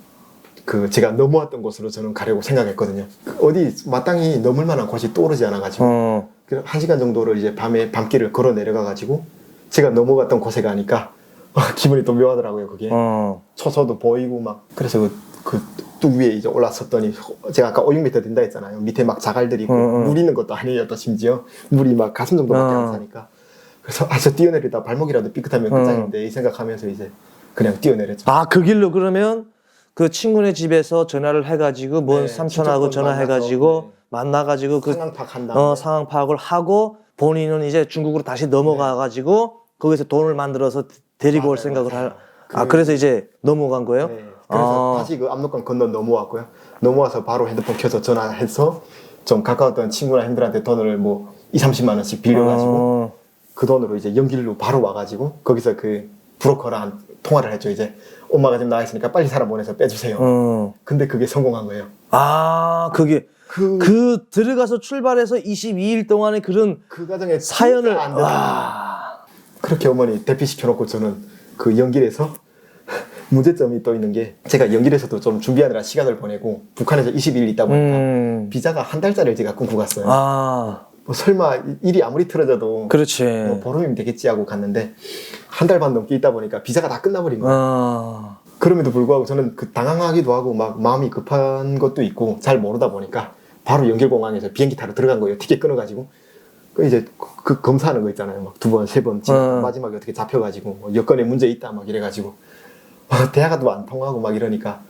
그 제가 넘어왔던 곳으로 저는 가려고 생각했거든요. 어디 마땅히 넘을 만한 곳이 떠오르지 않아가지고 그래서 1시간 정도를 이제 밤에 밤길을 걸어 내려가가지고 제가 넘어갔던 곳에 가니까 기분이 또 묘하더라고요. 그게 초소도 보이고 막 그래서 뚝 위에 이제 올랐었더니 제가 아까 500m 된다 했잖아요. 밑에 막 자갈들이 있고 물 있는 것도 아니에요. 또 심지어 물이 막 가슴 정도밖에 안 차니까 그래서 저 뛰어내리다 발목이라도 삐끗하면 끝장인데 이 생각하면서 이제 그냥 뛰어내렸죠. 아, 그 길로 그러면 그 친구네 집에서 전화를 해가지고 뭔 네, 삼촌하고 친척분 전화해가지고 만나가지고 그 상황 파악한 다음에 상황 파악을 하고 본인은 이제 중국으로 다시 넘어가가지고 거기서 돈을 만들어서 데리고 올 맞아요, 생각을 맞아요. 그래서 이제 넘어간 거예요? 네, 그래서 다시 그 압록강 건너 넘어왔고요. 넘어와서 바로 핸드폰 켜서 전화해서 좀 가까웠던 친구나 형들한테 돈을 뭐 2~30만 원씩 빌려가지고 그 돈으로 이제 연길로 바로 와가지고 거기서 그 브로커랑 통화를 했죠. 이제 엄마가 지금 나와 있으니까 빨리 사람 보내서 빼주세요. 근데 그게 성공한 거예요. 아, 그게 그 들어가서 출발해서 22일 동안의 그런 그 과정에 사연을 진짜 안 되더라고요. 그렇게 어머니 대피시켜놓고 저는 그 연길에서 문제점이 또 있는 게 제가 연길에서도 좀 준비하느라 시간을 보내고 북한에서 20일 있다 보니까 비자가 한 달짜리를 제가 끊고 갔어요. 뭐 설마 일이 아무리 틀어져도 그렇지. 뭐 보름이면 되겠지 하고 갔는데 한 달 반 넘게 있다 보니까 비자가 다 끝나버린 거예요. 그럼에도 불구하고 저는 그 당황하기도 하고 막 마음이 급한 것도 있고 잘 모르다 보니까 바로 연길공항에서 비행기 타러 들어간 거예요. 티켓 끊어가지고. 그 이제 그 검사하는 거 있잖아요. 막 2번, 3번 마지막에 어떻게 잡혀가지고 뭐 여권에 문제 있다 막 이래가지고 대화가도 안 통하고 막 이러니까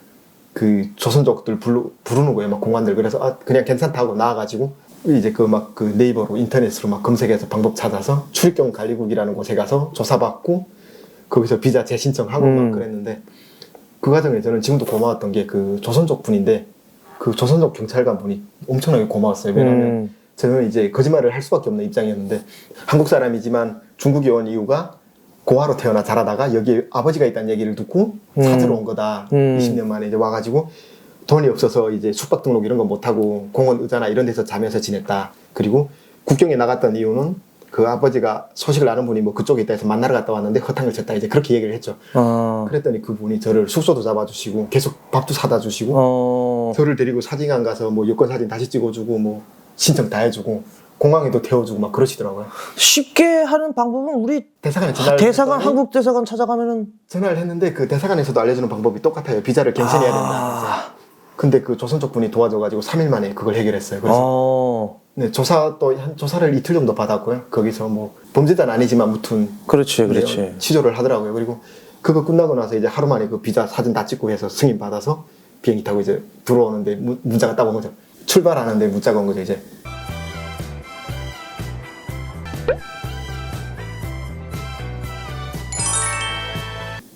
그 조선족들 부르는 거예요. 막 공안들. 그래서 그냥 괜찮다고 나와가지고 이제 그 네이버로 인터넷으로 막 검색해서 방법 찾아서 출입경 관리국이라는 곳에 가서 조사받고 거기서 비자 재신청하고 막 그랬는데 그 과정에 저는 지금도 고마웠던 게 그 조선족 분인데 그 조선족 경찰관 분이 엄청나게 고마웠어요. 왜냐면 저는 이제 거짓말을 할 수밖에 없는 입장이었는데 한국 사람이지만 중국에 온 이유가 고아로 태어나 자라다가 여기 아버지가 있다는 얘기를 듣고 찾으러 온 거다. 20년 만에 이제 와가지고 돈이 없어서 이제 숙박 등록 이런 거 못하고 공원 의자나 이런 데서 자면서 지냈다. 그리고 국경에 나갔던 이유는 그 아버지가 소식을 아는 분이 뭐 그쪽에 있다 해서 만나러 갔다 왔는데 허탕을 쳤다. 이제 그렇게 얘기를 했죠. 그랬더니 그분이 저를 숙소도 잡아주시고 계속 밥도 사다 주시고 저를 데리고 사진관 가서 뭐 여권 사진 다시 찍어주고 뭐 신청 다 해주고 공항에도 태워주고 막 그러시더라고요. 쉽게 하는 방법은 우리 대사관에 전화를 대사관 했더니 한국 대사관 찾아가면은 전화를 했는데 그 대사관에서도 알려주는 방법이 똑같아요. 비자를 갱신해야 된다. 이제. 근데 그 조선족 분이 도와줘가지고 3일 만에 그걸 해결했어요. 그래서 네, 조사를 이틀 정도 받았고요. 거기서 뭐 범죄자는 아니지만 무튼 그렇지. 치조를 하더라고요. 그리고 그거 끝나고 나서 이제 하루 만에 그 비자 사진 다 찍고 해서 승인 받아서 비행기 타고 이제 들어오는데 문자가 딱 온 거죠. 출발하는데 문자가 온 거죠. 이제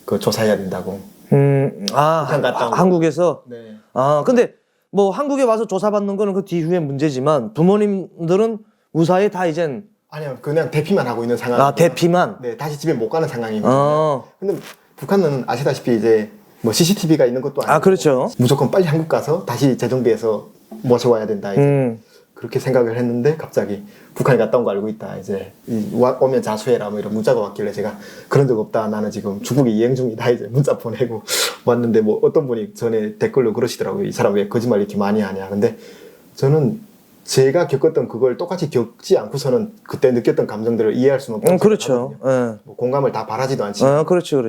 그 조사해야 된다고. 한국에서. 네. 근데 뭐 한국에 와서 조사받는 거는 그 뒤후에 문제지만 부모님들은 무사히 다 이젠 아니요, 그냥 대피만 하고 있는 상황. 대피만. 네, 다시 집에 못 가는 상황이거든요. 근데 북한은 아시다시피 이제 뭐 CCTV가 있는 것도 아니고. 그렇죠. 무조건 빨리 한국 가서 다시 재정비해서 모셔와야 된다. 이제 그렇게 생각을 했는데 갑자기 북한에 갔다 온 거 알고 있다. 이제 오면 자수해라 뭐 이런 문자가 왔길래 제가 그런 적 없다. 나는 지금 중국에 이행 중이다. 이제 문자 보내고 왔는데 뭐 어떤 분이 전에 댓글로 그러시더라고요. 이 사람 왜 거짓말 이렇게 많이 하냐. 근데 저는 제가 겪었던 그걸 똑같이 겪지 않고서는 그때 느꼈던 감정들을 이해할 수는 없다고 그렇죠. 뭐 공감을 다 바라지도 않지만 그렇죠.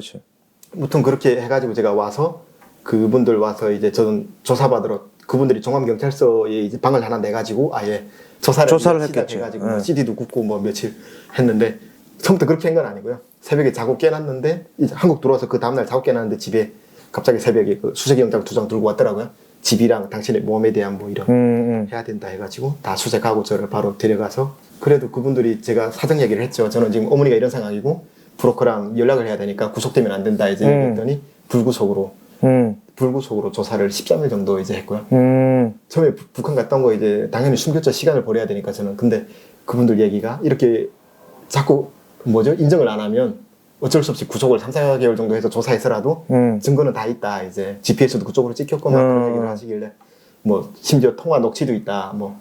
무튼 그렇게 해가지고 제가 와서 그분들 와서 이제 저는 조사받으러 그분들이 종암경찰서에 이제 방을 하나 내가지고 아예 조사를 했겠죠. 해가지고 뭐 CD도 굽고 뭐 며칠 했는데 처음부터 그렇게 한 건 아니고요. 새벽에 자고 깨놨는데 이제 한국 들어와서 그 다음날 자고 깨놨는데 집에 갑자기 새벽에 그 수색영장 2장 들고 왔더라고요. 집이랑 당신의 몸에 대한 뭐 이런 해야 된다 해가지고 다 수색하고 저를 바로 데려가서 그래도 그분들이 제가 사정 얘기를 했죠. 저는 지금 어머니가 이런 상황이고 브로커랑 연락을 해야 되니까 구속되면 안 된다 이제 얘기했더니 불구속으로 조사를 13일 정도 이제 했고요. 처음에 북한 갔다 온 거 이제 당연히 숨겼죠. 시간을 버려야 되니까 저는. 근데 그분들 얘기가 이렇게 자꾸 인정을 안 하면 어쩔 수 없이 구속을 3~4개월 정도 해서 조사해서라도 증거는 다 있다. 이제 GPS도 그쪽으로 찍혔고 막 그런 얘기를 하시길래 뭐 심지어 통화 녹취도 있다. 뭐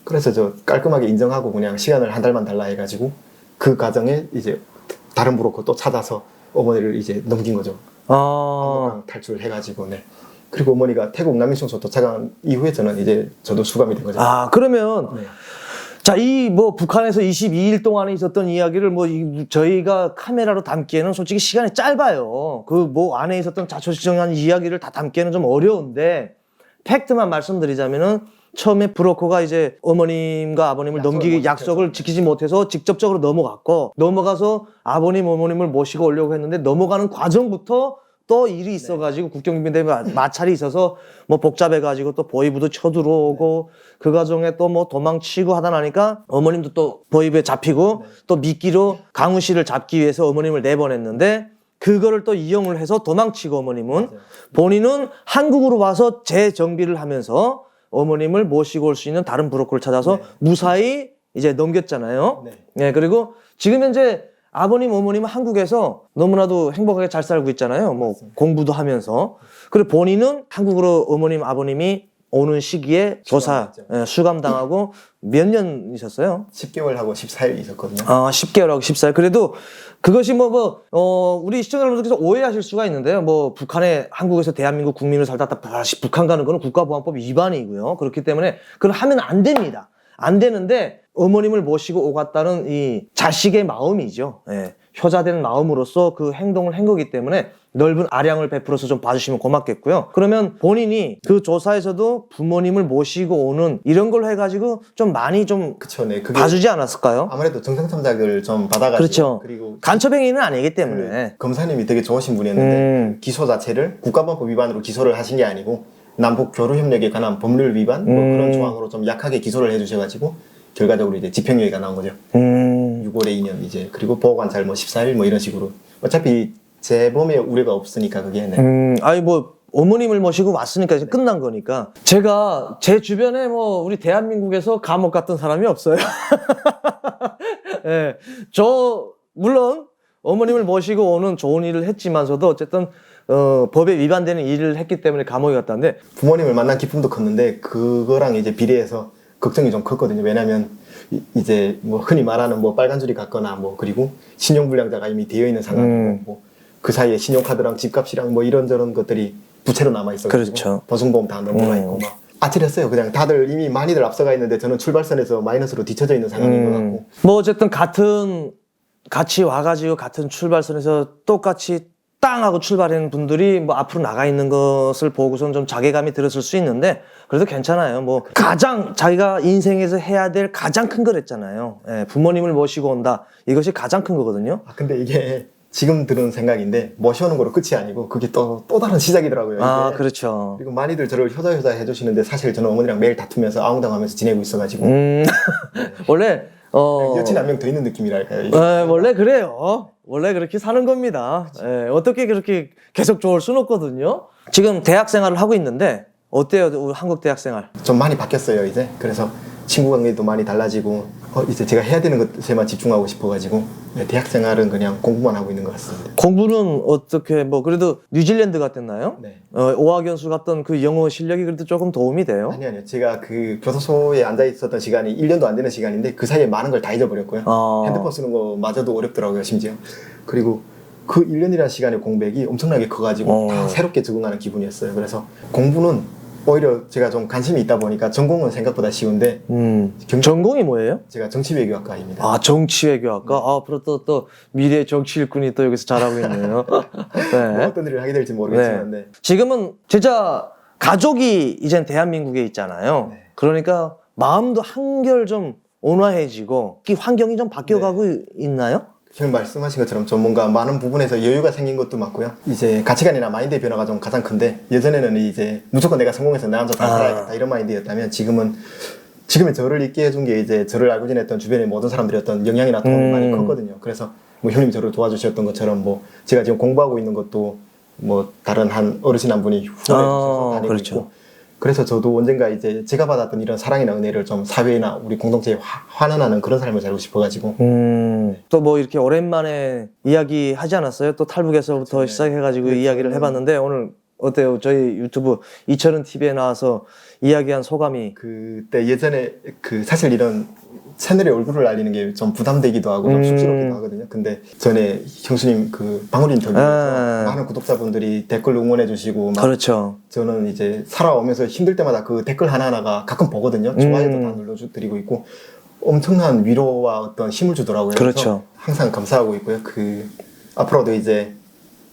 그래서 저 깔끔하게 인정하고 그냥 시간을 한 달만 달라 해가지고 그 과정에 이제 다른 브로커 또 찾아서 어머니를 이제 넘긴 거죠. 한국랑 탈출해가지고. 네. 그리고 어머니가 태국 남미청소 도착한 이후에 저는 이제 저도 수감이 된 거죠. 그러면 네. 자, 이 뭐 북한에서 22일 동안에 있었던 이야기를 뭐 저희가 카메라로 담기에는 솔직히 시간이 짧아요. 그 뭐 안에 있었던 자초지종한 이야기를 다 담기에는 좀 어려운데 팩트만 말씀드리자면은 처음에 브로커가 이제 어머님과 아버님을 넘기기 약속을 지키지 못해서 직접적으로 넘어가서 아버님 어머님을 모시고 오려고 했는데 넘어가는 과정부터 또 일이 있어가지고 국경비행 때문에 마찰이 있어서 뭐 복잡해가지고 또 보이부도 쳐들어오고 그 과정에 또 뭐 도망치고 하다 나니까 어머님도 또 보이부에 잡히고 또 미끼로 강훈 씨를 잡기 위해서 어머님을 내보냈는데 그거를 또 이용을 해서 도망치고 어머님은 본인은 한국으로 와서 재정비를 하면서 어머님을 모시고 올 수 있는 다른 브로커를 찾아서 무사히 이제 넘겼잖아요. 네, 그리고 지금 현재 아버님, 어머님은 한국에서 너무나도 행복하게 잘 살고 있잖아요. 뭐 공부도 하면서. 그리고 본인은 한국으로 어머님, 아버님이 오는 시기에 수감당하고 몇 년 있었어요? 10개월하고 14일 있었거든요. 10개월하고 14일. 그래도 그것이 우리 시청자 여러분들께서 오해하실 수가 있는데요. 뭐 한국에서 대한민국 국민을 살다 다시 북한 가는 거는 국가보안법 위반이고요. 그렇기 때문에 그걸 하면 안 됩니다. 안 되는데 어머님을 모시고 오갔다는 이 자식의 마음이죠. 예. 효자된 마음으로서 그 행동을 한 거기 때문에 넓은 아량을 베풀어서 좀 봐주시면 고맙겠고요. 그러면 본인이 그 조사에서도 부모님을 모시고 오는 이런 걸 해가지고 좀 많이 좀 그쵸, 네. 그게 봐주지 않았을까요? 아무래도 정상탐작을 좀 받아가지고. 그렇죠. 그리고 간첩행위는 아니기 때문에. 검사님이 되게 좋으신 분이었는데 기소 자체를 국가보안법 위반으로 기소를 하신 게 아니고 남북 교류협력에 관한 법률 위반 뭐 그런 조항으로 좀 약하게 기소를 해주셔가지고 결과적으로 이제 집행유예가 나온 거죠. 6월에 2년 이제 그리고 보호관찰 뭐 14일 뭐 이런 식으로 어차피 재범의 우려가 없으니까 그게. 네. 아니 뭐 어머님을 모시고 왔으니까 이제 끝난 거니까. 제가 제 주변에 뭐 우리 대한민국에서 감옥 갔던 사람이 없어요. 네. 저 물론 어머님을 모시고 오는 좋은 일을 했지만서도 어쨌든 법에 위반되는 일을 했기 때문에 감옥에 갔다는데 부모님을 만난 기쁨도 컸는데 그거랑 이제 비례해서 걱정이 좀 컸거든요. 왜냐면 이제 뭐 흔히 말하는 뭐 빨간 줄이 갔거나 뭐 그리고 신용불량자가 이미 되어 있는 상황이고 뭐 그 사이에 신용카드랑 집값이랑 뭐 이런저런 것들이 부채로 남아 있어가지고 그렇죠. 보증보험 다 넘어가 있고 막 아찔했어요. 그냥 다들 이미 많이들 앞서가 있는데 저는 출발선에서 마이너스로 뒤쳐져 있는 상황인 것 같고. 뭐 어쨌든 같이 와가지고 같은 출발선에서 똑같이 땅 하고 출발하는 분들이 뭐 앞으로 나가 있는 것을 보고선 좀 자괴감이 들었을 수 있는데 그래도 괜찮아요. 뭐 가장 자기가 인생에서 해야 될 가장 큰 거랬잖아요. 예, 부모님을 모시고 온다. 이것이 가장 큰 거거든요. 근데 이게 지금 들은 생각인데 모셔오는 거로 끝이 아니고 그게 또 다른 시작이더라고요. 이게. 그렇죠. 그리고 많이들 저를 효자 해주시는데 사실 저는 어머니랑 매일 다투면서 아웅다웅하면서 지내고 있어가지고 원래 여친 한 명 더 있는 느낌이랄까요. 원래 그래요. 원래 그렇게 사는 겁니다. 예, 어떻게 그렇게 계속 좋을 수는 없거든요. 지금 대학 생활을 하고 있는데 어때요? 우리 한국 대학 생활? 좀 많이 바뀌었어요 이제. 그래서 친구 관계도 많이 달라지고 이제 제가 해야 되는 것에만 집중하고 싶어가지고 대학 생활은 그냥 공부만 하고 있는 것 같습니다. 공부는 어떻게 뭐 그래도 뉴질랜드 갔댔나요? 네. 오하견수 갔던 그 영어 실력이 그래도 조금 도움이 돼요? 아니요. 제가 그 교도소에 앉아 있었던 시간이 1년도 안 되는 시간인데 그 사이에 많은 걸 다 잊어버렸고요. 핸드폰 쓰는 거마저도 어렵더라고요 심지어. 그리고 그 1년이라는 시간의 공백이 엄청나게 커가지고 다 새롭게 적응하는 기분이었어요. 그래서 공부는 오히려 제가 좀 관심이 있다 보니까 전공은 생각보다 쉬운데 전공이 뭐예요? 제가 정치외교학과입니다. 정치외교학과? 앞으로 또 미래 정치 일꾼이 또 여기서 잘하고 있네요. 네. 뭐 어떤 일을 하게 될지 모르겠지만 네. 지금은 진짜 가족이 이젠 대한민국에 있잖아요. 네. 그러니까 마음도 한결 좀 온화해지고 이 환경이 좀 바뀌어가고 있나요? 지금 말씀하신 것처럼 좀 뭔가 많은 부분에서 여유가 생긴 것도 맞고요. 이제 가치관이나 마인드의 변화가 좀 가장 큰데 예전에는 이제 무조건 내가 성공해서 나 혼자 잘 살아야겠다 이런 마인드였다면 지금의 저를 있게 해준 게 이제 저를 알고 지냈던 주변의 모든 사람들이었던 영향이나 도움이 많이 컸거든요. 그래서 뭐 형님 저를 도와주셨던 것처럼 뭐 제가 지금 공부하고 있는 것도 뭐 다른 한 어르신 한 분이 후원해 주셔서 다니고 그렇죠. 있고 그래서 저도 언젠가 이제 제가 받았던 이런 사랑이나 은혜를 좀 사회나 우리 공동체에 환원하는 그런 삶을 살고 싶어가지고 또 뭐 이렇게 오랜만에 이야기 하지 않았어요? 또 탈북에서부터 시작해가지고 이야기를 해봤는데 오늘 어때요? 저희 유튜브 이철은 TV에 나와서 이야기한 소감이. 그때 예전에 그 사실 이런 채널에 얼굴을 알리는 게 좀 부담되기도 하고 좀 쑥스럽기도 하거든요. 근데 전에 형수님 그 방울 인터뷰에서 많은 구독자분들이 댓글 응원해 주시고 막 그렇죠. 저는 이제 살아오면서 힘들 때마다 그 댓글 하나하나가 가끔 보거든요. 좋아요도 다 눌러드리고 있고 엄청난 위로와 어떤 힘을 주더라고요. 그래서 그렇죠. 항상 감사하고 있고요. 그 앞으로도 이제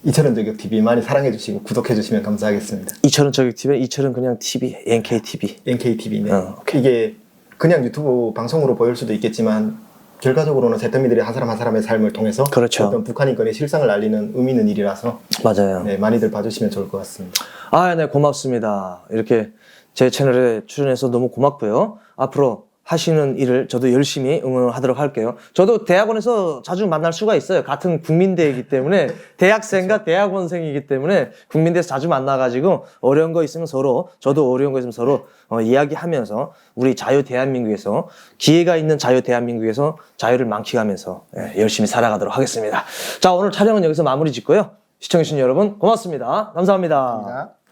이철은 저격 TV 많이 사랑해 주시고 구독해 주시면 감사하겠습니다. 이철은 저격 TV, 이철은 그냥 TV, NK TV. NKTV네. 오케이. 이게 그냥 유튜브 방송으로 보일 수도 있겠지만 결과적으로는 재태민들이 한 사람 한 사람의 삶을 통해서 그렇죠. 어떤 북한 인권의 실상을 알리는 의미 있는 일이라서 맞아요. 네, 많이들 봐주시면 좋을 것 같습니다. 아, 네, 고맙습니다. 이렇게 제 채널에 출연해서 너무 고맙고요. 앞으로 하시는 일을 저도 열심히 응원하도록 할게요. 저도 대학원에서 자주 만날 수가 있어요. 같은 국민대이기 때문에 대학생과 대학원생이기 때문에 국민대에서 자주 만나가지고 어려운 거 있으면 서로, 저도 어려운 거 있으면 서로 이야기하면서 우리 자유 대한민국에서, 기회가 있는 자유 대한민국에서 자유를 만끽하면서 열심히 살아가도록 하겠습니다. 자, 오늘 촬영은 여기서 마무리 짓고요. 시청해주신 여러분 고맙습니다. 감사합니다. 감사합니다.